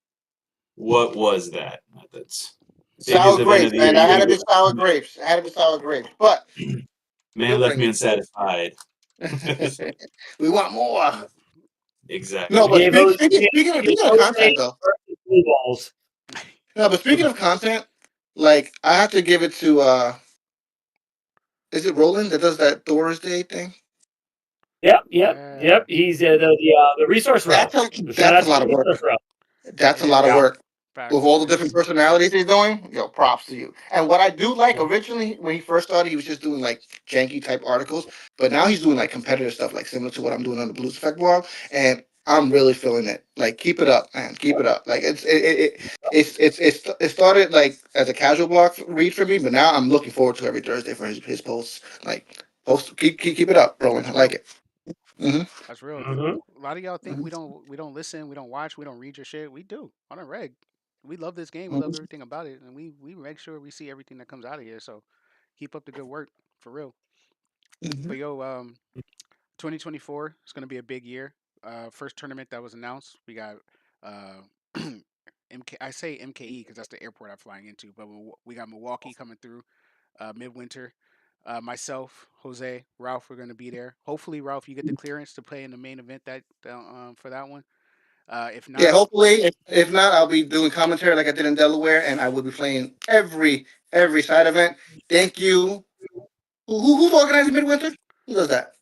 What was that? That's sour grapes, man. I had to be sour grapes. But man left me unsatisfied. We want more. Exactly. No, but speaking of content, though. No, but speaking of content, like I have to give it to is it Roland that does that Thursday thing? Yep. Yeah. He's the resource rep. That's a So shout that's out a to lot the of work. resource rep. That's a Yeah. lot of Yeah. work. With Facts. all the different personalities he's doing, yo, props to you. And what I do like originally when he first started, he was just doing like janky type articles, but now he's doing like competitive stuff, like similar to what I'm doing on the Blues Effect blog, and I'm really feeling it. Like, keep it up, man, keep it up. Like, it started like as a casual blog read for me, but now I'm looking forward to every Thursday for his posts. Like, keep it up, Roland. I That's like real. it. Hmm. That's real. Mhm. A lot of y'all think we don't listen, we don't watch, we don't read your shit. We do on a reg. We love this game. We love everything about it, and we make sure we see everything that comes out of here. So keep up the good work for real. Hmm. But yo, 2024 is gonna be a big year. First tournament that was announced, we got uh, MK. I say MKE because that's the airport I'm flying into. But we got Milwaukee coming through midwinter. Myself, Jose, Ralph, we're gonna be there. Hopefully, Ralph, you get the clearance to play in the main event that for that one. If Yeah, not, hopefully. If not, I'll be doing commentary like I did in Delaware, and I will be playing every side event. Thank you. Who's organizing Midwinter? Who does that?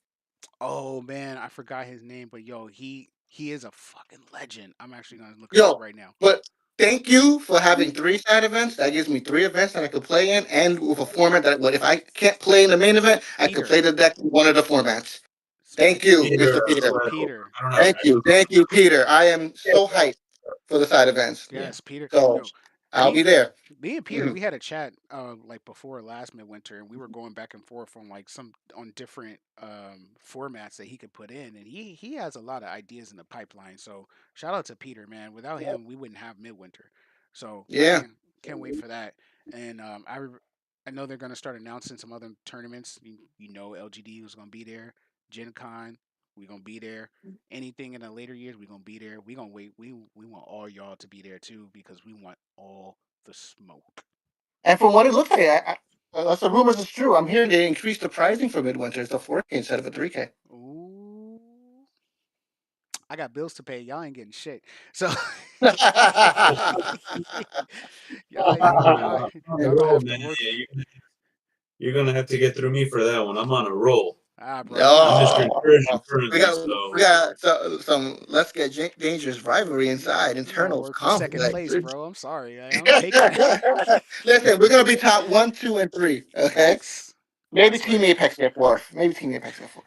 oh man, I forgot his name, but yo, he is a fucking legend. I'm actually gonna look it up Yo, right now. but thank you for having three side events. That gives me three events that I could play in, and with a format that, what if I can't play in the main event, I could Peter, play the deck in one of the formats. Thank It's you, Peter, Mr. Peter. Peter. I don't have. Thank you, Peter. I am so hyped for the side events. Yeah. Yes, Peter. So Yo, I'll be Pete. there. Me and Peter, Mhm. we had a chat like before last midwinter, and we were going back and forth on like some on different formats that he could put in, and he has a lot of ideas in the pipeline. So shout out to Peter, man. Without him, we wouldn't have midwinter. So I Yeah. can't wait for that. And I know they're gonna start announcing some other tournaments. You know, LGD was gonna be there, Gen Con. We gonna be there. Anything in the later years, we gonna be there. We gonna wait. We want all y'all to be there too because we want all the smoke. And from what it looks like, unless the rumors is true, I'm hearing they increased the pricing for Midwinter. It's a 4K instead of a 3K. Ooh, I got bills to pay. Y'all ain't getting shit. So y'all y'all y'all gonna Roll, have to man. work. Yeah, you're gonna have to get through me for that one. I'm on a roll. Bro, you I'm know. Mr. Oh, Incursion we currently, got so we got some Let's Get Dangerous rivalry inside You gonna internal work for second conflict. place, bro. I'm sorry. I don't take that. Listen, we're gonna be top 1, 2, and 3. Okay, Facts. maybe That's Team right. Apex get fourth. Maybe Team Apex get fourth.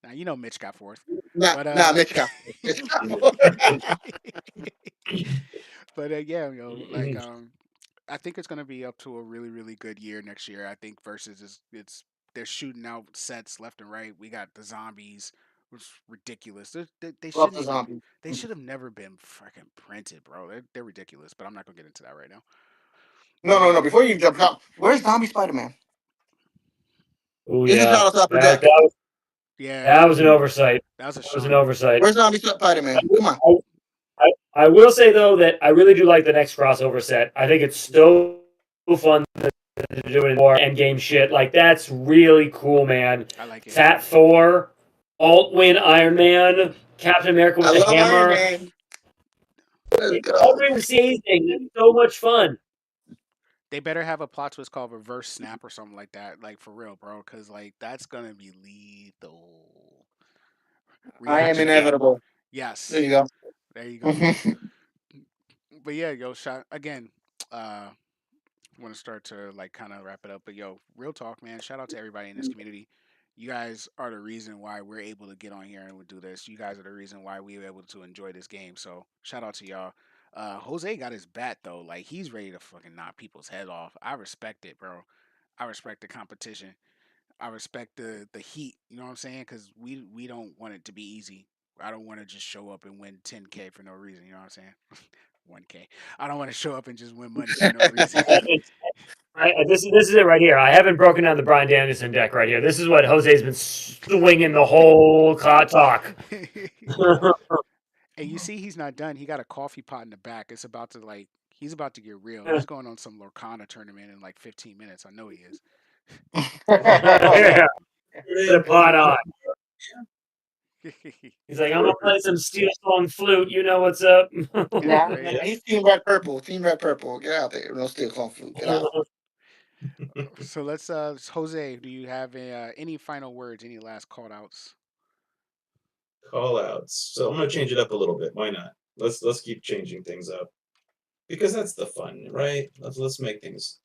Now you know Mitch got fourth, Nah, but nah, Mitch got fourth. Mitch got fourth. but yeah, like I think it's gonna be up to a really really good year next year. I think versus is it's they're shooting out sets left and right. We got the zombies, which is ridiculous. They Love shouldn't the even. zombie. They should have never been freaking printed, bro. They're ridiculous. But I'm not gonna get into that right now. No, But no, no. Before you jump out, where's Zombie Spider Man? Oh He just yeah, shot us up a that, deck. that was yeah, that was an oversight. that was a That was an shame. oversight. Where's Zombie Spider Man? Come on. I will say though that I really do like the next crossover set. I think it's so fun to do it more end game shit. Like that's really cool, man. I like it. Fat Thor, Altwin Iron Man, Captain America I with a love Iron hammer. Man. Let's All go. doing the same thing. It's so much fun. They better have a plot twist called Reverse Snap or something like that. Like for real, bro. Because like that's gonna be lethal. I am Reaction time. inevitable. There Yes. you go. There you go. But yeah, yo, shot again. Uh, want to start to like kind of wrap it up. But yo, real talk, man. Shout out to everybody in this community. You guys are the reason why we're able to get on here and we do this. You guys are the reason why we were able to enjoy this game. So shout out to y'all. Jose got his bat though. Like he's ready to fucking knock people's head off. I respect it, bro. I respect the competition. I respect the heat. You know what I'm saying? Because we don't want it to be easy. I don't want to just show up and win 10K for no reason. You know what I'm saying? 1K. I don't want to show up and just win money for no reason. This is it right here. I haven't broken down the Brian Danielson deck right here. This is what Jose's been swinging the whole talk. And you see, he's not done. He got a coffee pot in the back. It's about to like he's about to get real. He's going on some Lorcana tournament in like 15 minutes. I know he is. Yeah, put a pot on. Yeah, He's like, I'm gonna play some Steel Song Flute. You know what's up? Nah, right. he's Team Red Purple. Team Red Purple. Get out there. No Steel Clone Flute. Get out. So let's Jose, do you have any final words, any last call outs? call outs. So I'm gonna change it up a little bit. Why not? Let's keep changing things up because that's the fun, right? Let's make things.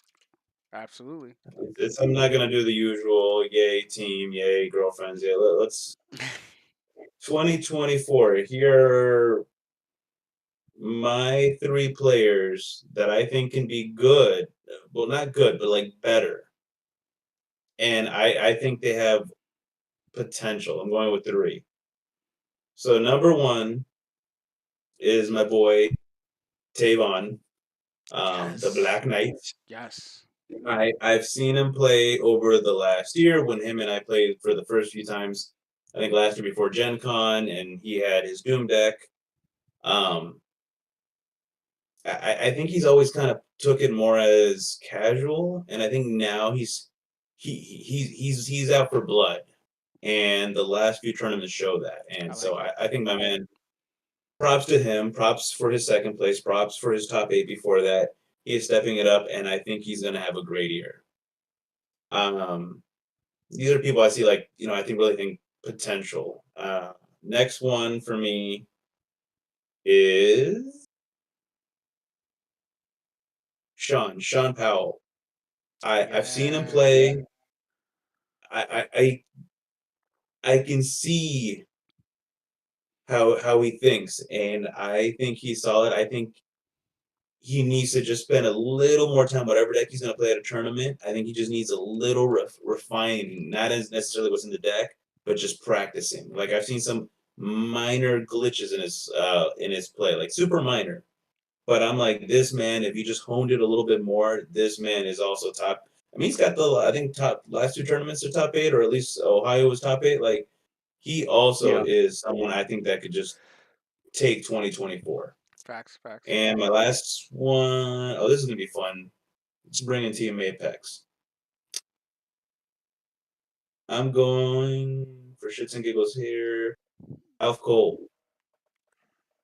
Absolutely. I'm not gonna do the usual yay team, yay girlfriends. Yeah, let's 2024. Here are my 3 players that I think can be good. Well, not good, but like better. And I think they have potential. I'm going with 3. So number 1 is my boy Tavon, the Yes. Black Knight. Yes. I've seen him play over the last year when him and I played for the first few times. I think last year before Gen Con, and he had his Doom deck. Um, I think he's always kind of took it more as casual, and I think now he's out for blood, and the last few tournaments show that. And I so like it. I think my man, props to him, props for his second place, props for his top 8 before that. He is stepping it up, and I think he's gonna have a great year. These are people I see like, I really think potential. Next one for me is Sean Powell. I've seen him Yeah. play. I can see how he thinks, and I think he's solid. I think he needs to just spend a little more time, whatever deck he's going to play at a tournament. I think he just needs a little refining, not as necessarily what's in the deck, but just practicing. Like I've seen some minor glitches in his play, like super minor. But I'm like, this man, if you just honed it a little bit more, this man is also top. I mean, he's got I think top last 2 tournaments are top 8, or at least Ohio was top 8. Like he also is someone I think that could just take 2024. Facts. Facts. And my last one, this is gonna be fun. Let's bring in Team Apex. I'm going for shits and giggles here. Alf Cole.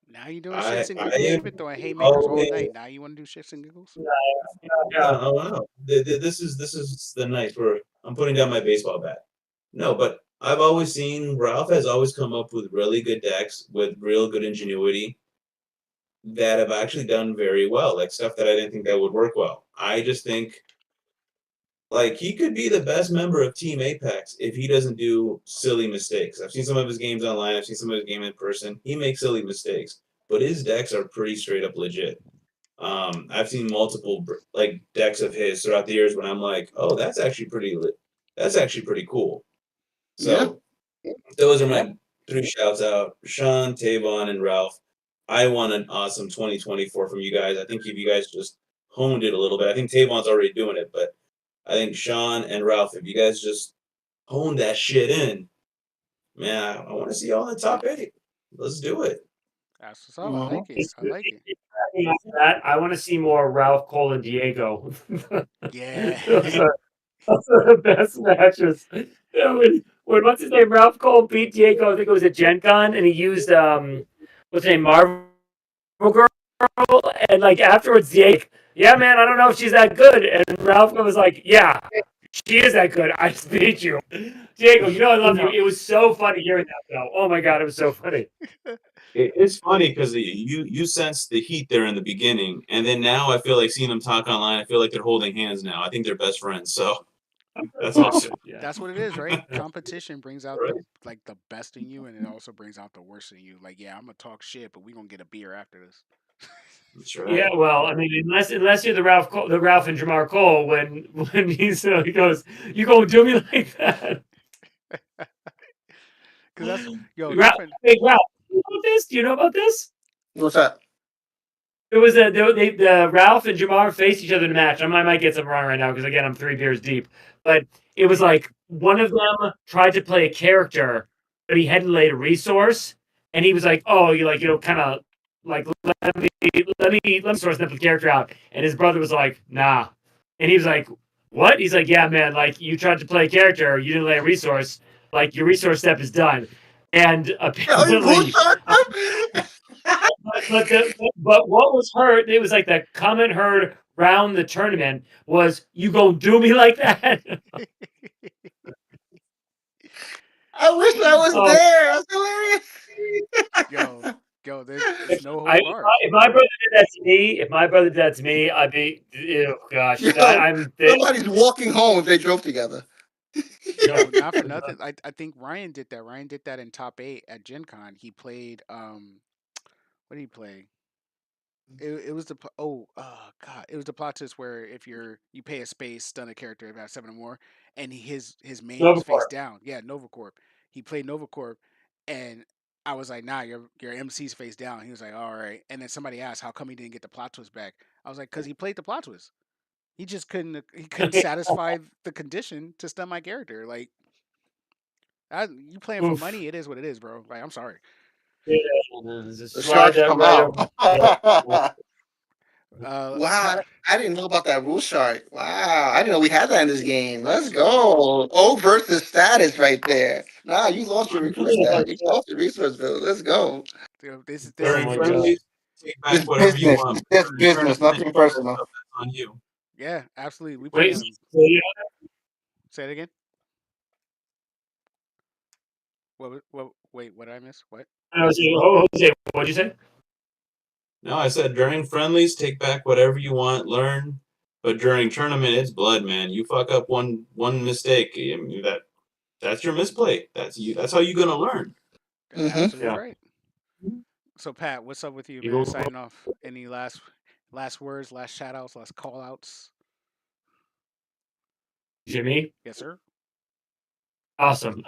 Now you doing I shits and I giggles? am You've been throwing haymakers all always night. Now you want to do shits and giggles? Yeah. oh no. This is the night where I'm putting down my baseball bat. No, but I've always seen Ralph has always come up with really good decks with real good ingenuity that have actually done very well, like stuff that I didn't think that would work well. I just think like he could be the best member of Team Apex if he doesn't do silly mistakes. I've seen some of his games online, I've seen some of his game in person. He makes silly mistakes, but his decks are pretty straight up legit. I've seen multiple like decks of his throughout the years when I'm like, oh, that's actually pretty lit. That's actually pretty cool. So those are my 3 shouts out: Sean, Tavon, and Ralph. I want an awesome 2024 from you guys. I think if you guys just honed it a little bit, I think Tavon's already doing it, but I think Sean and Ralph, if you guys just hone that shit in, man, I want to see y'all in the top 8. Let's do it. That's what's up. I like it. I like it. After that, I want to see more Ralph, Cole, and Diego. Yeah. those are the best matches. Yeah, when what's his name? Ralph Cole beat Diego, I think it was at Gen Con, and he used what's his name, Marvel Girl, and like afterwards, Diego, yeah, man, I don't know if she's that good, and Ralph was like, yeah, she is that good. I just beat you, Diego. You know I love you. It was so funny hearing that though. Oh my god, it was so funny. It's funny because you sense the heat there in the beginning, and then now I feel like seeing them talk online. I feel like they're holding hands now. I think they're best friends. So that's awesome. Yeah. That's what it is, right? Competition brings out the best in you, and it also brings out the worst in you. Like, yeah, I'm gonna talk shit, but we gonna get a beer after this. That's right. Yeah, well, I mean, unless you're the Ralph and Jamar Cole, when he goes, you gonna do me like that? Because that's Ralph, hey, Ralph, you know about this? Do you know about this? What's that? It was the Ralph and Jamar faced each other in a match. I might get some wrong right now because again I'm 3 beers deep, but it was like one of them tried to play a character, but he hadn't laid a resource, and he was like, "Oh, kind of like let me source the character out," and his brother was like, "Nah," and he was like, "What?" He's like, "Yeah, man, like you tried to play a character, you didn't lay a resource, like your resource step is done," and apparently. But what was heard, it was like the comment heard round the tournament was, you gonna do me like that? I wish I was there. That's hilarious. no hold bars. If my brother did that to me, I'd be, oh gosh, Yo, I'm. somebody's walking home if they drove together. Yo, not for nothing. I think Ryan did that. Ryan did that in top 8 at Gen Con. He played what did he play? It was the god, it was the plot twist where if you pay a space, stun a character about 7 or more, and his main was face Novacorp. down. Yeah, Novacorp. He played Novacorp, and I was like, nah, your MC's face down. He was like, all right. And then somebody asked, how come he didn't get the plot twist back? I was like, because he played the plot twist. He just couldn't satisfy the condition to stun my character. Like, you playing for Oof. money? It is what it is, bro. Like, I'm sorry. Yeah, The just slide sharks that come right out. over. Wow, I didn't know about that rule shark. Wow, I didn't know we had that in this game. Let's go. O versus status right there. Nah, you lost your recruit stat. You lost your resource bill. Let's go. This is During my friendlies, take This back whatever you business. want. This During business, tournaments, nothing personal. that's on you. yeah, absolutely. We Wait, playing. Say it again. Wait, what did I miss? What? Jose, what'd you say? No, I said during friendlies, take back whatever you want, learn. But during tournament, it's blood, man. You fuck up one mistake, I mean, that's your misplay. That's you. That's how you're gonna learn. Absolutely Yeah. right. So Pat, what's up with you, You man? go- Signing off. Any last words, last shout outs, last call outs? Jimmy. Yes, sir. Awesome.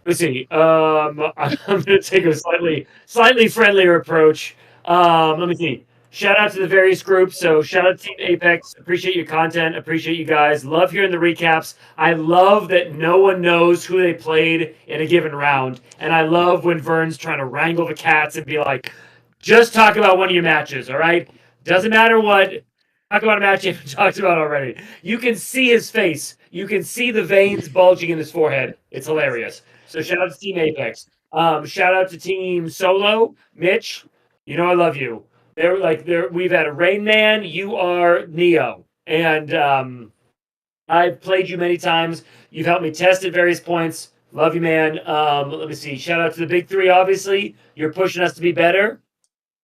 Let's see. I'm going to take a slightly friendlier approach. Let me see. Shout out to the various groups. So shout out to Team Apex. Appreciate your content. Appreciate you guys. Love hearing the recaps. I love that no one knows who they played in a given round, and I love when Vern's trying to wrangle the cats and be like, "Just talk about one of your matches, all right? Doesn't matter what. Talk about a match you haven't talked about already." You can see his face. You can see the veins bulging in his forehead. It's hilarious. So shout out to Team Apex. Shout out to Team Solo, Mitch. You know I love you. We've had a Rain Man. You are Neo, and I've played you many times. You've helped me test at various points. Love you, man. Let me see. Shout out to the big three. Obviously, you're pushing us to be better.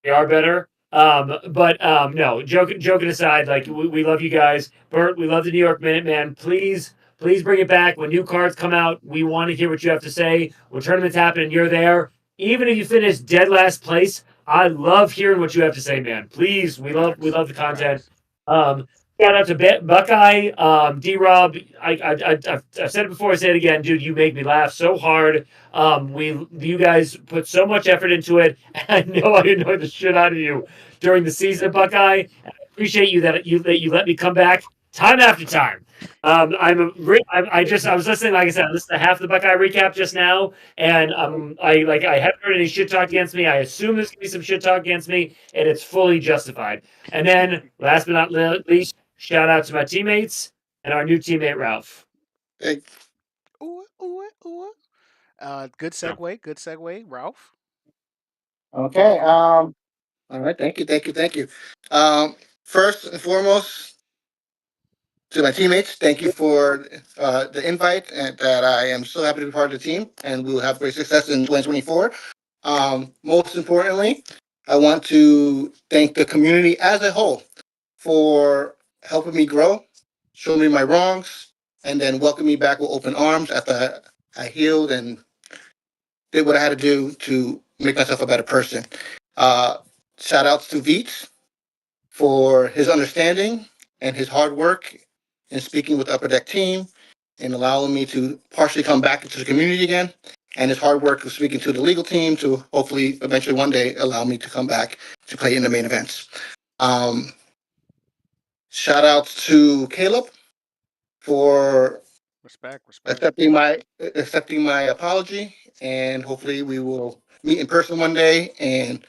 We are better. No, joking aside, like we love you guys. Bert, we love the New York Minute, man. Please bring it back. When new cards come out, we want to hear what you have to say. When tournaments happen and you're there, even if you finish dead last place, I love hearing what you have to say, man. Please, we love the content. Shout out to Buckeye, D Rob. I've said it before. I say it again, dude. You make me laugh so hard. You guys put so much effort into it. I know I annoyed the shit out of you during the season, Buckeye. I appreciate you that you let me come back time after time. I was listening. Like I said, I listened to half the Buckeye recap just now, and I haven't heard any shit talk against me. I assume there's gonna be some shit talk against me, and it's fully justified. And then, last but not least, shout out to my teammates and our new teammate Ralph. Hey, Ooh. Good segue. Good segue, Ralph. okay. All right. Thank you. First and foremost, to my teammates, thank you for the invite, and that I am so happy to be part of the team, and we will have great success in 2024. Most importantly, I want to thank the community as a whole for helping me grow, showing me my wrongs, and then welcome me back with open arms after I healed and did what I had to do to make myself a better person. Shout outs to Veets for his understanding and his hard work in speaking with the Upper Deck team and allowing me to partially come back into the community again, and his hard work of speaking to the legal team to hopefully eventually one day allow me to come back to play in the main events. Shout outs to Caleb for Respect. accepting my apology, and hopefully we will meet in person one day and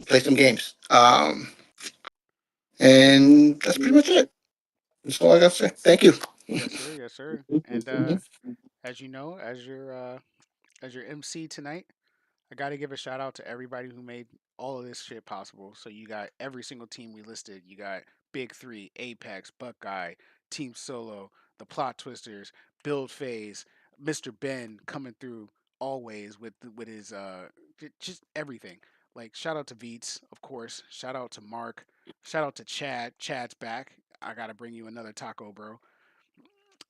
play some games. And that's pretty much it. That's all I got to say. Thank you. Yes, sir. And as you know, as your MC tonight, I got to give a shout out to everybody who made all of this shit possible. So you got every single team we listed. You got Big Three, Apex, Buckeye, Team Solo, the Plot Twisters, Build Phase, Mr. Ben coming through always with his just everything. like shout out to Veets, of course. Shout out to Mark. Shout out to Chad. Chad's back. I gotta bring you another taco, bro.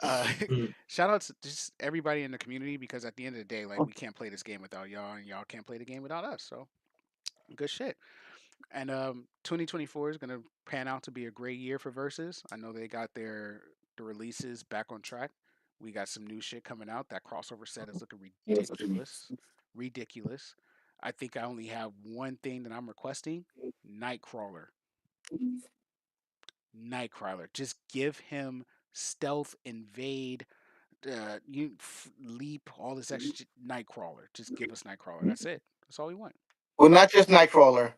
Uh, Mm. shout out to just everybody in the community because at the end of the day, like we can't play this game without y'all, and y'all can't play the game without us. So good shit. And 2024 is gonna pan out to be a great year for Versus. I know they got the releases back on track. We got some new shit coming out. That crossover set is looking ridiculous, ridiculous. I think I only have one thing that I'm requesting: Nightcrawler. Nightcrawler. Just give him stealth, invade, leap, all this extra Nightcrawler. Just give us Nightcrawler. That's it. That's all we want. Well, not just Nightcrawler,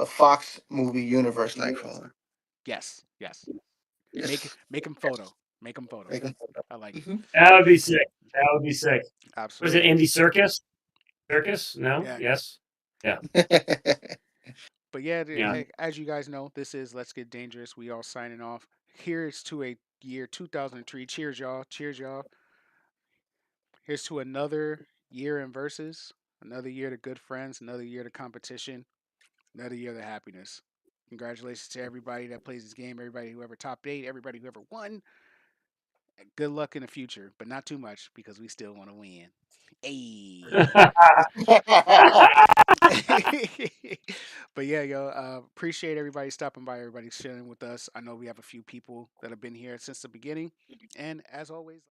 Fox movie universe Nightcrawler. Yes, yes. Yes. Make him photo. Make him photo. Make 'em- I like it. Mhm. That would be sick. That would be sick. Was Absolutely. it Andy Circus? Circus? No. Yeah. Yes. But yeah, Yeah. like, as you guys know, this is Let's Get Dangerous. We all signing off. Here's to a year 2003. Cheers, y'all. Cheers, y'all. Here's to another year in Versus. Another year to good friends. Another year to competition. Another year to happiness. Congratulations to everybody that plays this game. Everybody who ever top 8. Everybody who ever won. Good luck in the future, but not too much because we still want to win. Hey. But yeah, yo, appreciate everybody stopping by, everybody sharing with us. I know we have a few people that have been here since the beginning, and as always.